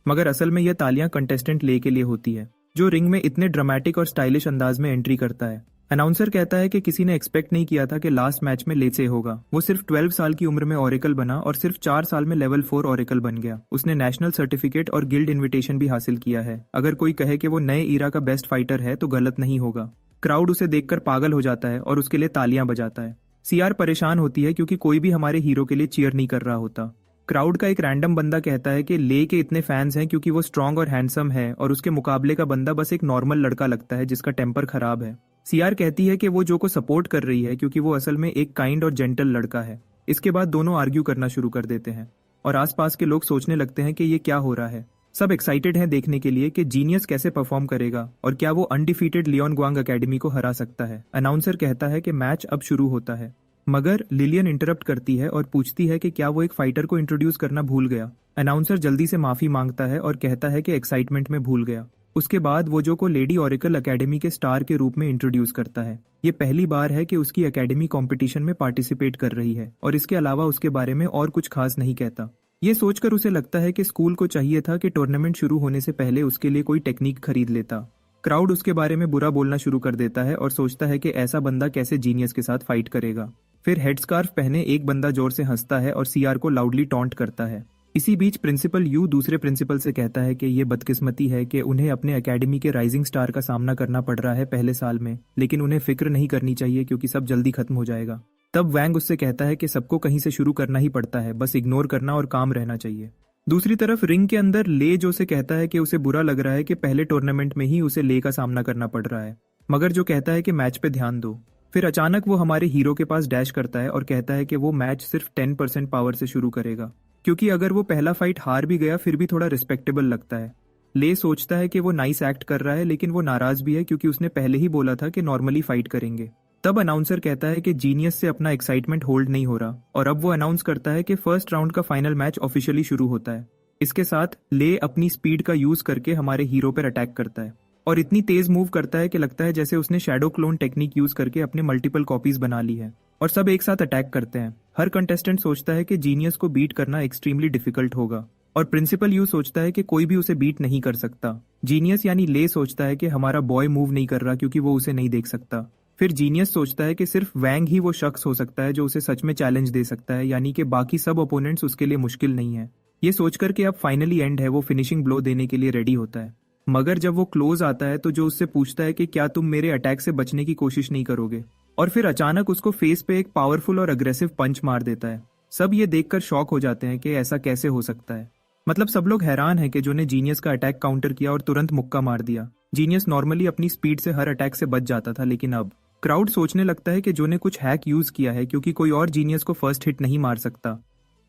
मगर असल में यह तालियां कंटेस्टेंट ले के लिए होती है जो रिंग में इतने ड्रामेटिक और स्टाइलिश अंदाज में एंट्री करता है। अनाउंसर कहता है कि किसी ने एक्सपेक्ट नहीं किया था कि लास्ट मैच में लेसे होगा। वो सिर्फ 12 साल की उम्र में ओरेकल बना और सिर्फ 4 साल में लेवल 4 ओरेकल बन गया। उसने नेशनल सर्टिफिकेट और गिल्ड इनविटेशन भी हासिल किया है। अगर कोई कहे कि वो नए ईरा का बेस्ट फाइटर है तो गलत नहीं होगा। क्राउड उसे देखकर पागल हो जाता है और उसके लिए तालियां बजाता है। सीआर परेशान होती है क्योंकि कोई भी हमारे हीरो के लिए चीयर नहीं कर रहा होता। क्राउड का एक रैंडम बंदा कहता है कि ले के इतने फैंस हैं क्योंकि वो स्ट्रांग और हैंडसम है और उसके मुकाबले का बंदा बस एक नॉर्मल लड़का लगता है जिसका टेम्पर खराब है। सीआर कहती है कि वो जो को सपोर्ट कर रही है क्योंकि वो असल में एक काइंड और जेंटल लड़का है। इसके बाद दोनों आर्ग्यू करना शुरू कर देते हैं और आसपास के लोग सोचने लगते हैं कि ये क्या हो रहा है। सब एक्साइटेड हैं देखने के लिए कि जीनियस कैसे परफॉर्म करेगा और क्या वो अनडिफीटेड लियोन ग्वांग एकेडमी को हरा सकता है। अनाउंसर कहता है कि मैच अब शुरू होता है, मगर लिलियन इंटरप्ट करती है और पूछती है कि क्या वो एक फाइटर को इंट्रोड्यूस करना भूल गया। अनाउंसर जल्दी से माफी मांगता है और कहता है कि एक्साइटमेंट में भूल गया। उसके बाद वो जो को लेडी ओरेकल एकेडमी के स्टार के रूप में इंट्रोड्यूस करता है। ये पहली बार है कि उसकी एकेडमी कंपटीशन में पार्टिसिपेट कर रही है और इसके अलावा उसके बारे में और कुछ खास नहीं कहता। ये सोचकर उसे लगता है कि स्कूल को चाहिए था कि टूर्नामेंट शुरू होने से पहले उसके लिए कोई टेक्निक खरीद लेता। क्राउड उसके बारे में बुरा बोलना शुरू कर देता है और सोचता है कि ऐसा बंदा कैसे जीनियस के साथ फाइट करेगा। फिर हेडस्कार्फ पहने एक बंदा जोर से हंसता है और सीआर को लाउडली टॉन्ट करता है। इसी बीच प्रिंसिपल यू दूसरे प्रिंसिपल से कहता है कि ये बदकिस्मती है कि उन्हें अपने एकेडमी के राइजिंग स्टार का सामना करना पड़ रहा है पहले साल में, लेकिन उन्हें फिक्र नहीं करनी चाहिए क्योंकि सब जल्दी खत्म हो जाएगा। तब वैंग उससे कहता है कि सबको कहीं से शुरू करना ही पड़ता है, बस इग्नोर करना और काम रहना चाहिए। दूसरी तरफ रिंग के अंदर ले जो से कहता है कि उसे बुरा लग रहा है कि पहले टूर्नामेंट में ही उसे ले का सामना करना पड़ रहा है, मगर जो कहता है कि मैच पे ध्यान दो। फिर अचानक वो हमारे हीरो के पास डैश करता है और कहता है कि वो मैच सिर्फ 10% पावर से शुरू करेगा, क्योंकि अगर वो पहला फाइट हार भी गया फिर भी थोड़ा रिस्पेक्टेबल लगता है। ले सोचता है कि वो नाइस एक्ट कर रहा है, लेकिन वो नाराज भी है क्योंकि उसने पहले ही बोला था कि नॉर्मली फाइट करेंगे। तब अनाउंसर कहता है कि जीनियस से अपना एक्साइटमेंट होल्ड नहीं हो रहा और अब वो अनाउंस करता है कि फर्स्ट राउंड का फाइनल मैच ऑफिशियली शुरू होता है। इसके साथ ले अपनी स्पीड का यूज करके हमारे हीरो पर अटैक करता है और इतनी तेज मूव करता है कि लगता है जैसे उसने शैडो क्लोन टेक्निक यूज करके अपने मल्टीपल कॉपीज बना ली है और सब एक साथ अटैक करते हैं। हर कंटेस्टेंट सोचता है कि जीनियस को बीट करना एक्सट्रीमली डिफिकल्ट होगा और प्रिंसिपल यू सोचता है कि कोई भी उसे बीट नहीं कर सकता। जीनियस यानी ले सोचता है कि हमारा बॉय मूव नहीं कर रहा क्योंकि वो उसे नहीं देख सकता। फिर जीनियस सोचता है कि सिर्फ वैंग ही वो शख्स हो सकता है जो उसे सच में चैलेंज दे सकता है, यानी कि बाकी सब ओपोनेंट्स उसके लिए मुश्किल नहीं है। ये सोचकर कि अब फाइनली एंड है, वो फिनिशिंग ब्लो देने के लिए रेडी होता है, मगर जब वो क्लोज आता है तो जो उससे पूछता है कि क्या तुम मेरे अटैक से बचने की कोशिश नहीं करोगे, और फिर अचानक उसको फेस पे एक पावरफुल और अग्रेसिव पंच मार देता है। सब ये देखकर शॉक हो जाते हैं कि ऐसा कैसे हो सकता है। मतलब सब लोग हैरान हैं कि जो ने जीनियस का अटैक काउंटर किया और तुरंत मुक्का मार दिया। जीनियस नॉर्मली अपनी स्पीड से हर अटैक से बच जाता था, लेकिन अब क्राउड सोचने लगता है कि जो ने कुछ हैक यूज किया है क्योंकि कोई और जीनियस को फर्स्ट हिट नहीं मार सकता।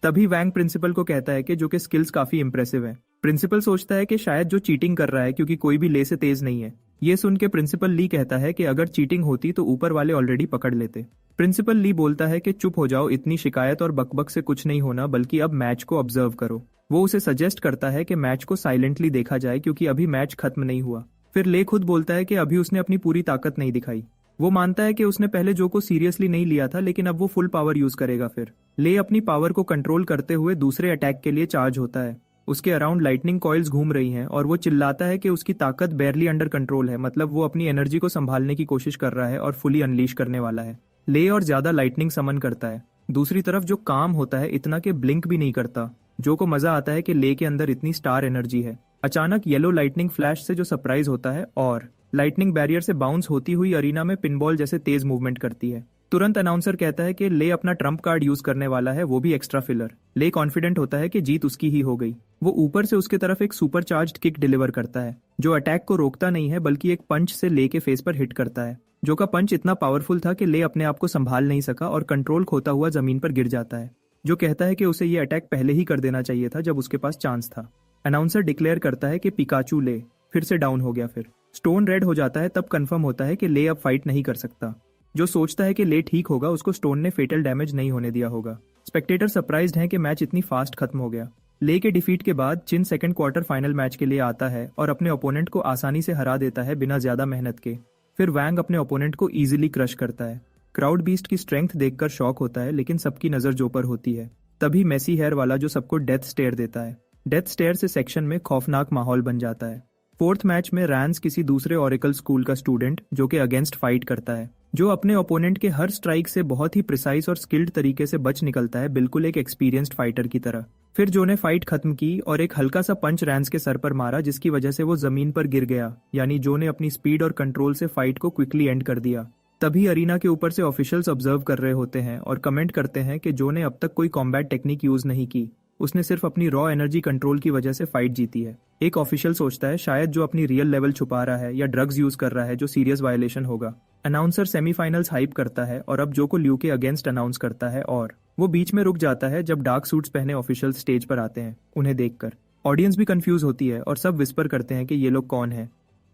तभी वैंग प्रिंसिपल को कहता है कि जो के स्किल्स काफी इंप्रेसिव है। प्रिंसिपल सोचता है कि शायद जो चीटिंग कर रहा है क्योंकि कोई भी ले से तेज नहीं है। ये सुन के प्रिंसिपल ली कहता है कि अगर चीटिंग होती तो ऊपर वाले ऑलरेडी पकड़ लेते। प्रिंसिपल ली बोलता है कि चुप हो जाओ, इतनी शिकायत और बकबक से कुछ नहीं होना, बल्कि अब मैच को ऑब्जर्व करो। वो उसे सजेस्ट करता है कि मैच को साइलेंटली देखा जाए क्योंकि अभी मैच खत्म नहीं हुआ। फिर ले खुद बोलता है कि अभी उसने अपनी पूरी ताकत नहीं दिखाई। वो मानता है कि उसने पहले जो को सीरियसली नहीं लिया था, लेकिन अब वो फुल पावर यूज करेगा। फिर ले अपनी पावर को कंट्रोल करते हुए दूसरे अटैक के लिए चार्ज होता है। उसके अराउंड लाइटनिंग कॉइल्स घूम रही हैं और वो चिल्लाता है कि उसकी ताकत बेरली अंडर कंट्रोल है, मतलब वो अपनी एनर्जी को संभालने की कोशिश कर रहा है और फुली अनलीश करने वाला है। ले और ज्यादा लाइटनिंग समन करता है। दूसरी तरफ जो काम होता है इतना के ब्लिंक भी नहीं करता। जो को मजा आता है कि ले के अंदर इतनी स्टार एनर्जी है। अचानक येलो लाइटनिंग फ्लैश से जो सरप्राइज होता है और लाइटनिंग बैरियर से बाउंस होती हुई अरीना में पिनबॉल जैसे तेज मूवमेंट करती है। तुरंत अनाउंसर कहता है कि ले अपना ट्रम्प कार्ड यूज करने वाला है, वो भी एक्स्ट्रा फिलर। ले कॉन्फिडेंट होता है कि जीत उसकी ही हो गई। वो ऊपर से उसके तरफ एक सुपर चार्ज्ड किक डिलीवर करता है जो अटैक को रोकता नहीं है बल्कि एक पंच से ले के फेस पर हिट करता है। जो का पंच इतना पावरफुल था कि ले अपने आप को संभाल नहीं सका और कंट्रोल खोता हुआ जमीन पर गिर जाता है। जो कहता है कि उसे ये अटैक पहले ही कर देना चाहिए था जब उसके पास चांस था। अनाउंसर डिक्लेयर करता है कि पिकाचू ले फिर से डाउन हो गया। फिर स्टोन रेड हो जाता है, तब कंफर्म होता है कि ले अब फाइट नहीं कर सकता। जो सोचता है कि ले ठीक होगा, उसको स्टोन ने फेटल डैमेज नहीं होने दिया होगा। स्पेक्टेटर सरप्राइज्ड हैं कि मैच इतनी फास्ट खत्म हो गया। ले के डिफीट के बाद चिन सेकंड क्वार्टर फाइनल मैच के लिए आता है और अपने ओपोनेंट को आसानी से हरा देता है बिना ज्यादा मेहनत के। फिर वैंग अपने ओपोनेंट को इजीली क्रश करता है। क्राउड बीस्ट की स्ट्रेंथ देखकर शॉक होता है, लेकिन सबकी नजर जो पर होती है। तभी मेसी हेयर वाला जो सबको डेथ स्टेयर देता है। डेथ स्टेयर से सेक्शन में खौफनाक माहौल बन जाता है। फोर्थ मैच में रैंस किसी दूसरे ओरेकल स्कूल का स्टूडेंट जो कि अगेंस्ट फाइट करता है, जो अपने ओपोनेंट के हर स्ट्राइक से बहुत ही प्रिसाइज और स्किल्ड तरीके से बच निकलता है, बिल्कुल एक एक्सपीरियंस्ड फाइटर की तरह। फिर जो ने फाइट खत्म की और एक हल्का सा पंच रैंस के सर पर मारा जिसकी वजह से वो जमीन पर गिर गया, यानी जो ने अपनी स्पीड और कंट्रोल से फाइट को क्विकली एंड कर दिया। तभी अरीना के ऊपर से ऑफिशियल्स ऑब्जर्व कर रहे होते हैं और कमेंट करते हैं कि जो ने अब तक कोई कॉम्बैट टेक्निक यूज नहीं की, उसने सिर्फ अपनी रॉ एनर्जी कंट्रोल की वजह से फाइट जीती है। एक ऑफिशियल सोचता है शायद जो अपनी रियल लेवल छुपा रहा है या ड्रग्स यूज कर रहा है जो सीरियस वायलेशन होगा। अनाउंसर सेमीफाइनल्स हाइप करता है और अब जो को ल्यू के अगेंस्ट अनाउंस करता है और वो बीच में रुक जाता है जब डार्क सूट्स पहने ऑफिशियल स्टेज पर आते हैं। उन्हें देखकर ऑडियंस भी कंफ्यूज होती है और सब विस्पर करते हैं कि ये लोग कौन है।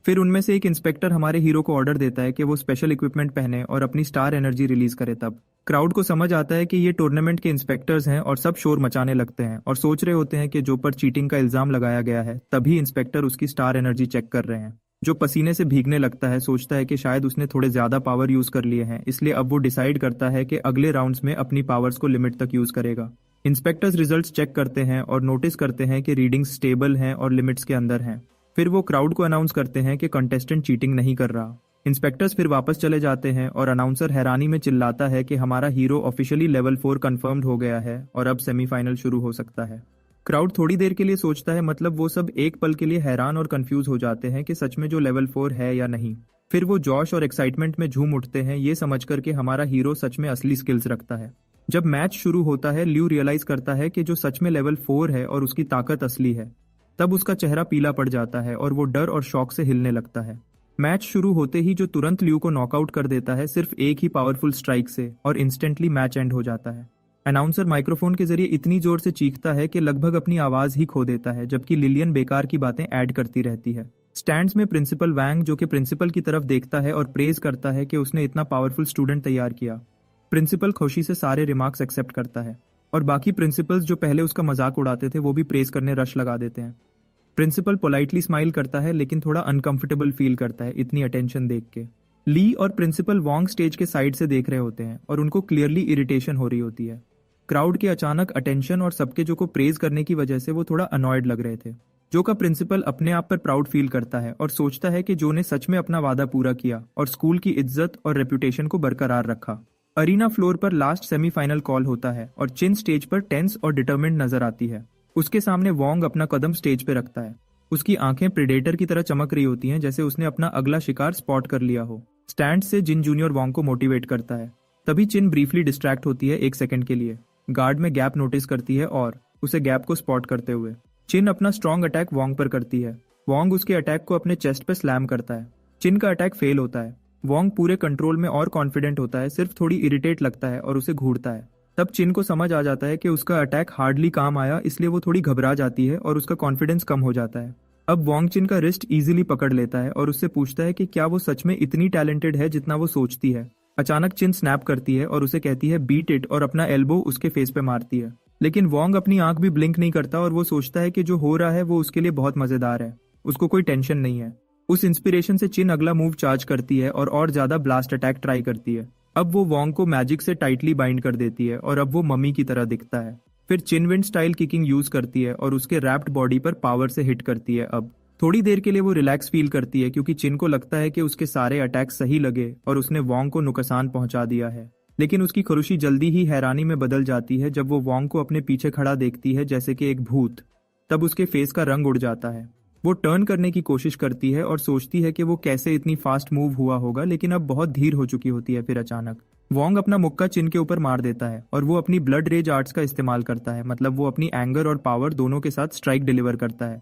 फिर उनमें से एक इंस्पेक्टर हमारे हीरो को ऑर्डर देता है कि वो स्पेशल इक्विपमेंट पहने और अपनी स्टार एनर्जी रिलीज करे। तब क्राउड को समझ आता है कि ये टूर्नामेंट के इंस्पेक्टर्स हैं और सब शोर मचाने लगते हैं और सोच रहे होते हैं कि जो पर चीटिंग का इल्जाम लगाया गया है। तभी इंस्पेक्टर उसकी स्टार एनर्जी चेक कर रहे हैं। जो पसीने से भीगने लगता है, सोचता है कि शायद उसने थोड़े ज्यादा पावर यूज कर लिए हैं, इसलिए अब वो डिसाइड करता है कि अगले राउंड्स में अपनी पावर्स को लिमिट तक यूज करेगा। इंस्पेक्टर्स रिजल्ट्स चेक करते हैं और नोटिस करते हैं कि रीडिंग्स स्टेबल हैं और लिमिट्स के अंदर हैं। फिर वो क्राउड को अनाउंस करते हैं कि कंटेस्टेंट चीटिंग नहीं कर रहा। इंस्पेक्टर्स फिर वापस चले जाते हैं और अनाउंसर हैरानी में चिल्लाता है कि हमारा हीरो ऑफिशियली लेवल 4 कंफर्म्ड हो गया है और अब सेमीफाइनल शुरू हो सकता है। क्राउड थोड़ी देर के लिए सोचता है, मतलब वो सब एक पल के लिए हैरान और कंफ्यूज हो जाते हैं कि सच में जो लेवल 4 है या नहीं। फिर वो जोश और एक्साइटमेंट में झूम उठते हैं, ये समझकर कि हमारा हीरो सच में असली स्किल्स रखता है। जब मैच शुरू होता है, ल्यू रियलाइज करता है कि जो सच में लेवल 4 है और उसकी ताकत असली है। तब उसका चेहरा पीला पड़ जाता है और वो डर और शौक से हिलने लगता है। मैच शुरू होते ही जो तुरंत ल्यू को नॉकआउट कर देता है सिर्फ एक ही पावरफुल स्ट्राइक से, और इंस्टेंटली मैच एंड हो जाता है। अनाउंसर माइक्रोफोन के जरिए इतनी जोर से चीखता है कि लगभग अपनी आवाज ही खो देता है, जबकि लिलियन बेकार की बातें ऐड करती रहती है। स्टैंड्स में प्रिंसिपल वैंग जो कि प्रिंसिपल की तरफ देखता है और प्रेज करता है कि उसने इतना पावरफुल स्टूडेंट तैयार किया। प्रिंसिपल खुशी से सारे रिमार्क्स एक्सेप्ट करता है और बाकी प्रिंसिपल्स जो पहले उसका मजाक उड़ाते थे वो भी प्रेज करने रश लगा देते हैं। प्रिंसिपल पोलाइटली स्माइल करता है लेकिन थोड़ा अनकंफर्टेबल फील करता है इतनी अटेंशन देख के। ली और प्रिंसिपल वॉन्ग स्टेज के साइड से देख रहे होते हैं और उनको क्लियरली इरिटेशन हो रही होती है। क्राउड के अचानक अटेंशन और सबके जो को प्रेज करने की वजह से वो थोड़ा अनॉयड लग रहे थे। जो का प्रिंसिपल अपने आप पर प्राउड फील करता है और सोचता है कि जो ने सच में अपना वादा पूरा किया और स्कूल की इज्जत और रेपुटेशन को बरकरार रखा। अरीना फ्लोर पर लास्ट सेमीफाइनल कॉल होता है और चिन स्टेज पर टेंस और डिटर्मिन्ड नजर आती है। उसके सामने वॉन्ग अपना कदम स्टेज पे रखता है। उसकी आंखें प्रेडेटर की तरह चमक रही होती हैं, जैसे उसने अपना अगला शिकार स्पॉट कर लिया हो। स्टैंड से जिन जूनियर वॉन्ग को मोटिवेट करता है। तभी चिन ब्रीफली डिस्ट्रैक्ट होती है 1 सेकंड के लिए। गार्ड में गैप नोटिस करती है और उसे गैप को स्पॉट करते हुए चिन अपना स्ट्रॉन्ग अटैक वॉन्ग पर करती है। वॉन्ग उसके अटैक को अपने चेस्ट पे स्लैम करता है। चिन का अटैक फेल होता है। वॉन्ग पूरे कंट्रोल में और कॉन्फिडेंट होता है, सिर्फ थोड़ी इरिटेट लगता है और उसे घूरता है। तब चिन को समझ आ जाता है कि उसका अटैक हार्डली काम आया, इसलिए वो थोड़ी घबरा जाती है और उसका कॉन्फिडेंस कम हो जाता है। अब वॉन्ग चिन का रिस्ट इजीली पकड़ लेता है और उससे पूछता है कि क्या वो सच में इतनी टैलेंटेड है जितना वो सोचती है। अचानक चिन स्नैप करती है और उसे कहती है बीट इट और अपना एल्बो उसके फेस पे मारती है। लेकिन वॉन्ग अपनी आंख भी ब्लिंक नहीं करता और वो सोचता है कि जो हो रहा है वो उसके लिए बहुत मजेदार है, उसको कोई टेंशन नहीं है। उस इंस्पिरेशन से चिन अगला मूव चार्ज करती है और ज्यादा ब्लास्ट अटैक ट्राई करती है। अब वो वॉन्ग को मैजिक से टाइटली बाइंड कर देती है और अब वो मम्मी की तरह दिखता है। फिर चिन विंड स्टाइल किकिंग यूज करती है और उसके रैप्ड बॉडी पर पावर से हिट करती है। अब थोड़ी देर के लिए वो रिलैक्स फील करती है क्योंकि चिन को लगता है कि उसके सारे अटैक सही लगे और उसने वॉन्ग को नुकसान पहुंचा दिया है। लेकिन उसकी खुशी जल्दी ही हैरानी में बदल जाती है जब वो वॉन्ग को अपने पीछे खड़ा देखती है जैसे कि एक भूत। तब उसके फेस का रंग उड़ जाता है। वो टर्न करने की कोशिश करती है और सोचती है कि वो कैसे इतनी फास्ट मूव हुआ होगा, लेकिन अब बहुत धीर हो चुकी होती है। फिर अचानक वोंग अपना मुक्का चिन के ऊपर मार देता है और वो अपनी ब्लड रेज आर्ट्स का इस्तेमाल करता है, मतलब वो अपनी एंगर और पावर दोनों के साथ स्ट्राइक डिलीवर करता है।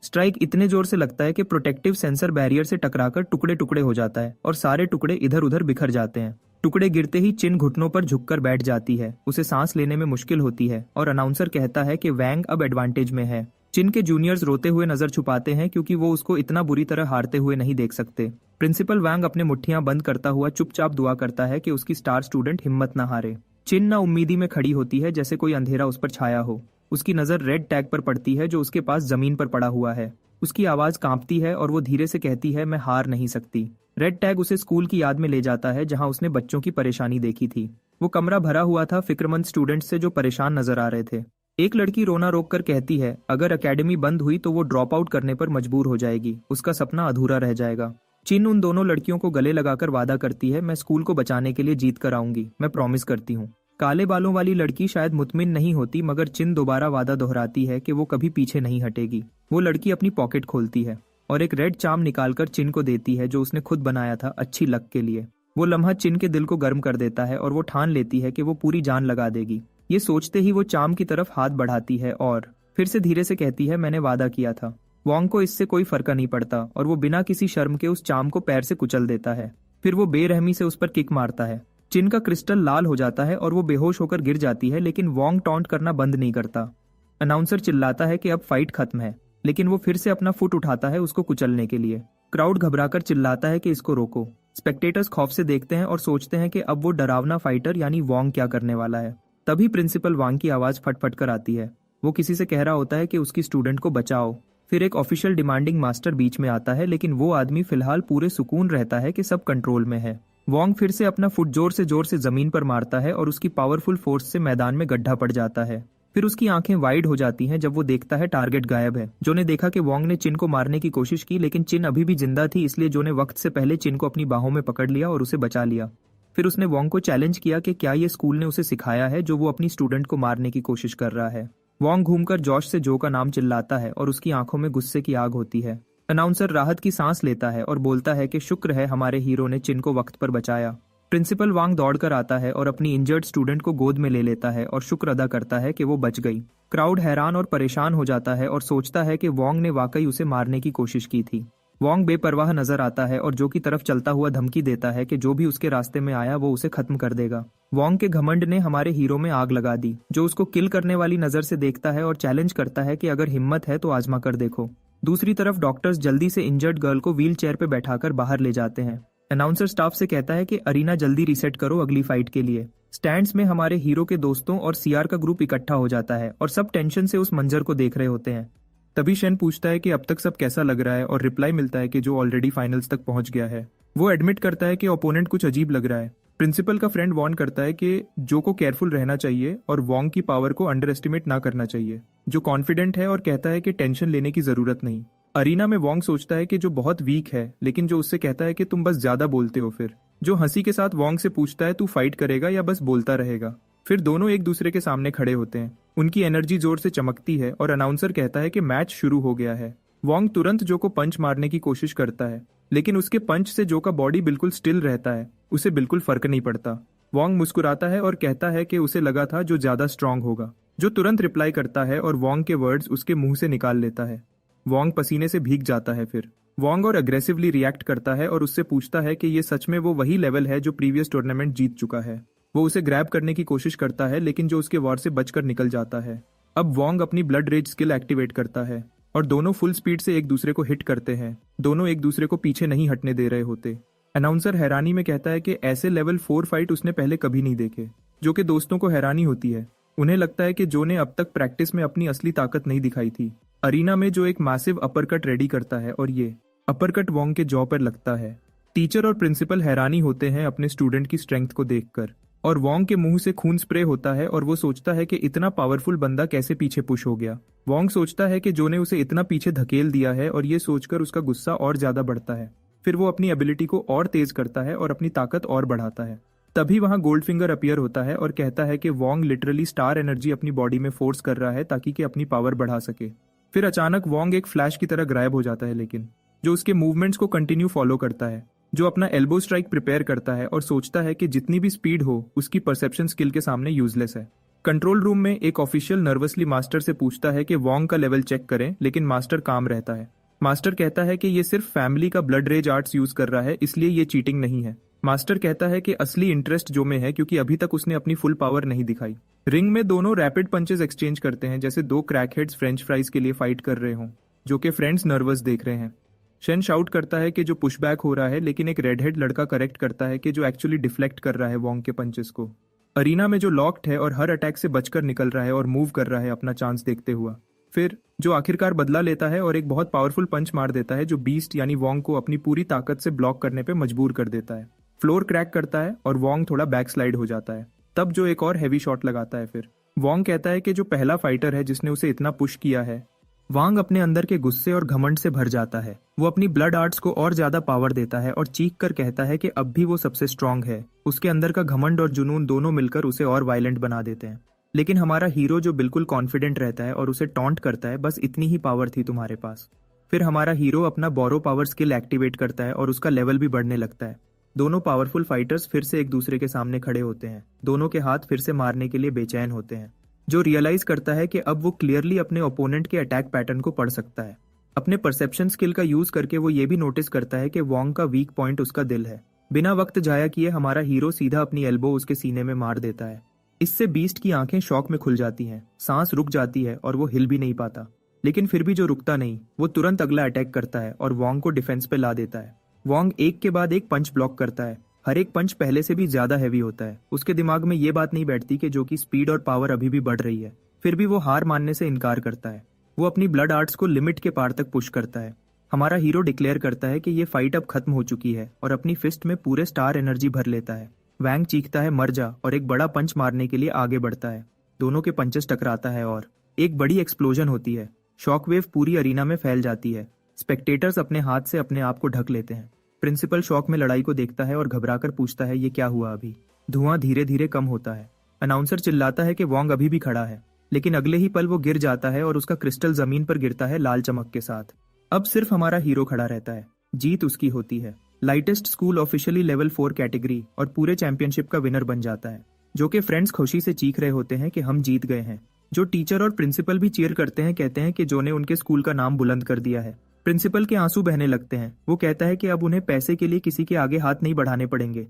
स्ट्राइक इतने जोर से लगता है कि प्रोटेक्टिव सेंसर बैरियर से टकराकर टुकड़े टुकड़े हो जाता है और सारे टुकड़े इधर उधर बिखर जाते हैं। टुकड़े गिरते ही चिन घुटनों पर झुककर बैठ जाती है, उसे सांस लेने में मुश्किल होती है और अनाउंसर कहता है कि वैंग अब एडवांटेज में है। चिन के जूनियर्स रोते हुए नजर छुपाते हैं क्योंकि वो उसको इतना बुरी तरह हारते हुए नहीं देख सकते। प्रिंसिपल वैंग अपने मुट्ठियां बंद करता हुआ चुपचाप दुआ करता है कि उसकी स्टार स्टूडेंट हिम्मत न हारे। चिन ना उम्मीदी में खड़ी होती है, जैसे कोई अंधेरा उस पर छाया हो। उसकी नजर रेड टैग पर पड़ती है जो उसके पास जमीन पर पड़ा हुआ है। उसकी आवाज कांपती है और वो धीरे से कहती है, मैं हार नहीं सकती। रेड टैग उसे स्कूल की याद में ले जाता है जहां उसने बच्चों की परेशानी देखी थी। वो कमरा भरा हुआ था फिक्रमंद स्टूडेंट्स से जो परेशान नजर आ रहे थे। एक लड़की रोना रोक कर कहती है, अगर एकेडमी बंद हुई तो वो ड्रॉप आउट करने पर मजबूर हो जाएगी, उसका सपना अधूरा रह जाएगा। चिन उन दोनों लड़कियों को गले लगाकर वादा करती है, मैं स्कूल को बचाने के लिए जीत कर आऊंगी, मैं प्रॉमिस करती हूँ। काले बालों वाली लड़की शायद मुतमिन नहीं होती, मगर चिन दोबारा वादा दोहराती है कि वो कभी पीछे नहीं हटेगी। वो लड़की अपनी पॉकेट खोलती है और एक रेड चार्म निकालकर चिन को देती है जो उसने खुद बनाया था अच्छी लक के लिए। वो लम्हा चिन के दिल को गर्म कर देता है और वो ठान लेती है कि वो पूरी जान लगा देगी। ये सोचते ही वो चार्म की तरफ हाथ बढ़ाती है और फिर से धीरे से कहती है, मैंने वादा किया था। वोंग को इससे कोई फर्क नहीं पड़ता और वो बिना किसी शर्म के उस चार्म को पैर से कुचल देता है। फिर वो बेरहमी से उस पर किक मारता है। चिन का क्रिस्टल लाल हो जाता है और वो बेहोश होकर गिर जाती है, लेकिन वोंग टॉन्ट करना बंद नहीं करता। अनाउंसर चिल्लाता है कि अब फाइट खत्म है, लेकिन वो फिर से अपना फुट उठाता है उसको कुचलने के लिए। क्राउड घबराकर चिल्लाता है कि इसको रोको। स्पेक्टेटर्स खौफ से देखते हैं और सोचते हैं कि अब वो डरावना फाइटर यानी वोंग क्या करने वाला है। तभी प्रिंसिपल वांग की आवाज फटफट कर आती है। वो किसी से कह रहा होता है कि उसकी स्टूडेंट को बचाओ। फिर एक ऑफिशियल डिमांडिंग मास्टर बीच में आता है, लेकिन वो आदमी फिलहाल पूरे सुकून रहता है कि सब कंट्रोल में है। वोंग फिर से अपना फुट जोर से जमीन पर मारता है और उसकी पावरफुल फोर्स से मैदान में गड्ढा पड़ जाता है। फिर उसकी आंखें वाइड हो जाती हैं जब वो देखता है टारगेट गायब है। जो ने देखा कि वोंग ने चिन को मारने की कोशिश की, लेकिन चिन अभी भी जिंदा थी, इसलिए जो ने वक्त से पहले चिन को अपनी बाहों में पकड़ लिया और उसे बचा लिया। फिर उसने वोंग को चैलेंज किया कि क्या ये स्कूल ने उसे सिखाया है जो वो अपनी स्टूडेंट को मारने की कोशिश कर रहा है। वोंग घूमकर जॉश से जो का नाम चिल्लाता है और उसकी आंखों में गुस्से की आग होती है। अनाउंसर राहत की सांस लेता है और बोलता है कि शुक्र है हमारे हीरो ने चिन को वक्त पर बचाया। प्रिंसिपल वांग दौड़कर आता है और अपनी इंजर्ड स्टूडेंट को गोद में ले लेता है और शुक्र अदा करता है कि वो बच गई। क्राउड हैरान और परेशान हो जाता है और सोचता है कि वोंग ने वाकई उसे मारने की कोशिश की थी। वोंग बेपरवाह नजर आता है और जो की तरफ चलता हुआ धमकी देता है कि जो भी उसके रास्ते में आया वो उसे खत्म कर देगा। वोंग के घमंड ने हमारे हीरो में आग लगा दी, जो उसको किल करने वाली नजर से देखता है और चैलेंज करता है कि अगर हिम्मत है तो आजमा कर देखो। दूसरी तरफ डॉक्टर्स जल्दी से इंजर्ड गर्ल को व्हील चेयर पे बैठाकर बाहर ले जाते हैं। अनाउंसर स्टाफ से कहता है कि अरीना जल्दी रीसेट करो अगली फाइट के लिए। स्टैंड्स में हमारे हीरो के दोस्तों और सीआर का ग्रुप इकट्ठा हो जाता है और सब टेंशन से उस मंजर को देख रहे होते हैं। तभी शेन पूछता है कि अब तक सब कैसा लग रहा है और रिप्लाई मिलता है कि जो ऑलरेडी फाइनल्स तक पहुंच गया है। वो एडमिट करता है कि ओपोनेंट कुछ अजीब लग रहा है। प्रिंसिपल का फ्रेंड वार्न करता है कि जो को केयरफुल रहना चाहिए और वोंग की पावर को अंडर एस्टिमेट ना करना चाहिए। जो कॉन्फिडेंट है और कहता है कि टेंशन लेने की जरूरत नहीं। अरीना में वोंग सोचता है कि जो बहुत वीक है, लेकिन जो उससे कहता है कि तुम बस ज्यादा बोलते हो। फिर जो हंसी के साथ वोंग से पूछता है, तू फाइट करेगा या बस बोलता रहेगा। फिर दोनों एक दूसरे के सामने खड़े होते हैं। उनकी एनर्जी जोर से चमकती है और अनाउंसर कहता है कि मैच शुरू हो गया है। वोंग तुरंत जो को पंच मारने की कोशिश करता है, लेकिन उसके पंच से जो का बॉडी बिल्कुल स्टिल रहता है, उसे बिल्कुल फर्क नहीं पड़ता। वोंग मुस्कुराता है और कहता है कि उसे लगा था जो ज्यादा स्ट्रांग होगा। जो तुरंत रिप्लाई करता है और वोंग के वर्ड्स उसके मुंह से निकाल लेता है। वोंग पसीने से भीग जाता है। फिर वोंग और अग्रेसिवली रिएक्ट करता है और उससे पूछता है कि ये सच में वो वही लेवल है जो प्रीवियस टूर्नामेंट जीत चुका है। वो उसे ग्रैब करने की कोशिश करता है, लेकिन जो उसके वॉर से बचकर निकल जाता है। अब वोंग अपनी ब्लड रेज स्किल एक्टिवेट करता है और दोनों फुल स्पीड से एक दूसरे को हिट करते हैं। दोनों एक दूसरे को पीछे नहीं हटने दे रहे होते। अनाउंसर हैरानी में कहता है कि ऐसे लेवल 4 फाइट उसने पहले कभी नहीं देखे। जो कि दोस्तों को हैरानी होती है। उन्हें लगता है कि जो ने अब तक प्रैक्टिस में अपनी असली ताकत नहीं दिखाई थी। अरीना में जो एक मैसिव अपरकट रेडी करता है और ये अपरकट वोंग के जॉ पर लगता है। टीचर और प्रिंसिपल हैरानी होते हैं अपने स्टूडेंट की स्ट्रेंथ को देखकर और वोंग के मुंह से खून स्प्रे होता है और वो सोचता है कि इतना पावरफुल बंदा कैसे पीछे पुश हो गया। वोंग सोचता है कि जो ने उसे इतना पीछे धकेल दिया है और ये सोचकर उसका गुस्सा और ज्यादा बढ़ता है। फिर वो अपनी एबिलिटी को और तेज करता है और अपनी ताकत और बढ़ाता है। तभी वहां गोल्ड फिंगर अपीयर होता है और कहता है कि वोंग लिटरली स्टार एनर्जी अपनी बॉडी में फोर्स कर रहा है ताकि कि अपनी पावर बढ़ा सके। फिर अचानक वोंग एक फ्लैश की तरह गायब हो जाता है, लेकिन जो उसके मूवमेंट्स को कंटिन्यू फॉलो करता है। जो अपना एल्बो स्ट्राइक प्रिपेयर करता है और सोचता है कि जितनी भी स्पीड हो उसकी परसेप्शन स्किल के सामने यूजलेस है। कंट्रोल रूम में एक ऑफिशियल नर्वसली मास्टर से पूछता है कि वोंग का लेवल चेक करें, लेकिन मास्टर काम रहता है। मास्टर कहता है कि ये सिर्फ फैमिली का ब्लड रेज आर्ट्स यूज कर रहा है, इसलिए ये चीटिंग नहीं है। मास्टर कहता है कि असली इंटरेस्ट जो में है, क्योंकि अभी तक उसने अपनी फुल पावर नहीं दिखाई। रिंग में दोनों रैपिड पंचेस एक्सचेंज करते हैं, जैसे दो क्रैकहेड्स फ्रेंच फ्राइज के लिए फाइट कर रहे हों, जो कि फ्रेंड्स नर्वस देख रहे हैं। शेन शाउट करता है कि जो पुशबैक हो रहा है, लेकिन एक रेड हेड लड़का करेक्ट करता है कि जो एक्चुअली डिफ्लेक्ट कर रहा है वोंग के पंचेस को। अरीना में जो लॉक्ड है और हर अटैक से बचकर निकल रहा है और मूव कर रहा है अपना चांस देखते हुआ। फिर जो आखिरकार बदला लेता है और एक बहुत पावरफुल पंच मार देता है, जो बीस्ट यानी वोंग को अपनी पूरी ताकत से ब्लॉक करने पे मजबूर कर देता है। फ्लोर क्रैक करता है और वोंग थोड़ा बैक स्लाइड हो जाता है। तब जो एक और हैवी शॉट लगाता है। फिर वोंग कहता है कि जो पहला फाइटर है जिसने उसे इतना पुश किया है। वांग अपने अंदर के गुस्से और घमंड से भर जाता है। वो अपनी ब्लड आर्ट्स को और ज्यादा पावर देता है और चीख कर कहता है कि अब भी वो सबसे स्ट्रांग है। उसके अंदर का घमंड और जुनून दोनों मिलकर उसे और वायलेंट बना देते हैं। लेकिन हमारा हीरो जो बिल्कुल कॉन्फिडेंट रहता है और उसे टॉन्ट करता है, बस इतनी ही पावर थी तुम्हारे पास। फिर हमारा हीरो अपना बोरो पावर स्किल एक्टिवेट करता है और उसका लेवल भी बढ़ने लगता है। दोनों पावरफुल फाइटर्स फिर से एक दूसरे के सामने खड़े होते हैं। दोनों के हाथ फिर से मारने के लिए बेचैन होते हैं। जो रियलाइज करता है कि अब वो क्लियरली अपने ओपोनेंट के अटैक पैटर्न को पढ़ सकता है। अपने परसेप्शन स्किल का यूज करके वो ये भी नोटिस करता है कि वोंग का वीक पॉइंट उसका दिल है। बिना वक्त जाया किए हमारा हीरो सीधा अपनी एल्बो उसके सीने में मार देता है। इससे बीस्ट की आंखें शॉक में खुल जाती हैं, सांस रुक जाती है और वो हिल भी नहीं पाता। लेकिन फिर भी जो रुकता नहीं, वो तुरंत अगला अटैक करता है और वोंग को डिफेंस पे ला देता है। वोंग एक के बाद एक पंच ब्लॉक करता है। हर एक पंच पहले से भी ज्यादा हैवी होता है। उसके दिमाग में ये बात नहीं बैठती कि जो कि स्पीड और पावर अभी भी बढ़ रही है। फिर भी वो हार मानने से इनकार करता है। वो अपनी ब्लड आर्ट्स को लिमिट के पार तक पुश करता है। हमारा हीरो डिक्लेयर करता है कि ये फाइट अब खत्म हो चुकी है और अपनी फिस्ट में पूरे स्टार एनर्जी भर लेता है। वैंग चीखता है मर जा और एक बड़ा पंच मारने के लिए आगे बढ़ता है। दोनों के पंचेस टकराता है और एक बड़ी एक्सप्लोजन होती है। शॉकवेव पूरी अरीना में फैल जाती है। स्पेक्टेटर्स अपने हाथ से अपने आप को ढक लेते हैं। प्रिंसिपल शॉक में लड़ाई को देखता है और घबराकर पूछता है ये क्या हुआ अभी। धुआं धीरे धीरे कम होता है। अनाउंसर चिल्लाता है कि वोंग अभी भी खड़ा है, लेकिन अगले ही पल वो गिर जाता है और उसका क्रिस्टल जमीन पर गिरता है लाल चमक के साथ। अब सिर्फ हमारा हीरो खड़ा रहता है। जीत उसकी होती है। Lightest school officially level 4 category और पूरे चैंपियनशिप का विनर बन जाता है। जो कि फ्रेंड्स खुशी से चीख रहे होते हैं कि हम जीत गए हैं। जो टीचर और प्रिंसिपल भी चीयर करते हैं, कहते हैं कि जो ने उनके स्कूल का नाम बुलंद कर दिया है। प्रिंसिपल के आंसू बहने लगते हैं। वो कहता है कि अब उन्हें पैसे के लिए किसी के आगे हाथ नहीं बढ़ाने पड़ेंगे।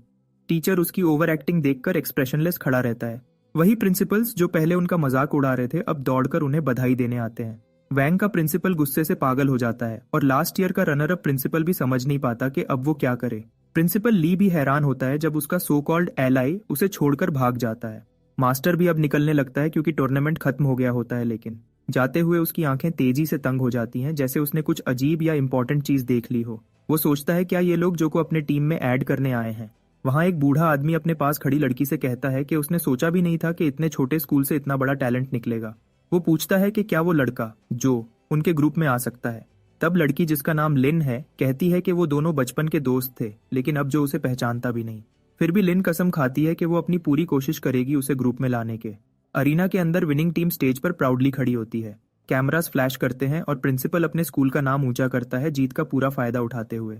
टीचर उसकी ओवर एक्टिंग देखकर एक्सप्रेशनलेस खड़ा रहता है। वही प्रिंसिपल्स जो पहले उनका मजाक उड़ा रहे थे, अब दौड़कर उन्हें बधाई देने आते हैं। वैंग का प्रिंसिपल गुस्से से पागल हो जाता है और लास्ट ईयर का रनर अप प्रिंसिपल भी समझ नहीं पाता कि अब वो क्या करे। प्रिंसिपल ली भी हैरान होता है जब उसका सो कॉल्ड एलाई उसे छोड़कर भाग जाता है। मास्टर भी अब निकलने लगता है क्योंकि टूर्नामेंट खत्म हो गया होता है, लेकिन जाते हुए उसकी आंखें तेजी से तंग हो जाती हैं, जैसे उसने कुछ अजीब या इंपॉर्टेंट चीज देख ली हो। वो सोचता है क्या ये लोग जो को अपने टीम में ऐड करने आए हैं। वहां एक बूढ़ा आदमी अपने पास खड़ी लड़की से कहता है कि उसने सोचा भी नहीं था कि इतने छोटे स्कूल से इतना बड़ा टैलेंट निकलेगा। वो पूछता है कि क्या वो लड़का जो उनके ग्रुप में आ सकता है। तब लड़की, जिसका नाम लिन है, कहती है कि वो दोनों बचपन के दोस्त थे, लेकिन अब जो उसे पहचानता भी नहीं। फिर भी लिन कसम खाती है कि वो अपनी पूरी कोशिश करेगी उसे ग्रुप में लाने के। अरीना के अंदर विनिंग टीम स्टेज पर प्राउडली खड़ी होती है। कैमरास फ्लैश करते हैं और प्रिंसिपल अपने स्कूल का नाम ऊंचा करता है, जीत का पूरा फायदा उठाते हुए।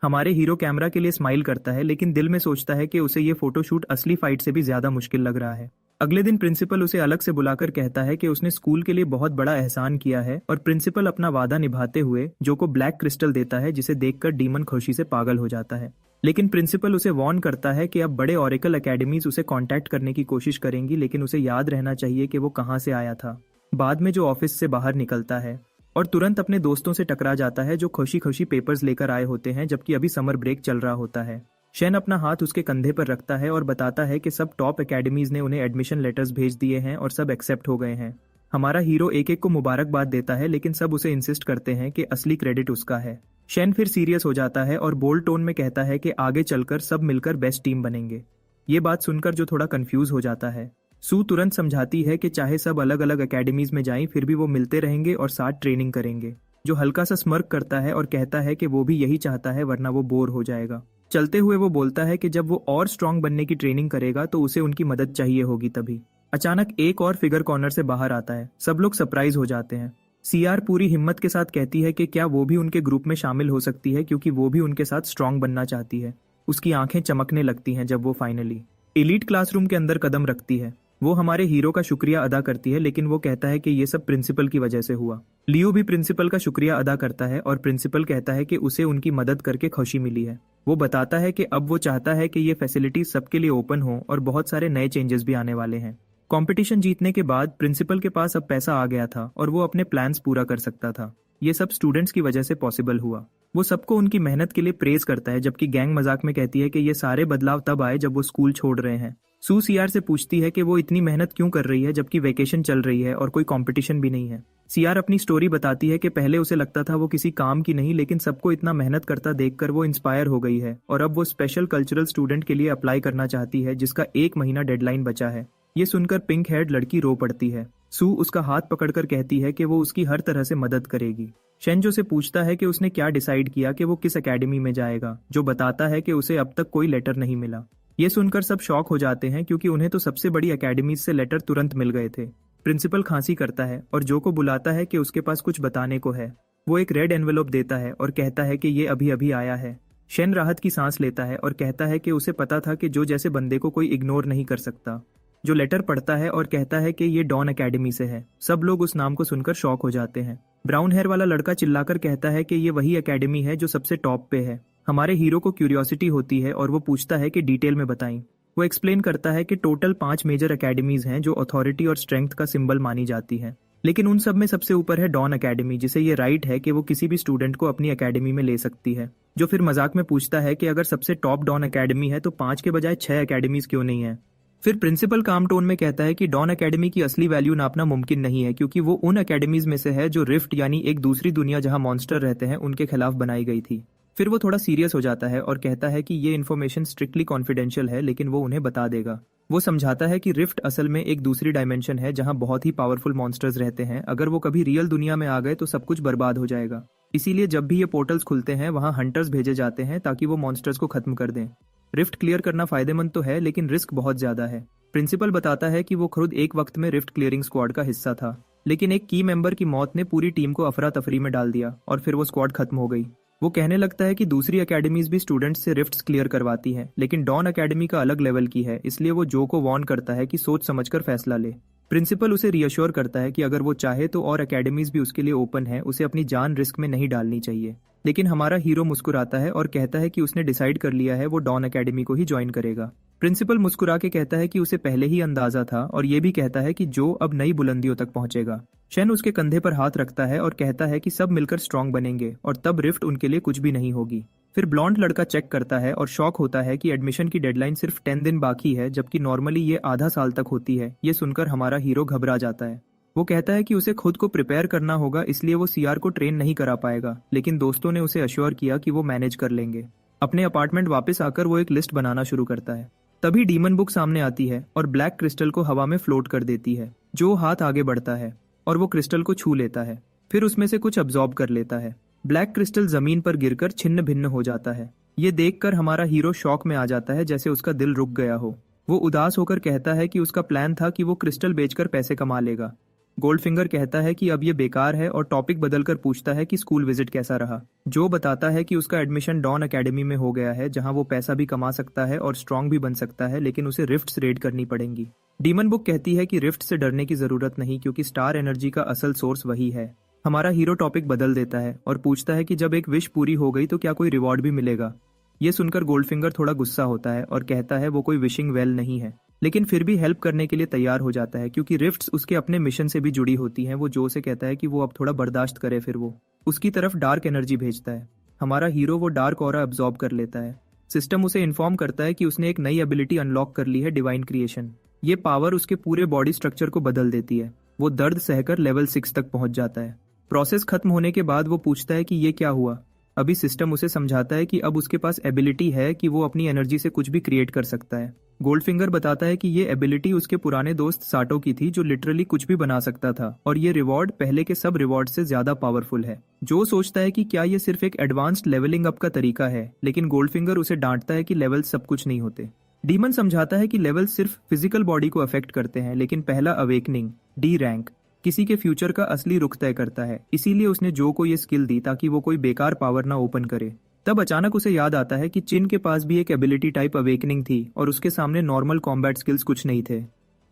हमारे हीरो कैमरा के लिए स्माइल करता है, लेकिन दिल में सोचता है कि उसे ये फोटोशूट असली फाइट से भी ज्यादा मुश्किल लग रहा है। अगले दिन प्रिंसिपल उसे अलग से बुलाकर कहता है कि उसने स्कूल के लिए बहुत बड़ा एहसान किया है और प्रिंसिपल अपना वादा निभाते हुए जो को ब्लैक क्रिस्टल देता है, जिसे देखकर डीमन खुशी से पागल हो जाता है। लेकिन प्रिंसिपल उसे वार्न करता है कि अब बड़े ऑरेकल एकेडमीज उसे कांटेक्ट करने की कोशिश करेंगी, लेकिन उसे याद रहना चाहिए कि वो कहाँ से आया था। बाद में जो ऑफिस से बाहर निकलता है और तुरंत अपने दोस्तों से टकरा जाता है जो खुशी खुशी पेपर्स लेकर आए होते हैं, जबकि अभी समर ब्रेक चल रहा होता है। शेन अपना हाथ उसके कंधे पर रखता है और बताता है कि सब टॉप एकेडमीज ने उन्हें एडमिशन लेटर्स भेज दिए हैं और सब एक्सेप्ट हो गए हैं। हमारा हीरो एक एक को मुबारकबाद देता है, लेकिन सब उसे इंसिस्ट करते हैं कि असली क्रेडिट उसका है। शेन फिर सीरियस हो जाता है और बोल्ड टोन में कहता है कि आगे चलकर सब मिलकर बेस्ट टीम बनेंगे। ये बात सुनकर जो थोड़ा कंफ्यूज हो जाता है, सू तुरंत समझाती है कि चाहे सब अलग अलग एकेडमीज में जाएं, फिर भी वो मिलते रहेंगे और साथ ट्रेनिंग करेंगे। जो हल्का सा स्मर्क करता है और कहता है कि वो भी यही चाहता है, वरना वो बोर हो जाएगा। चलते हुए वो बोलता है कि जब वो और स्ट्रांग बनने की ट्रेनिंग करेगा तो उसे उनकी मदद चाहिए होगी। तभी अचानक एक और फिगर कॉर्नर से बाहर आता है। सब लोग सरप्राइज हो जाते हैं। सीआर पूरी हिम्मत के साथ कहती है कि क्या वो भी उनके ग्रुप में शामिल हो सकती है क्योंकि वो भी उनके साथ स्ट्रांग बनना चाहती है। उसकी आंखें चमकने लगती हैं जब वो फाइनली एलीट क्लासरूम के अंदर कदम रखती है। वो हमारे हीरो का शुक्रिया अदा करती है, लेकिन वो कहता है कि ये सब प्रिंसिपल की वजह से हुआ। लियो भी प्रिंसिपल का शुक्रिया अदा करता है और प्रिंसिपल कहता है कि उसे उनकी मदद करके खुशी मिली है। वो बताता है कि अब वो चाहता है कि ये फैसिलिटी सबके लिए ओपन हो और बहुत सारे नए चेंजेस भी आने वाले हैं। कंपटीशन जीतने के बाद प्रिंसिपल के पास अब पैसा आ गया था और वो अपने प्लान्स पूरा कर सकता था। ये सब स्टूडेंट्स की वजह से पॉसिबल हुआ। वो सबको उनकी मेहनत के लिए प्रेज करता है, जबकि गैंग मजाक में कहती है कि ये सारे बदलाव तब आए जब वो स्कूल छोड़ रहे हैं। सू सीआर से पूछती है कि वो इतनी मेहनत क्यों कर रही है जबकि वेकेशन चल रही है और कोई कंपटीशन भी नहीं है। सीआर अपनी स्टोरी बताती है कि पहले उसे लगता था वो किसी काम की नहीं, लेकिन सबको इतना मेहनत करता देखकर वो इंस्पायर हो गई है और अब वो स्पेशल कल्चरल स्टूडेंट के लिए अप्लाई करना चाहती है जिसका 1 महीना डेडलाइन बचा है। ये सुनकर पिंक हेड लड़की रो पड़ती है। सू उसका हाथ पकड़कर कहती है कि वो उसकी हर तरह से मदद करेगी। शेंजो से पूछता है कि उसने क्या डिसाइड किया कि वो किस एकेडमी में जाएगा, जो बताता है कि उसे अब तक कोई लेटर नहीं मिला। ये सुनकर सब शॉक हो जाते हैं क्योंकि उन्हें तो सबसे बड़ी एकेडमी से लेटर तुरंत मिल गए थे। प्रिंसिपल खांसी करता है और जो को बुलाता है कि उसके पास कुछ बताने को है। वो एक रेड एनवेलोप देता है और कहता है कि ये अभी अभी आया है। शेन राहत की सांस लेता है और कहता है कि उसे पता था कि जो जैसे बंदे को कोई इग्नोर नहीं कर सकता। जो लेटर पढ़ता है और कहता है कि ये डॉन एकेडमी से है। सब लोग उस नाम को सुनकर शॉक हो जाते हैं। ब्राउन हेयर वाला लड़का चिल्लाकर कहता है कि ये वही एकेडमी है जो सबसे टॉप पे है। हमारे हीरो को क्यूरियोसिटी होती है और वो पूछता है कि डिटेल में बताएं। वो एक्सप्लेन करता है कि टोटल 5 मेजर एकेडमीज हैं जो अथॉरिटी और स्ट्रेंथ का सिंबल मानी जाती है, लेकिन उन सब में सबसे ऊपर है डॉन एकेडमी, जिसे ये राइट है कि वो किसी भी स्टूडेंट को अपनी एकेडमी में ले सकती है। जो फिर मजाक में पूछता है कि अगर सबसे टॉप डॉन एकेडमी है तो 5 के बजाय 6 एकेडमीज क्यों नहीं है। फिर प्रिंसिपल काम टोन में कहता है कि डॉन एकेडमी की असली वैल्यू नापना मुमकिन नहीं है क्योंकि वो उन एकेडमीज में से है जो रिफ्ट यानी एक दूसरी दुनिया जहां मॉन्स्टर रहते हैं उनके खिलाफ बनाई गई थी। फिर वो थोड़ा सीरियस हो जाता है और कहता है कि ये इन्फॉर्मेशन स्ट्रिक्टली कॉन्फिडेंशियल है, लेकिन वो उन्हें बता देगा। वो समझाता है कि रिफ्ट असल में एक दूसरी डायमेंशन है जहां बहुत ही पावरफुल मॉन्स्टर्स रहते हैं। अगर वो कभी रियल दुनिया में आ गए तो सब कुछ बर्बाद हो जाएगा। इसीलिए जब भी ये पोर्टल्स खुलते हैं वहां हंटर्स भेजे जाते हैं ताकि वो मॉन्स्टर्स को खत्म कर दें। रिफ्ट क्लियर करना फायदेमंद तो है, लेकिन रिस्क बहुत ज्यादा है। प्रिंसिपल बताता है कि वो खुद एक वक्त में रिफ्ट क्लियरिंग स्क्वाड का हिस्सा था, लेकिन एक की मेंबर की मौत ने पूरी टीम को अफरा तफरी में डाल दिया और फिर वो स्क्वाड खत्म हो गई। वो कहने लगता है कि दूसरी एकेडमीज भी स्टूडेंट्स से रिफ्ट्स क्लियर करवाती हैं, लेकिन डॉन एकेडमी का अलग लेवल की है, इसलिए वो जो को वार्न करता है कि सोच समझकर फैसला ले। प्रिंसिपल उसे रियश्योर करता है कि अगर वो चाहे तो और एकेडमीज भी उसके लिए ओपन है, उसे अपनी जान रिस्क में नहीं डालनी चाहिए। लेकिन हमारा हीरो मुस्कुराता है और कहता है कि उसने डिसाइड कर लिया है वो डॉन एकेडमी को ही ज्वाइन करेगा। प्रिंसिपल मुस्कुरा के कहता है कि उसे पहले ही अंदाजा था और ये भी कहता है कि जो अब नई बुलंदियों तक पहुंचेगा। शेन उसके कंधे पर हाथ रखता है और कहता है कि सब मिलकर स्ट्रांग बनेंगे और तब रिफ्ट उनके लिए कुछ भी नहीं होगी। फिर ब्लॉन्ड लड़का चेक करता है और शॉक होता है कि एडमिशन की डेडलाइन सिर्फ 10 दिन बाकी है, जबकि नॉर्मली ये आधा साल तक होती है। ये सुनकर हमारा हीरो घबरा जाता है। वो कहता है कि उसे खुद को प्रिपेयर करना होगा, इसलिए वो सीआर को ट्रेन नहीं करा पाएगा, लेकिन दोस्तों ने उसे अश्योर किया कि वो मैनेज कर लेंगे। अपने अपार्टमेंट वापस आकर वो एक लिस्ट बनाना शुरू करता है। तभी डीमन बुक सामने आती है और ब्लैक क्रिस्टल को हवा में फ्लोट कर देती है। जो हाथ आगे बढ़ता है और वो क्रिस्टल को छू लेता है, फिर उसमें से कुछ अब्जॉर्ब कर लेता है। ब्लैक क्रिस्टल जमीन पर गिरकर छिन्न भिन्न हो जाता है। ये देखकर हमारा हीरो शॉक में आ जाता है, जैसे उसका दिल रुक गया हो। वो उदास होकर कहता है कि उसका प्लान था कि वो क्रिस्टल बेचकर पैसे कमा लेगा। गोल्डफिंगर कहता है कि अब ये बेकार है और टॉपिक बदलकर पूछता है कि स्कूल विजिट कैसा रहा। जो बताता है कि उसका एडमिशन डॉन एकेडमी में हो गया है, जहां वो पैसा भी कमा सकता है और स्ट्रांग भी बन सकता है, लेकिन उसे रिफ्ट्स रेड करनी पड़ेंगी। डीमन बुक कहती है कि रिफ्ट से डरने की जरूरत नहीं, क्योंकि स्टार एनर्जी का असल सोर्स वही है। हमारा हीरो टॉपिक बदल देता है और पूछता है कि जब एक विश पूरी हो गई तो क्या कोई रिवॉर्ड भी मिलेगा। ये सुनकर गोल्डफिंगर थोड़ा गुस्सा होता है और कहता है वो कोई विशिंग वेल नहीं है, लेकिन फिर भी हेल्प करने के लिए तैयार हो जाता है क्योंकि रिफ्ट्स उसके अपने मिशन से भी जुड़ी होती हैं। वो जो से कहता है कि वो अब थोड़ा बर्दाश्त करे, फिर वो उसकी तरफ डार्क एनर्जी भेजता है। हमारा हीरो वो डार्क ऑरा अब्सॉर्ब कर लेता है। सिस्टम उसे इन्फॉर्म करता है कि उसने एक नई एबिलिटी अनलॉक कर ली है, डिवाइन क्रिएशन। ये पावर उसके पूरे बॉडी स्ट्रक्चर को बदल देती है। वो दर्द सहकर लेवल 6 तक पहुंच जाता है। प्रोसेस खत्म होने के बाद वो पूछता है कि ये क्या हुआ। अभी सिस्टम उसे समझाता है कि अब उसके पास एबिलिटी है कि वो अपनी एनर्जी से कुछ भी क्रिएट कर सकता है। गोल्डफिंगर बताता है कि ये एबिलिटी उसके पुराने दोस्त साटो की थी, जो लिटरली कुछ भी बना सकता था, और ये रिवॉर्ड पहले के सब रिवॉर्ड से ज्यादा पावरफुल है। जो सोचता है कि क्या ये सिर्फ एक एडवांस्ड लेवलिंग अप का तरीका है, लेकिन गोल्डफिंगर उसे डांटता है कि लेवल सब कुछ नहीं होते। डीमन समझाता है कि लेवल सिर्फ फिजिकल बॉडी को अफेक्ट करते हैं, लेकिन पहला अवेकनिंग डी रैंक किसी के फ्यूचर का असली रुख तय करता है। इसीलिए उसने जो को ये स्किल दी ताकि वो कोई बेकार पावर ना ओपन करे। तब अचानक उसे याद आता है कि चिन के पास भी एक एबिलिटी टाइप अवेकनिंग थी और उसके सामने नॉर्मल कॉम्बैट स्किल्स कुछ नहीं थे।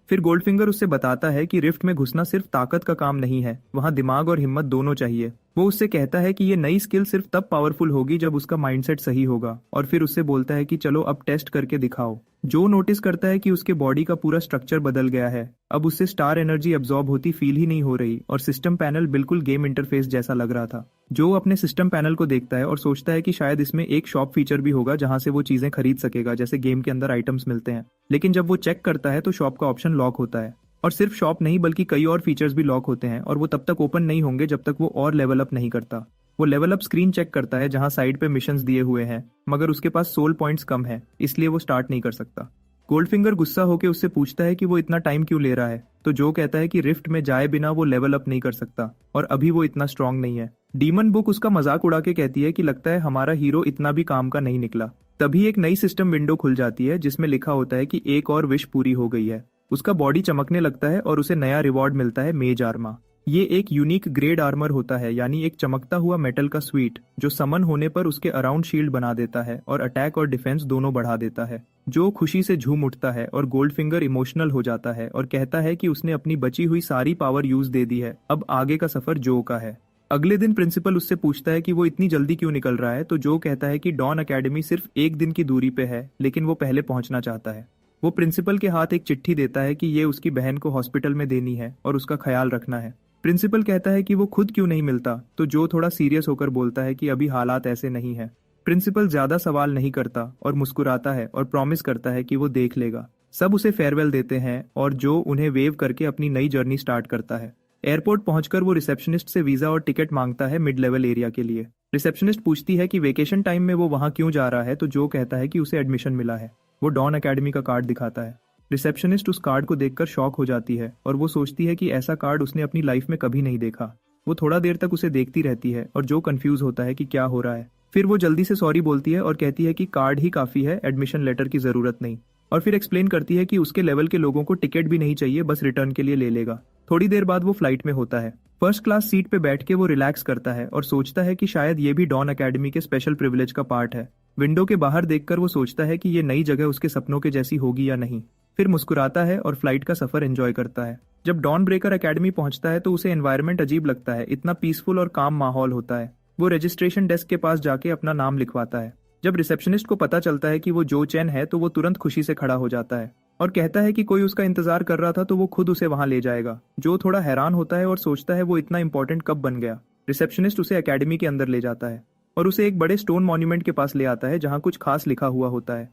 फिर गोल्डफिंगर उससे बताता है कि रिफ्ट में घुसना सिर्फ ताकत का काम नहीं है, वहां दिमाग और हिम्मत दोनों चाहिए। वो उससे कहता है कि ये नई स्किल सिर्फ तब पावरफुल होगी जब उसका माइंडसेट सही होगा, और फिर उससे बोलता है कि चलो अब टेस्ट करके दिखाओ। जो नोटिस करता है कि उसके बॉडी का पूरा स्ट्रक्चर बदल गया है। अब उससे स्टार एनर्जी एब्जॉर्ब होती फील ही नहीं हो रही और सिस्टम पैनल बिल्कुल गेम इंटरफेस जैसा लग रहा था। जो अपने सिस्टम पैनल को देखता है और सोचता है कि शायद इसमें एक शॉप फीचर भी होगा जहां से वो चीजें खरीद सकेगा, जैसे गेम के अंदर आइटम्स मिलते हैं। लेकिन जब वो चेक करता है तो शॉप का ऑप्शन लॉक होता है, और सिर्फ शॉप नहीं बल्कि कई और फीचर्स भी लॉक होते हैं, और वो तब तक ओपन नहीं होंगे जब तक वो और लेवल अप नहीं करता। वो लेवल अप स्क्रीन चेक करता है जहां साइड पे मिशंस दिए हुए हैं, मगर उसके पास सोल पॉइंट्स कम है, इसलिए वो स्टार्ट नहीं कर सकता। गोल्डफिंगर गुस्सा होकर उससे पूछता है कि वो इतना टाइम क्यों ले रहा है, तो जो कहता है कि रिफ्ट में जाए बिना वो लेवल अप नहीं कर सकता और अभी वो इतना स्ट्रांग नहीं है। डीमन बुक उसका मजाक उड़ा के कहती है कि लगता है हमारा हीरो इतना भी काम का नहीं निकला। तभी एक नई सिस्टम विंडो खुल जाती है जिसमें लिखा होता है कि एक और विश पूरी हो गई है। उसका बॉडी चमकने लगता है और उसे नया रिवॉर्ड मिलता है, मेज आर्मा। ये एक यूनिक ग्रेड आर्मर होता है, यानी एक चमकता हुआ मेटल का स्वीट जो समन होने पर उसके अराउंड शील्ड बना देता है और अटैक और डिफेंस दोनों बढ़ा देता है। जो खुशी से झूम उठता है और गोल्डफिंगर इमोशनल हो जाता है और कहता है कि उसने अपनी बची हुई सारी पावर यूज दे दी है, अब आगे का सफर जो का है। अगले दिन प्रिंसिपल उससे पूछता है कि वो इतनी जल्दी क्यों निकल रहा है, तो जो कहता है कि डॉन अकेडमी सिर्फ एक दिन की दूरी पे है, लेकिन वो पहले पहुंचना चाहता है। वो प्रिंसिपल के हाथ एक चिट्ठी देता है कि ये उसकी बहन को हॉस्पिटल में देनी है और उसका ख्याल रखना है। प्रिंसिपल कहता है कि वो खुद क्यों नहीं मिलता, तो जो थोड़ा सीरियस होकर बोलता है कि अभी हालात ऐसे नहीं है। प्रिंसिपल ज्यादा सवाल नहीं करता और मुस्कुराता है और प्रॉमिस करता है कि वो देख लेगा। सब उसे फेयरवेल देते हैं और जो उन्हें वेव करके अपनी नई जर्नी स्टार्ट करता है। एयरपोर्ट पहुंचकर वो रिसेप्शनिस्ट से वीजा और टिकट मांगता है मिड लेवल एरिया के लिए। रिसेप्शनिस्ट पूछती है कि वेकेशन टाइम में वो वहां क्यों जा रहा है, तो जो कहता है कि उसे एडमिशन मिला है। वो डॉन अकेडमी का कार्ड दिखाता है। रिसेप्शनिस्ट उस कार्ड को देखकर शॉक हो जाती है और वो सोचती है कि ऐसा कार्ड उसने अपनी लाइफ में कभी नहीं देखा। वो थोड़ा देर तक उसे देखती रहती है और जो कंफ्यूज होता है कि क्या हो रहा है। फिर वो जल्दी से सॉरी बोलती है और कहती है कि कार्ड ही काफी है, एडमिशन लेटर की जरूरत नहीं। और फिर एक्सप्लेन करती है कि उसके लेवल के लोगों को टिकट भी नहीं चाहिए, बस रिटर्न के लिए ले लेगा। थोड़ी देर बाद वो फ्लाइट में होता है। फर्स्ट क्लास सीट पे बैठ के वो रिलैक्स करता है और सोचता है कि शायद ये भी डॉन अकेडमी के स्पेशल प्रिविलेज का पार्ट है। विंडो के बाहर देखकर वो सोचता है कि ये नई जगह उसके सपनों के जैसी होगी या नहीं। फिर मुस्कुराता है और फ्लाइट का सफर एंजॉय करता है। जब डॉन ब्रेकर अकेडमी पहुंचता है तो उसे एनवायरनमेंट अजीब लगता है, इतना पीसफुल और काम माहौल होता है। वो रजिस्ट्रेशन डेस्क के पास जाके अपना नाम लिखवाता है। जब रिसेप्शनिस्ट को पता चलता है कि वो जो चैन है तो वो तुरंत खुशी से खड़ा हो जाता है और कहता है कि कोई उसका इंतजार कर रहा था तो वो खुद उसे वहां ले जाएगा। जो थोड़ा हैरान होता है और सोचता है वो इतना इंपॉर्टेंट कब बन गया। रिसेप्शनिस्ट उसे अकेडमी के अंदर ले जाता है और उसे एक बड़े स्टोन मॉन्यूमेंट के पास ले आता है जहां कुछ खास लिखा हुआ होता है।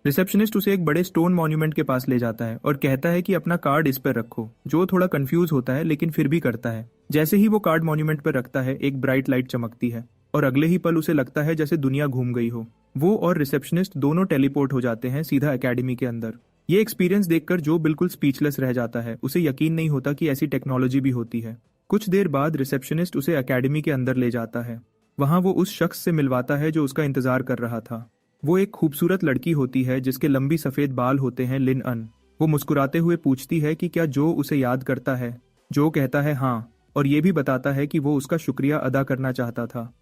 रिसेप्शनिस्ट उसे एक बड़े स्टोन मॉन्यूमेंट के पास ले जाता है और कहता है कि अपना कार्ड इस पर रखो। जो थोड़ा कंफ्यूज होता है लेकिन फिर भी करता है। जैसे ही वो कार्ड मॉन्यूमेंट पर रखता है एक ब्राइट लाइट चमकती है और अगले ही पल उसे लगता है जैसे दुनिया घूम गई हो। वो और रिसेप्शनिस्ट दोनों टेलीपोर्ट हो जाते हैं सीधा अकेडमी के अंदर। ये एक्सपीरियंस देखकर जो बिल्कुल स्पीचलेस रह जाता है। उसे यकीन नहीं होता कि ऐसी टेक्नोलॉजी भी होती है। कुछ देर बाद रिसेप्शनिस्ट उसे अकेडमी के अंदर ले जाता है। वहां वो उस शख्स से मिलवाता है जो उसका इंतजार कर रहा था। वो एक खूबसूरत लड़की होती है जिसके लंबी सफेद बाल होते हैं, लिन अन। वो मुस्कुराते हुए पूछती है कि क्या जो उसे याद करता है। जो कहता है हाँ, और ये भी बताता है कि वो उसका शुक्रिया अदा करना चाहता था।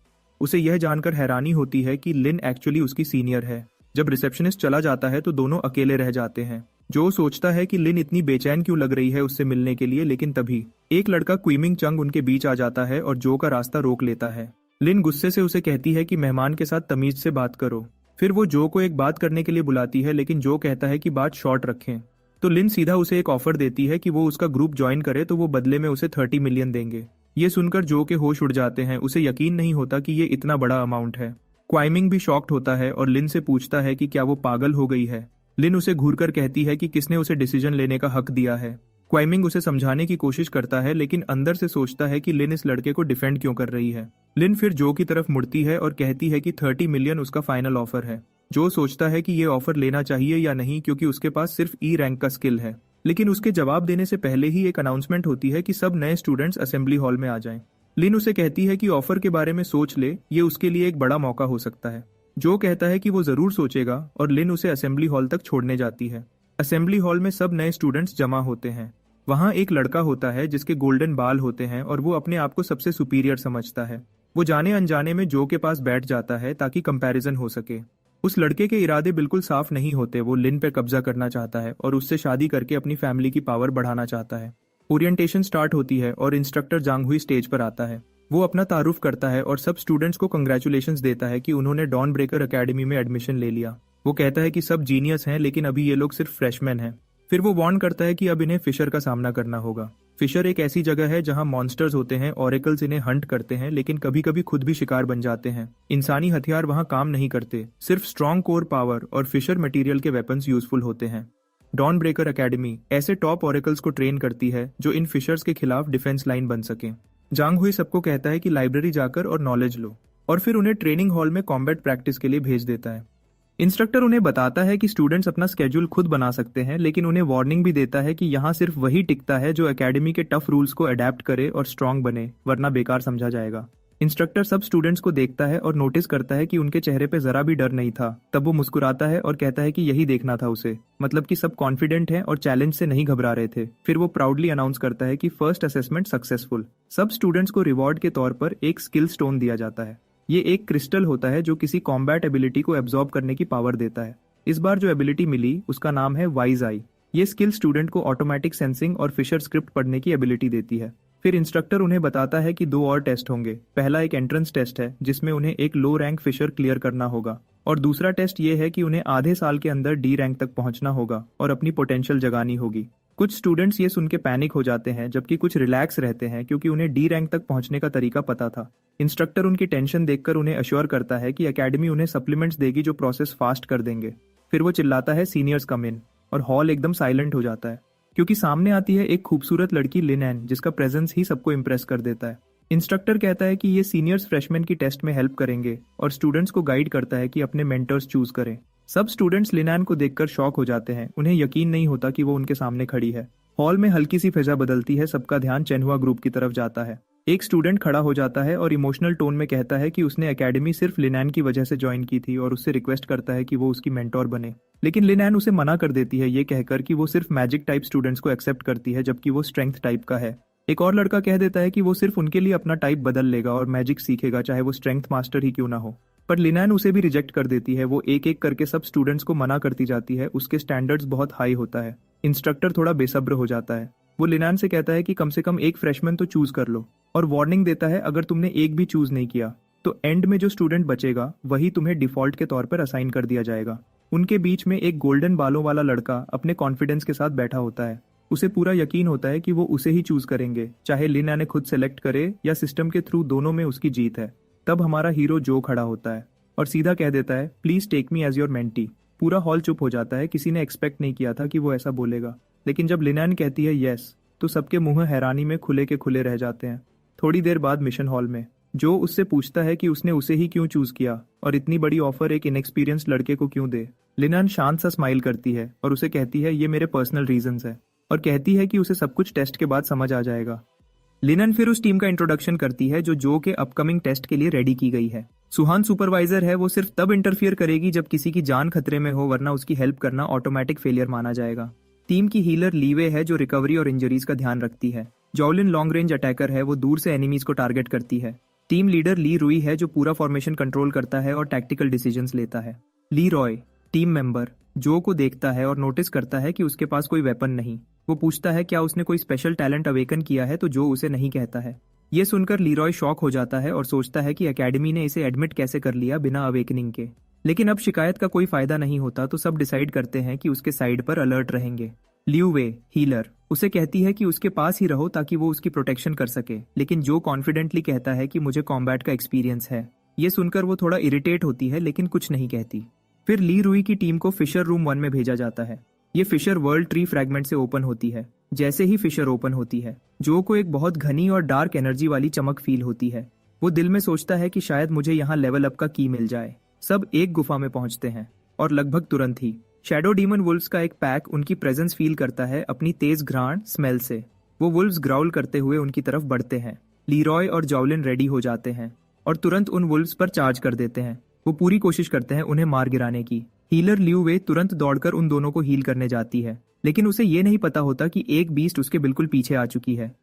उसे यह जानकर हैरानी होती है कि लिन एक्चुअली उसकी सीनियर है। जब रिसेप्शनिस्ट चला जाता है तो दोनों अकेले रह जाते हैं। जो सोचता है कि लिन इतनी बेचैन क्यों लग रही है उससे मिलने के लिए, लेकिन तभी एक लड़का क्वीमिंग चंग उनके बीच आ जाता है और जो का रास्ता रोक लेता है। लिन गुस्से से उसे कहती है कि मेहमान के साथ तमीज से बात करो। फिर वो जो को एक बात करने के लिए बुलाती है, लेकिन जो कहता है कि बात शॉर्ट रखें। तो लिन सीधा उसे एक ऑफर देती है कि वो उसका ग्रुप ज्वाइन करे तो वो बदले में उसे 30 मिलियन देंगे। ये सुनकर जो के होश उड़ जाते हैं। उसे यकीन नहीं होता कि ये इतना बड़ा अमाउंट है। क्वाइमिंग भी शॉक्ड होता है और लिन से पूछता है कि क्या वो पागल हो गई है। लिन उसे घूरकर कहती है कि किसने उसे डिसीजन लेने का हक दिया है। क्वाइमिंग उसे समझाने की कोशिश करता है, लेकिन अंदर से सोचता है कि लिन इस लड़के को डिफेंड क्यों कर रही है। लिन फिर जो की तरफ मुड़ती है और कहती है कि 30 मिलियन उसका फाइनल ऑफर है। जो सोचता है कि ये ऑफर लेना चाहिए या नहीं, क्योंकि उसके पास सिर्फ ई रैंक का स्किल है। लेकिन उसके जवाब देने से पहले ही एक अनाउंसमेंट होती है कि सब नए स्टूडेंट्स असेंबली हॉल में आ जाएं। लिन उसे कहती है कि ऑफर के बारे में सोच ले, ये उसके लिए एक बड़ा मौका हो सकता है। जो कहता है कि वो जरूर सोचेगा और लिन उसे असेंबली हॉल तक छोड़ने जाती है। असेंबली हॉल में सब नए स्टूडेंट्स जमा होते हैं। वहाँ एक लड़का होता है जिसके गोल्डन बाल होते हैं और वो अपने आप को सबसे सुपीरियर समझता है। वो जाने अनजाने में जो के पास बैठ जाता है ताकि कंपैरिजन हो सके। उस लड़के के इरादे बिल्कुल साफ नहीं होते। वो लिन पे कब्जा करना चाहता है और उससे शादी करके अपनी फैमिली की पावर बढ़ाना चाहता है। ओरिएंटेशन स्टार्ट होती है और इंस्ट्रक्टर जांगहुई स्टेज पर आता है। वो अपना तारुफ करता है और सब स्टूडेंट्स को कंग्रेचुलेशंस देता है कि उन्होंने डॉन ब्रेकर एकेडमी में एडमिशन ले लिया। वो कहता है कि सब जीनियस हैं लेकिन अभी ये लोग सिर्फ फ्रेशमैन हैं। फिर वो वार्न करता है कि अब इन्हें फिशर का सामना करना होगा। फिशर एक ऐसी जगह है जहां मॉन्स्टर्स होते हैं, ऑरेकल्स इन्हें हंट करते हैं लेकिन कभी कभी खुद भी शिकार बन जाते हैं। इंसानी हथियार वहां काम नहीं करते, सिर्फ स्ट्रॉन्ग कोर पावर और फिशर मटेरियल के वेपन्स यूजफुल होते हैं। डॉन ब्रेकर एकेडमी ऐसे टॉप ऑरेकल्स को ट्रेन करती है जो इन फिशर्स के खिलाफ डिफेंस लाइन बन सके। जांग हुई सबको कहता है कि लाइब्रेरी जाकर और नॉलेज लो, और फिर उन्हें ट्रेनिंग हॉल में कॉम्बैट प्रैक्टिस के लिए भेज देता है। इंस्ट्रक्टर उन्हें बताता है कि स्टूडेंट्स अपना स्केड्यूल खुद बना सकते हैं, लेकिन उन्हें वार्निंग भी देता है कि यहाँ सिर्फ वही टिकता है जो एकेडमी के टफ रूल्स को अडेप्ट करे और स्ट्रांग बने, वरना बेकार समझा जाएगा। इंस्ट्रक्टर सब स्टूडेंट्स को देखता है और नोटिस करता है कि उनके चेहरे पे जरा भी डर नहीं था। तब वो मुस्कुराता है और कहता है कि यही देखना था उसे, मतलब कि सब कॉन्फिडेंट हैं और चैलेंज से नहीं घबरा रहे थे। फिर वो प्राउडली अनाउंस करता है कि फर्स्ट असेसमेंट सक्सेसफुल। सब स्टूडेंट्स को रिवॉर्ड के तौर पर एक स्किल स्टोन दिया जाता है। ये एक क्रिस्टल होता है जो किसी कॉम्बैट एबिलिटी को एब्जॉर्ब करने की पावर देता है। इस बार जो एबिलिटी मिली उसका नाम है वाइज आई। ये स्किल स्टूडेंट को ऑटोमेटिक सेंसिंग और फिशर स्क्रिप्ट पढ़ने की एबिलिटी देती है। फिर इंस्ट्रक्टर उन्हें बताता है कि 2 और टेस्ट होंगे। पहला एक एंट्रेंस टेस्ट है जिसमें उन्हें एक लो रैंक फिशर क्लियर करना होगा, और दूसरा टेस्ट ये है कि उन्हें आधे साल के अंदर डी रैंक तक पहुंचना होगा और अपनी पोटेंशियल जगानी होगी। कुछ स्टूडेंट्स ये सुन के पैनिक हो जाते हैं जबकि कुछ रिलैक्स रहते हैं क्योंकि उन्हें डी रैंक तक पहुंचने का तरीका पता था। इंस्ट्रक्टर उनकी टेंशन देखकर उन्हें अश्योर करता है कि एकेडमी उन्हें सप्लीमेंट्स देगी जो प्रोसेस फास्ट कर देंगे। फिर वो चिल्लाता है सीनियर्स कम इन, और हॉल एकदम साइलेंट हो जाता है क्योंकि सामने आती है एक खूबसूरत लड़की लिन एन, जिसका प्रेजेंस ही सबको इम्प्रेस कर देता है। इंस्ट्रक्टर कहता है कि ये सीनियर्स फ्रेशमैन की टेस्ट में हेल्प करेंगे और स्टूडेंट्स को गाइड करता है कि अपने मेंटर्स चूज करें। सब स्टूडेंट्स लिनैन को देखकर शॉक हो जाते हैं। उन्हें यकीन नहीं होता कि वो उनके सामने खड़ी है। हॉल में हल्की सी फिजा बदलती है, सबका ध्यान चेनहुआ ग्रुप की तरफ जाता है। एक स्टूडेंट खड़ा हो जाता है और इमोशनल टोन में कहता है कि उसने एकेडमी सिर्फ लिनैन की वजह से ज्वाइन की थी और उससे रिक्वेस्ट करता है कि वो उसकी मेंटोर बने। लेकिन लिनैन उसे मना कर देती है, ये कहकर कि वो सिर्फ मैजिक टाइप स्टूडेंट्स को एक्सेप्ट करती है जबकि वो स्ट्रेंथ टाइप का है। एक और लड़का कह देता है कि वो सिर्फ उनके लिए अपना टाइप बदल लेगा और मैजिक सीखेगा, चाहे वो स्ट्रेंथ मास्टर ही क्यों ना हो। पर लिनैन उसे भी रिजेक्ट कर देती है। वो एक एक करके सब स्टूडेंट्स को मना करती जाती है। उसके स्टैंडर्ड्स बहुत हाई होता है। इंस्ट्रक्टर थोड़ा बेसब्र हो जाता है। वो लिनैन से कहता है कि कम से कम एक फ्रेशमैन तो चूज कर लो, और वार्निंग देता है अगर तुमने एक भी चूज नहीं किया तो एंड में जो स्टूडेंट बचेगा वही तुम्हें डिफॉल्ट के तौर पर असाइन कर दिया जाएगा। उनके बीच में एक गोल्डन बालों वाला लड़का अपने कॉन्फिडेंस के साथ बैठा होता है। उसे पूरा यकीन होता है कि वो उसे ही चूज करेंगे, चाहे लिनैन ने खुद सेलेक्ट करे या सिस्टम के थ्रू, दोनों में उसकी जीत है। तब हमारा हीरो जो खड़ा होता है और सीधा कह देता है please take me as your mentee. पूरा हॉल चुप हो जाता है। किसी ने एक्सपेक्ट नहीं किया था कि वो ऐसा बोलेगा, लेकिन जब लिनैन कहती है यस तो सबके मुंह हैरानी में खुले के खुले रह जाते हैं। थोड़ी देर बाद मिशन हॉल में जो उससे पूछता है कि उसने उसे ही क्यों चूज किया और इतनी बड़ी ऑफर एक इनएक्सपीरियंस लड़के को क्यों दे। लिनैन शांत सा स्माइल करती है और उसे कहती है ये मेरे पर्सनल रीजंस है, और कहती है कि उसे सब कुछ टेस्ट के बाद समझ आ जाएगा। लिनैन फिर उस टीम का इंट्रोडक्शन करती है जो के अपकमिंग टेस्ट के लिए रेडी की गई है। सुहान सुपरवाइजर है। वो सिर्फ तब इंटरफियर करेगी जब किसी की जान खतरे में हो, वरना उसकी हेल्प करना ऑटोमेटिक फेलियर माना जाएगा। टीम की हीलर लीवे है जो रिकवरी और इंजरीज का ध्यान रखती है। जॉवलिन लॉन्ग रेंज अटैकर है। वो दूर से एनिमीज को टारगेट करती है। टीम लीडर ली रुई है जो पूरा फॉर्मेशन कंट्रोल करता है और टैक्टिकल डिसीजंस लेता है। ली रॉय टीम मेंबर जो को देखता है और नोटिस करता है कि उसके पास कोई वेपन नहीं। वो पूछता है क्या उसने कोई स्पेशल टैलेंट अवेकन किया है, तो जो उसे नहीं कहता है। ये सुनकर लीरॉय शॉक हो जाता है और सोचता है कि एकेडमी ने इसे एडमिट कैसे कर लिया बिना अवेकनिंग के। लेकिन अब शिकायत का कोई फायदा नहीं होता, तो सब डिसाइड करते हैं कि उसके साइड पर अलर्ट रहेंगे। लियू वे हीलर उसे कहती है कि उसके पास ही रहो ताकि वो उसकी प्रोटेक्शन कर सके, लेकिन जो कॉन्फिडेंटली कहता है कि मुझे कॉम्बैट का एक्सपीरियंस है। ये सुनकर वो थोड़ा इरिटेट होती है लेकिन कुछ नहीं कहती। फिर ली रुई की टीम को फिशर रूम 1 में भेजा जाता है। ये फिशर वर्ल्ड ट्री फ्रैगमेंट से ओपन होती है। जैसे ही फिशर ओपन होती है जो को एक बहुत घनी और डार्क एनर्जी वाली चमक फील होती है। वो दिल में सोचता है कि शायद मुझे यहाँ लेवल अप का की मिल जाए। सब एक गुफा में पहुंचते हैं और लगभग तुरंत ही शैडो डीमन वुल्व्स का एक पैक उनकी प्रेजेंस फील करता है अपनी तेज घ्राण स्मेल से। वो वुल्व्स ग्राउल करते हुए उनकी तरफ बढ़ते हैं। लीरॉय और जॉवलिन रेडी हो जाते हैं और तुरंत उन वुल्व्स पर चार्ज कर देते हैं। वो पूरी कोशिश करते हैं उन्हें मार गिराने की। हीलर लियू वे तुरंत दौड़कर उन दोनों को हील करने जाती है, लेकिन उसे ये नहीं पता होता कि एक बीस्ट उसके बिल्कुल पीछे आ चुकी है।